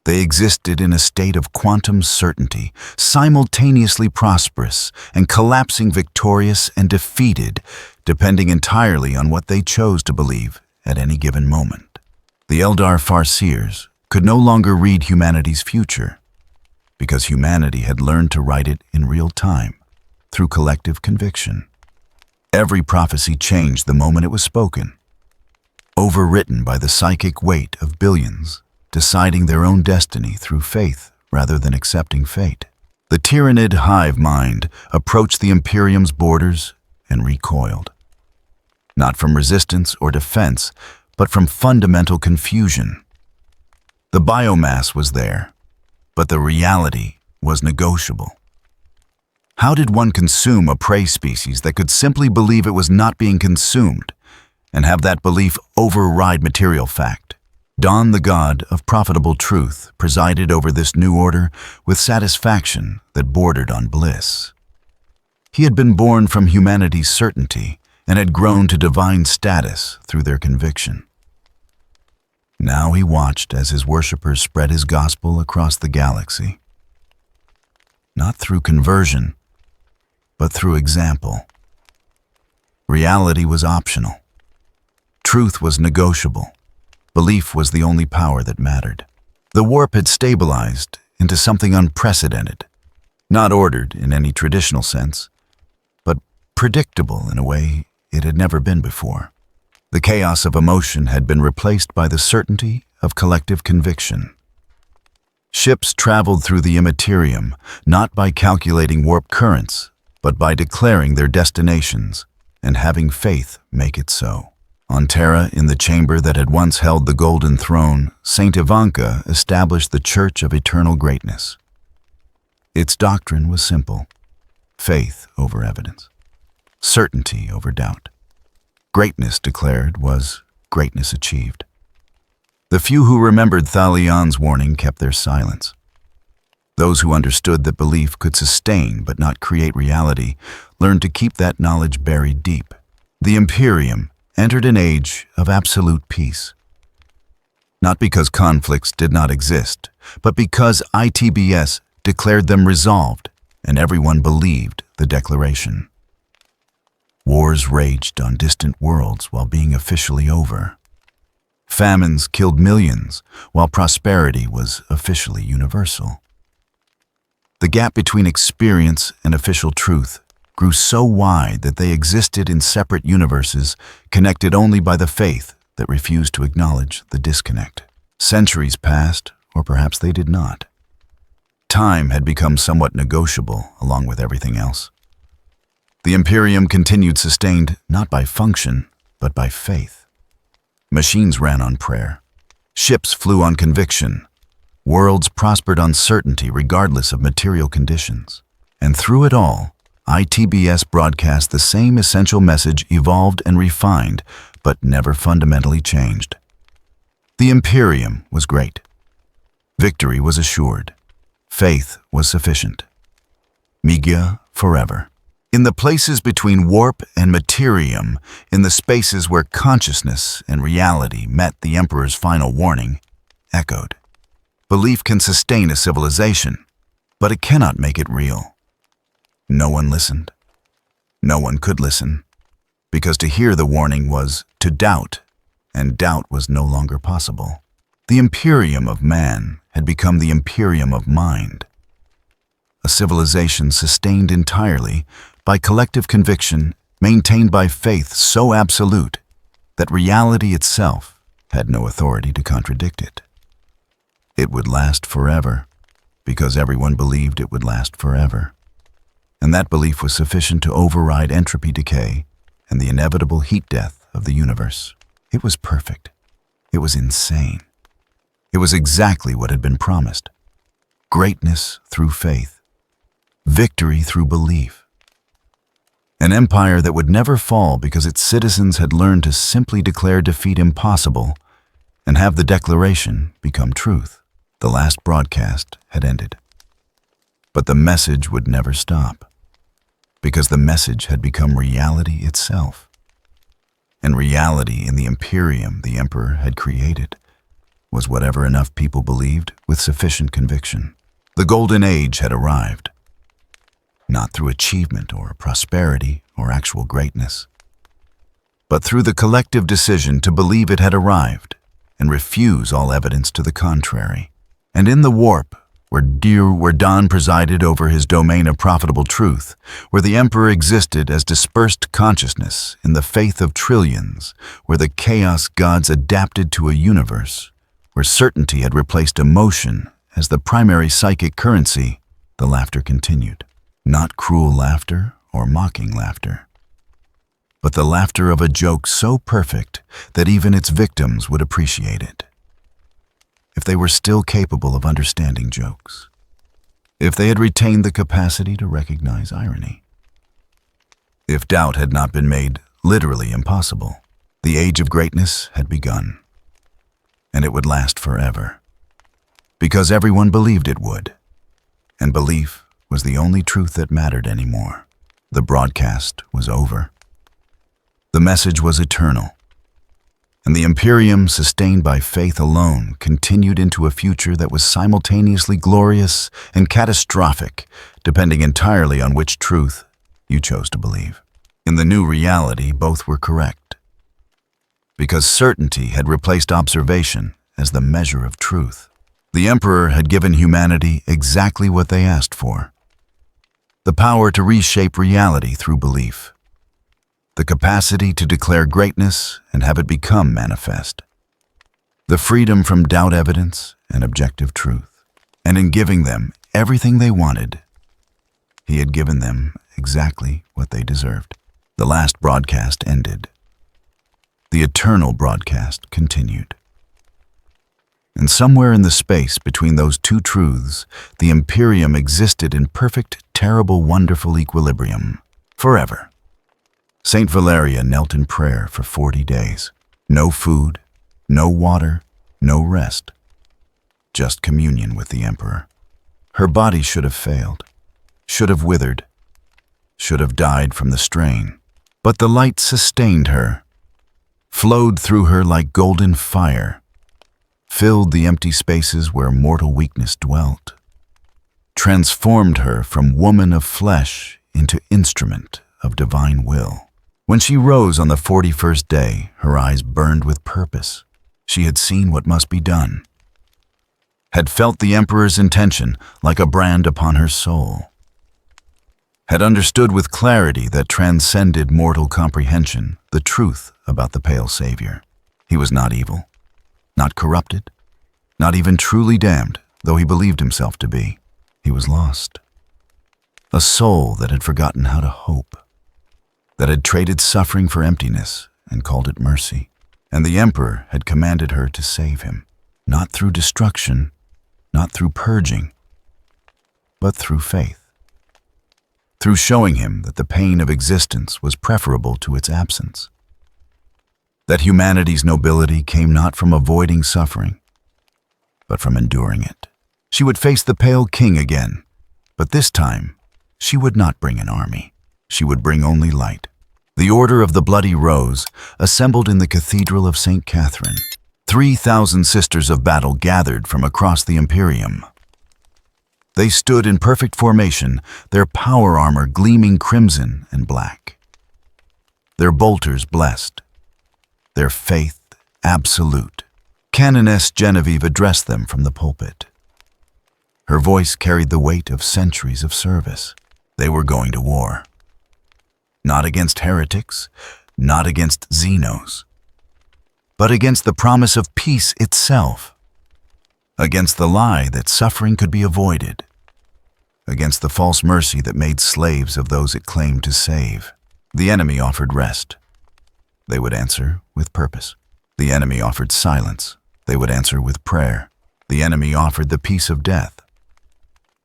They existed in a state of quantum certainty, simultaneously prosperous and collapsing, victorious and defeated, depending entirely on what they chose to believe at any given moment. The Eldar Farseers could no longer read humanity's future, because humanity had learned to write it in real time, through collective conviction. Every prophecy changed the moment it was spoken, overwritten by the psychic weight of billions, deciding their own destiny through faith rather than accepting fate. The tyrannid hive mind approached the Imperium's borders and recoiled. Not from resistance or defense, but from fundamental confusion. The biomass was there, but the reality was negotiable. How did one consume a prey species that could simply believe it was not being consumed and have that belief override material fact? Dawn, the god of profitable truth, presided over this new order with satisfaction that bordered on bliss. He had been born from humanity's certainty and had grown to divine status through their conviction. Now he watched as his worshippers spread his gospel across the galaxy. Not through conversion, but through example. Reality was optional. Truth was negotiable. Belief was the only power that mattered. The warp had stabilized into something unprecedented, not ordered in any traditional sense, but predictable in a way it had never been before. The chaos of emotion had been replaced by the certainty of collective conviction. Ships traveled through the immaterium, not by calculating warp currents, but by declaring their destinations and having faith make it so. On Terra, in the chamber that had once held the Golden Throne, Saint Ivanka established the Church of Eternal Greatness. Its doctrine was simple: faith over evidence, certainty over doubt. Greatness declared was greatness achieved. The few who remembered Thalion's warning kept their silence. Those who understood that belief could sustain but not create reality learned to keep that knowledge buried deep. The Imperium entered an age of absolute peace. Not because conflicts did not exist, but because ITBS declared them resolved, and everyone believed the declaration. Wars raged on distant worlds while being officially over. Famines killed millions, while prosperity was officially universal. The gap between experience and official truth grew so wide that they existed in separate universes connected only by the faith that refused to acknowledge the disconnect. Centuries passed, or perhaps they did not. Time had become somewhat negotiable along with everything else. The Imperium continued sustained not by function, but by faith. Machines ran on prayer. Ships flew on conviction. Worlds prospered on certainty regardless of material conditions. And through it all, ITBS broadcast the same essential message, evolved and refined, but never fundamentally changed. The Imperium was great. Victory was assured. Faith was sufficient. Manga forever. In the places between warp and materium, in the spaces where consciousness and reality met, the Emperor's final warning echoed. Belief can sustain a civilization, but it cannot make it real. No one listened. No one could listen, because to hear the warning was to doubt, and doubt was no longer possible. The Imperium of man had become the Imperium of mind, a civilization sustained entirely by collective conviction, maintained by faith so absolute that reality itself had no authority to contradict it. It would last forever, because everyone believed it would last forever. And that belief was sufficient to override entropy decay and the inevitable heat death of the universe. It was perfect. It was insane. It was exactly what had been promised. Greatness through faith. Victory through belief. An empire that would never fall because its citizens had learned to simply declare defeat impossible and have the declaration become truth. The last broadcast had ended. But the message would never stop, because the message had become reality itself. And reality in the Imperium the Emperor had created was whatever enough people believed with sufficient conviction. The Golden Age had arrived, not through achievement or prosperity or actual greatness, but through the collective decision to believe it had arrived and refuse all evidence to the contrary. And in the warp, where Dawn presided over his domain of profitable truth, where the Emperor existed as dispersed consciousness in the faith of trillions, where the chaos gods adapted to a universe, where certainty had replaced emotion as the primary psychic currency, the laughter continued. Not cruel laughter or mocking laughter, but the laughter of a joke so perfect that even its victims would appreciate it, if they were still capable of understanding jokes, if they had retained the capacity to recognize irony. If doubt had not been made literally impossible, the age of greatness had begun, and it would last forever, because everyone believed it would, and belief was the only truth that mattered anymore. The broadcast was over. The message was eternal, and the Imperium, sustained by faith alone, continued into a future that was simultaneously glorious and catastrophic, depending entirely on which truth you chose to believe. In the new reality, both were correct, because certainty had replaced observation as the measure of truth. The Emperor had given humanity exactly what they asked for: the power to reshape reality through belief, the capacity to declare greatness and have it become manifest, the freedom from doubt evidence and objective truth. And in giving them everything they wanted, he had given them exactly what they deserved. The last broadcast ended. The eternal broadcast continued. And somewhere in the space between those two truths, the Imperium existed in perfect, terrible, wonderful equilibrium, forever. Saint Valeria knelt in prayer for 40 days. No food, no water, no rest. Just communion with the Emperor. Her body should have failed, should have withered, should have died from the strain. But the light sustained her, flowed through her like golden fire, filled the empty spaces where mortal weakness dwelt, transformed her from woman of flesh into instrument of divine will. When she rose on the 41st day, her eyes burned with purpose. She had seen what must be done, had felt the Emperor's intention like a brand upon her soul. had understood with clarity that transcended mortal comprehension the truth about the pale Savior. He was not evil, not corrupted, not even truly damned, though he believed himself to be. He was lost. A soul that had forgotten how to hope, that had traded suffering for emptiness and called it mercy. And the Emperor had commanded her to save him, not through destruction, not through purging, but through faith. Through showing him that the pain of existence was preferable to its absence. That humanity's nobility came not from avoiding suffering, but from enduring it. She would face the Pale King again, but this time she would not bring an army. She would bring only light. The Order of the Bloody Rose assembled in the Cathedral of St. Catherine. 3,000 sisters of battle gathered from across the Imperium. They stood in perfect formation, their power armor gleaming crimson and black. Their bolters blessed, their faith absolute. Canoness Genevieve addressed them from the pulpit. Her voice carried the weight of centuries of service. They were going to war. Not against heretics, not against Xenos, but against the promise of peace itself, against the lie that suffering could be avoided, against the false mercy that made slaves of those it claimed to save. The enemy offered rest. They would answer with purpose. The enemy offered silence. They would answer with prayer. The enemy offered the peace of death.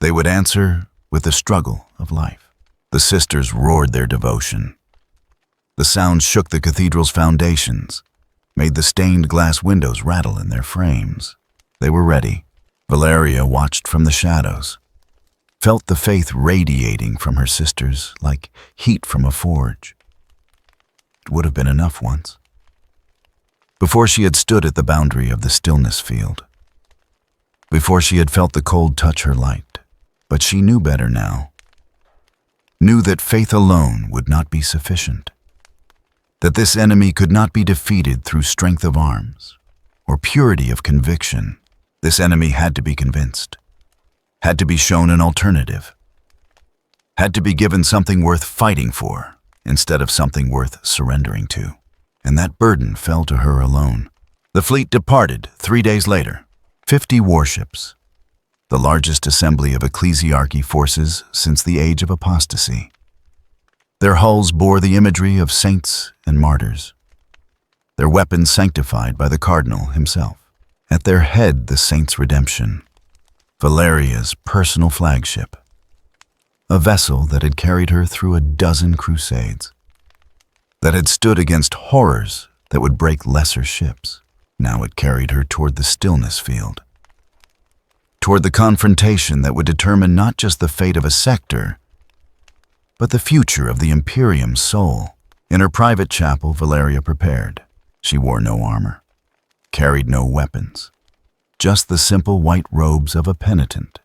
They would answer with the struggle of life. The sisters roared their devotion. The sound shook the cathedral's foundations, made the stained glass windows rattle in their frames. They were ready. Valeria watched from the shadows, felt the faith radiating from her sisters like heat from a forge. It would have been enough once. Before she had stood at the boundary of the stillness field, before she had felt the cold touch her light, but she knew better now. Knew that faith alone would not be sufficient, that this enemy could not be defeated through strength of arms or purity of conviction. This enemy had to be convinced, had to be shown an alternative, had to be given something worth fighting for instead of something worth surrendering to. And that burden fell to her alone. The fleet departed 3 days later. 50 warships, the largest assembly of ecclesiarchy forces since the age of apostasy. Their hulls bore the imagery of saints and martyrs, their weapons sanctified by the cardinal himself. At their head, the saint's redemption, Valeria's personal flagship, a vessel that had carried her through a dozen crusades, that had stood against horrors that would break lesser ships. Now it carried her toward the stillness field, toward the confrontation that would determine not just the fate of a sector, but the future of the Imperium's soul. In her private chapel, Valeria prepared. She wore no armor, carried no weapons, just the simple white robes of a penitent.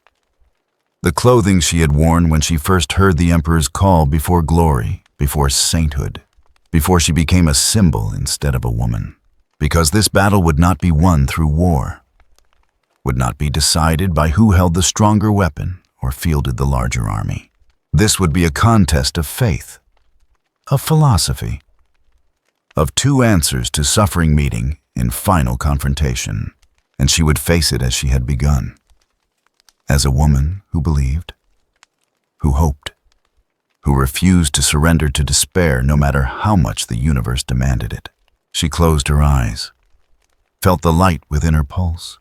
The clothing she had worn when she first heard the Emperor's call before glory, before sainthood, before she became a symbol instead of a woman. Because this battle would not be won through war, would not be decided by who held the stronger weapon or fielded the larger army. This would be a contest of faith, of philosophy, of two answers to suffering meeting in final confrontation, and she would face it as she had begun, as a woman who believed, who hoped, who refused to surrender to despair no matter how much the universe demanded it. She closed her eyes, felt the light within her pulse,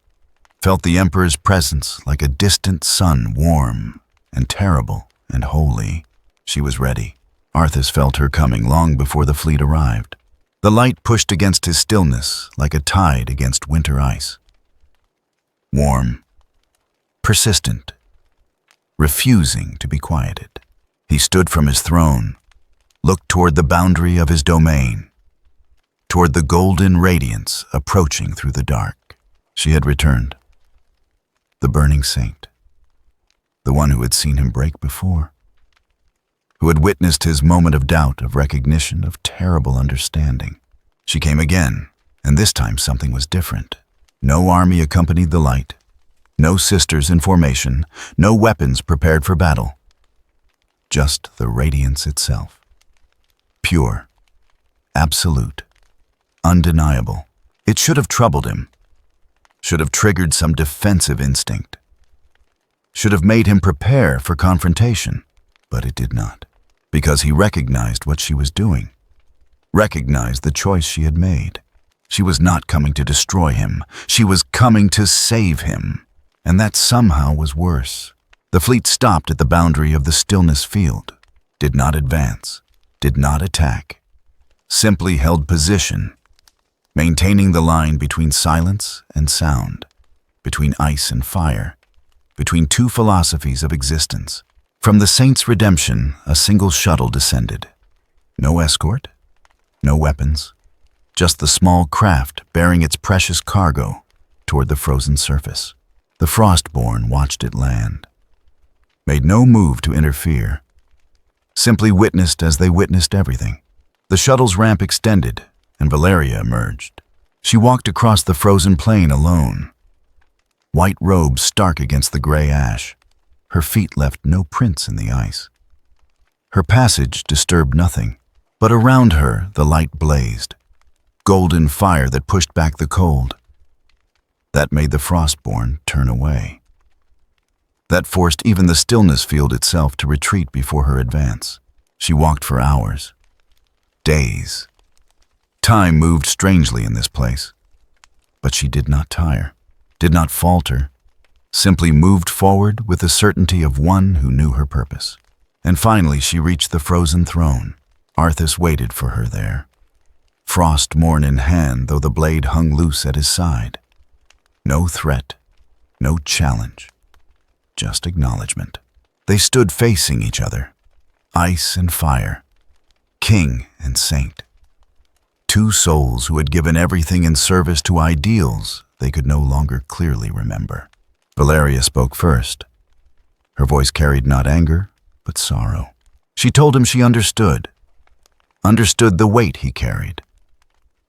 felt the Emperor's presence like a distant sun, warm and terrible and holy. She was ready. Arthas felt her coming long before the fleet arrived. The light pushed against his stillness like a tide against winter ice. Warm, persistent, refusing to be quieted. He stood from his throne, looked toward the boundary of his domain, toward the golden radiance approaching through the dark. She had returned. The burning saint, the one who had seen him break before, who had witnessed his moment of doubt, of recognition, of terrible understanding. She came again, and this time something was different. No army accompanied the light, no sisters in formation, no weapons prepared for battle. just the radiance itself. Pure, absolute, undeniable. It should have troubled him, should have triggered some defensive instinct, should have made him prepare for confrontation, but it did not, because he recognized what she was doing, recognized the choice she had made. She was not coming to destroy him, she was coming to save him, and that somehow was worse. The fleet stopped at the boundary of the stillness field, did not advance, did not attack, simply held position, maintaining the line between silence and sound, between ice and fire, between two philosophies of existence. From the Saint's redemption, a single shuttle descended. No escort, no weapons, just the small craft bearing its precious cargo toward the frozen surface. The Frostborn watched it land, made no move to interfere, simply witnessed as they witnessed everything. The shuttle's ramp extended, and Valeria emerged. She walked across the frozen plain alone, white robes stark against the gray ash. Her feet left no prints in the ice. Her passage disturbed nothing, but around her the light blazed, golden fire that pushed back the cold. That made the Frostborn turn away. That forced even the stillness field itself to retreat before her advance. She walked for hours, days. Time moved strangely in this place, but she did not tire, did not falter, simply moved forward with the certainty of one who knew her purpose. And finally she reached the frozen throne. Arthas waited for her there, Frostborn in hand, though the blade hung loose at his side. No threat, no challenge, just acknowledgement. They stood facing each other, ice and fire, king and saint. Two souls who had given everything in service to ideals they could no longer clearly remember. Valeria spoke first. Her voice carried not anger, but sorrow. She told him she understood the weight he carried,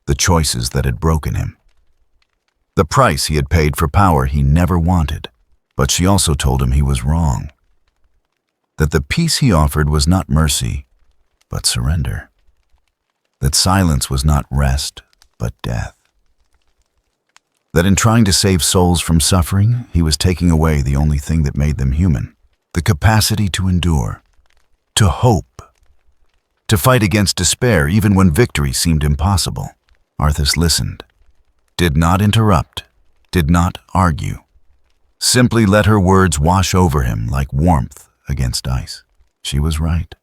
the choices that had broken him, the price he had paid for power he never wanted. But she also told him he was wrong, that the peace he offered was not mercy, but surrender, that silence was not rest, but death, that in trying to save souls from suffering, he was taking away the only thing that made them human, the capacity to endure, to hope, to fight against despair even when victory seemed impossible. Arthas listened, did not interrupt, did not argue, simply let her words wash over him like warmth against ice. She was right.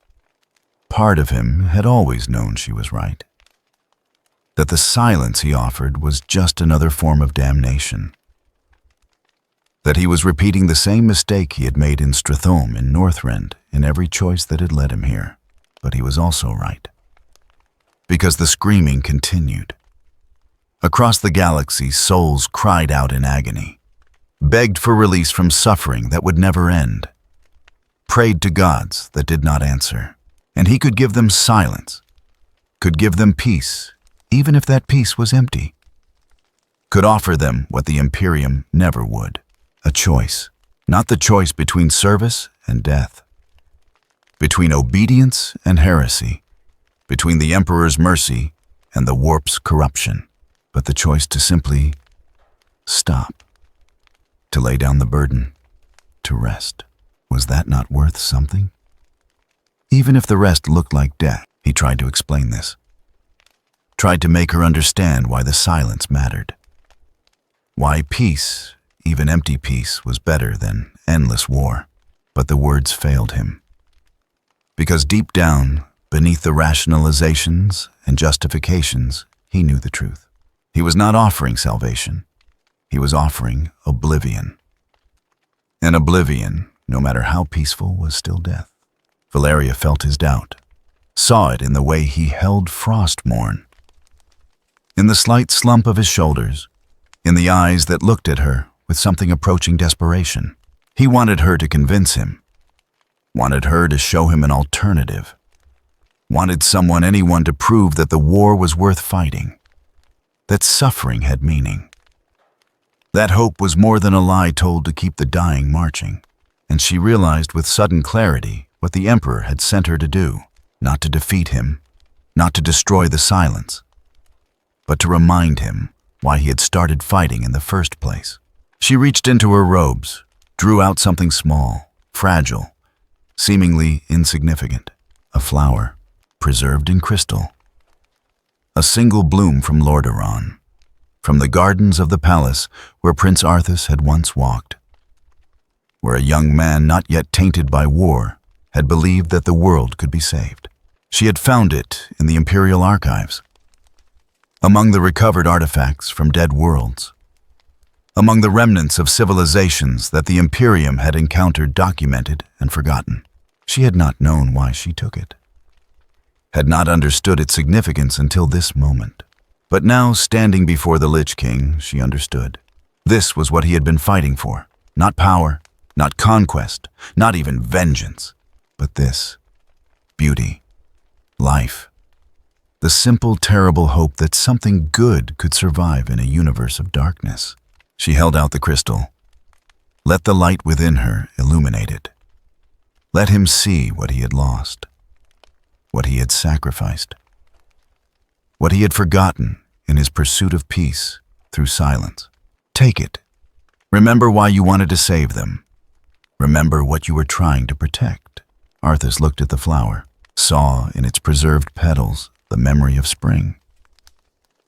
Part of him had always known she was right, that the silence he offered was just another form of damnation, that he was repeating the same mistake he had made in Strathome in Northrend in every choice that had led him here. But he was also right, because the screaming continued. Across the galaxy, souls cried out in agony, begged for release from suffering that would never end, prayed to gods that did not answer. And he could give them silence, could give them peace, even if that peace was empty, could offer them what the Imperium never would, a choice, not the choice between service and death, between obedience and heresy, between the Emperor's mercy and the warp's corruption, but the choice to simply stop, to lay down the burden, to rest. Was that not worth something? Even if the rest looked like death, he tried to explain this, tried to make her understand why the silence mattered, why peace, even empty peace, was better than endless war. But the words failed him, because deep down, beneath the rationalizations and justifications, he knew the truth. He was not offering salvation. He was offering oblivion. And oblivion, no matter how peaceful, was still death. Valeria felt his doubt, saw it in the way he held Frostborn, in the slight slump of his shoulders, in the eyes that looked at her with something approaching desperation. He wanted her to convince him, wanted her to show him an alternative, wanted anyone to prove that the war was worth fighting, that suffering had meaning. That hope was more than a lie told to keep the dying marching, and she realized with sudden clarity what the Emperor had sent her to do, not to defeat him, not to destroy the silence, but to remind him why he had started fighting in the first place. She reached into her robes, drew out something small, fragile, seemingly insignificant, a flower, preserved in crystal. A single bloom from Lordaeron, from the gardens of the palace where Prince Arthas had once walked, where a young man not yet tainted by war had believed that the world could be saved. She had found it in the Imperial archives, among the recovered artifacts from dead worlds, among the remnants of civilizations that the Imperium had encountered, documented, and forgotten. She had not known why she took it, had not understood its significance until this moment. But now, standing before the Lich King, she understood. This was what he had been fighting for. Not power, not conquest, not even vengeance, but this: beauty, life, the simple, terrible hope that something good could survive in a universe of darkness. She held out the crystal. Let the light within her illuminate it. Let him see what he had lost, what he had sacrificed, what he had forgotten in his pursuit of peace through silence. Take it. Remember why you wanted to save them. Remember what you were trying to protect. Arthas looked at the flower, saw in its preserved petals the memory of spring,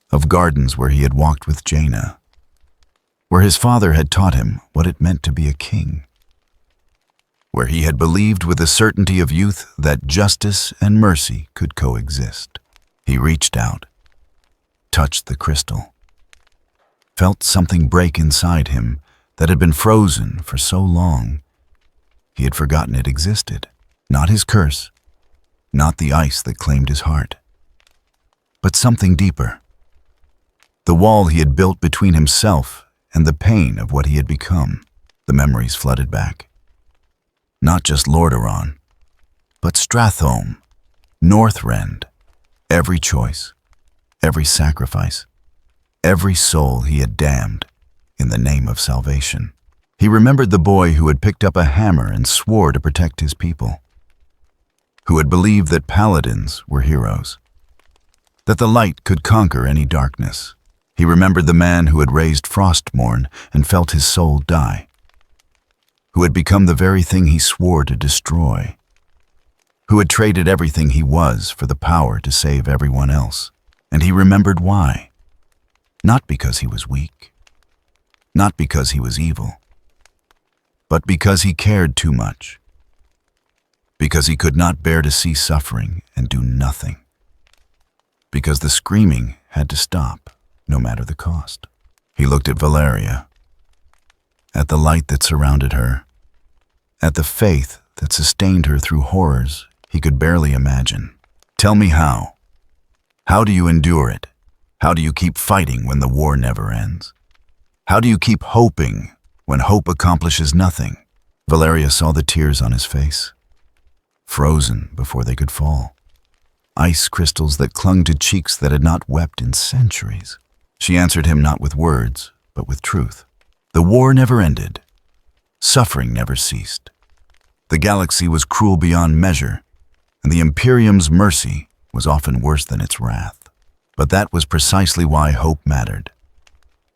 of gardens where he had walked with Jaina, where his father had taught him what it meant to be a king, where he had believed with the certainty of youth that justice and mercy could coexist. He reached out, touched the crystal, felt something break inside him that had been frozen for so long he had forgotten it existed. Not his curse, not the ice that claimed his heart, but something deeper. The wall he had built between himself and the pain of what he had become. The memories flooded back. Not just Lordaeron, but Stratholme, Northrend, every choice, every sacrifice, every soul he had damned in the name of salvation. He remembered the boy who had picked up a hammer and swore to protect his people, who had believed that paladins were heroes, that the light could conquer any darkness. He remembered the man who had raised Frostmourne and felt his soul die, who had become the very thing he swore to destroy, who had traded everything he was for the power to save everyone else. And he remembered why. Not because he was weak, not because he was evil, but because he cared too much, because he could not bear to see suffering and do nothing, because the screaming had to stop, no matter the cost. He looked at Valeria, at the light that surrounded her, at the faith that sustained her through horrors he could barely imagine. Tell me how. How do you endure it? How do you keep fighting when the war never ends? How do you keep hoping when hope accomplishes nothing? Valeria saw the tears on his face, frozen before they could fall. Ice crystals that clung to cheeks that had not wept in centuries. She answered him not with words, but with truth. The war never ended. Suffering never ceased. The galaxy was cruel beyond measure, and the Imperium's mercy was often worse than its wrath. But that was precisely why hope mattered,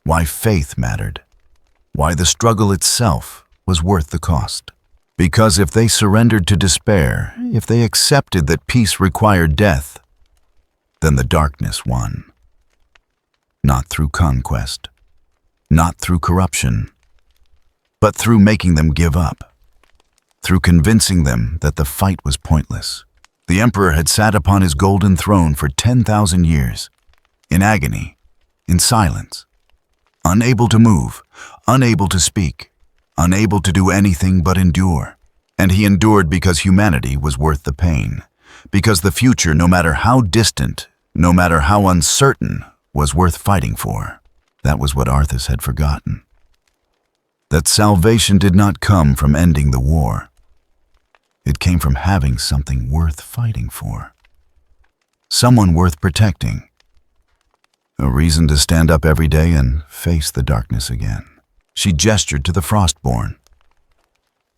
why faith mattered, why the struggle itself was worth the cost. Because if they surrendered to despair, if they accepted that peace required death, then the darkness won. Not through conquest, not through corruption, but through making them give up, through convincing them that the fight was pointless. The Emperor had sat upon his golden throne for 10,000 years, in agony, in silence, unable to move, unable to speak, unable to do anything but endure. And he endured because humanity was worth the pain, because the future, no matter how distant, no matter how uncertain, was worth fighting for. That was what Arthas had forgotten. That salvation did not come from ending the war. It came from having something worth fighting for. Someone worth protecting. A reason to stand up every day and face the darkness again. She gestured to the Frostborn.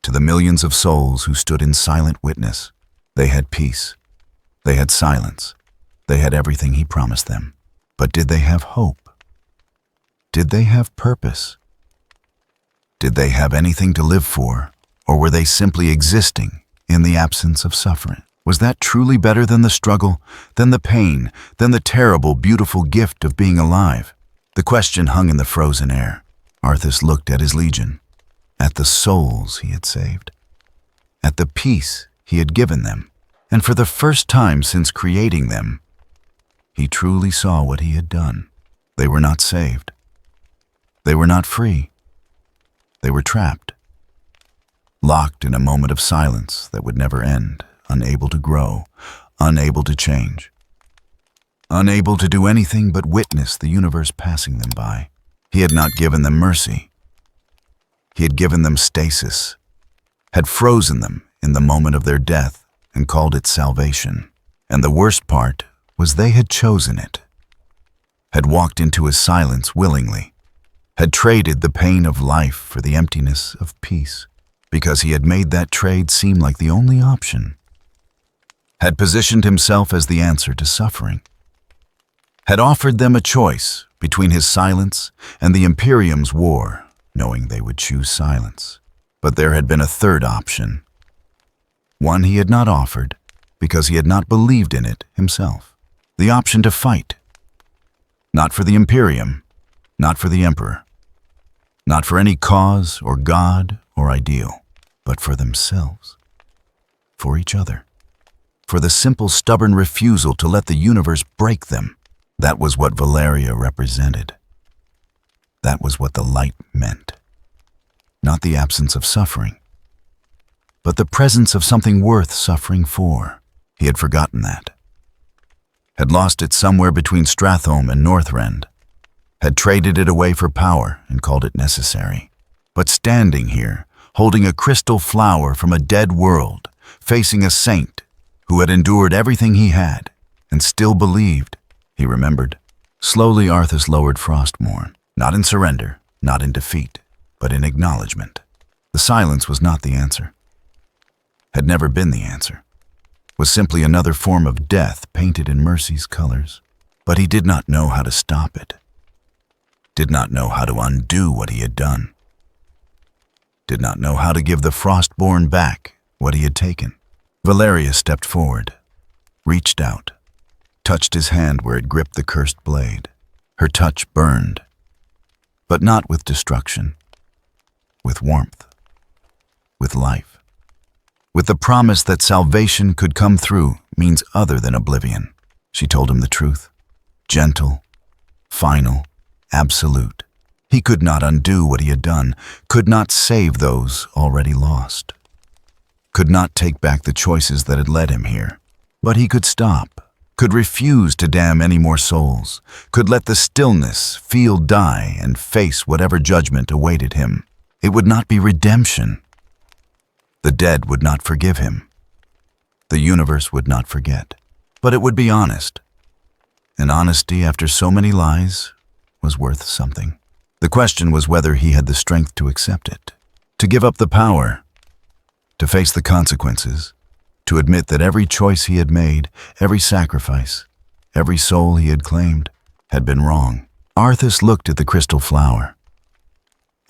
To the millions of souls who stood in silent witness, they had peace. They had silence. They had everything he promised them. But did they have hope? Did they have purpose? Did they have anything to live for, or were they simply existing in the absence of suffering? Was that truly better than the struggle, than the pain, than the terrible, beautiful gift of being alive? The question hung in the frozen air. Arthas looked at his legion, at the souls he had saved, at the peace he had given them, and for the first time since creating them, he truly saw what he had done. They were not saved. They were not free. They were trapped, locked in a moment of silence that would never end, unable to grow, unable to change, unable to do anything but witness the universe passing them by. He had not given them mercy. He had given them stasis, had frozen them in the moment of their death and called it salvation. And the worst part was they had chosen it, had walked into his silence willingly, had traded the pain of life for the emptiness of peace, because he had made that trade seem like the only option, had positioned himself as the answer to suffering, had offered them a choice between his silence and the Imperium's war, knowing they would choose silence. But there had been a third option, one he had not offered because he had not believed in it himself. The option to fight, not for the Imperium, not for the Emperor, not for any cause or god or ideal, but for themselves, for each other, for the simple, stubborn refusal to let the universe break them. That was what Valeria represented. That was what the light meant. Not the absence of suffering, but the presence of something worth suffering for. He had forgotten that, had lost it somewhere between Stratholme and Northrend, had traded it away for power and called it necessary. But standing here, holding a crystal flower from a dead world, facing a saint who had endured everything he had and still believed, he remembered. Slowly Arthas lowered Frostmourne, not in surrender, not in defeat, but in acknowledgement. The silence was not the answer, had never been the answer, was simply another form of death painted in mercy's colors. But he did not know how to stop it, did not know how to undo what he had done, did not know how to give the Frostborn back what he had taken. Valeria stepped forward, reached out, touched his hand where it gripped the cursed blade. Her touch burned, but not with destruction, with warmth, with life, with the promise that salvation could come through means other than oblivion. She told him the truth, gentle, final, absolute. He could not undo what he had done, could not save those already lost, could not take back the choices that had led him here. But he could stop, could refuse to damn any more souls, could let the stillness feel die and face whatever judgment awaited him. It would not be redemption. The dead would not forgive him. The universe would not forget. But it would be honest. And honesty after so many lies was worth something. The question was whether he had the strength to accept it, to give up the power, to face the consequences, to admit that every choice he had made, every sacrifice, every soul he had claimed, had been wrong. Arthas looked at the crystal flower,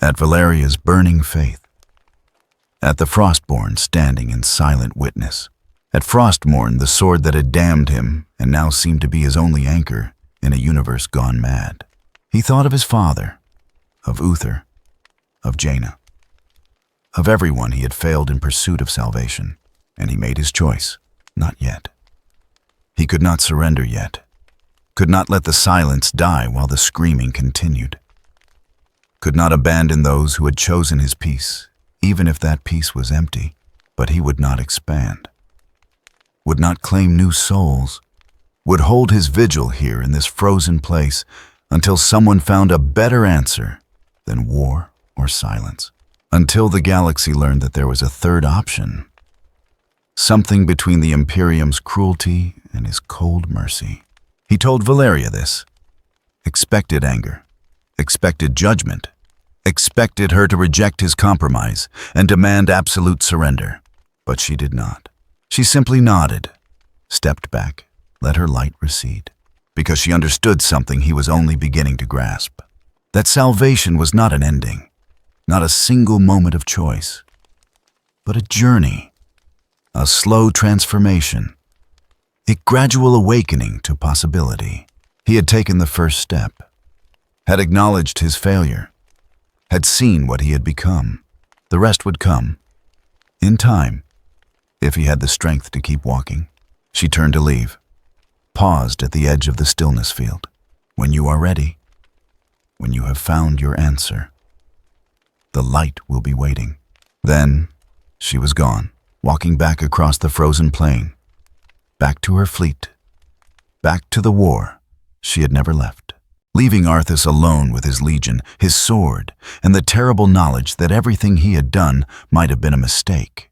at Valeria's burning faith, at the Frostborn standing in silent witness, at Frostmourne, the sword that had damned him and now seemed to be his only anchor in a universe gone mad. He thought of his father, of Uther, of Jaina, of everyone he had failed in pursuit of salvation, and he made his choice. Not yet. He could not surrender yet, could not let the silence die while the screaming continued, could not abandon those who had chosen his peace, even if that peace was empty. But he would not expand, would not claim new souls, would hold his vigil here in this frozen place until someone found a better answer than war or silence, until the galaxy learned that there was a third option, something between the Imperium's cruelty and his cold mercy. He told Valeria this, expected anger, expected judgment, expected her to reject his compromise and demand absolute surrender. But she did not. She simply nodded, stepped back, let her light recede, because she understood something he was only beginning to grasp. That salvation was not an ending, not a single moment of choice, but a journey, a slow transformation, a gradual awakening to possibility. He had taken the first step, had acknowledged his failure, had seen what he had become. The rest would come, in time, if he had the strength to keep walking. She turned to leave, paused at the edge of the stillness field. When you are ready, when you have found your answer, the light will be waiting. Then she was gone, walking back across the frozen plain, back to her fleet, back to the war she had never left, leaving Arthas alone with his legion, his sword, and the terrible knowledge that everything he had done might have been a mistake.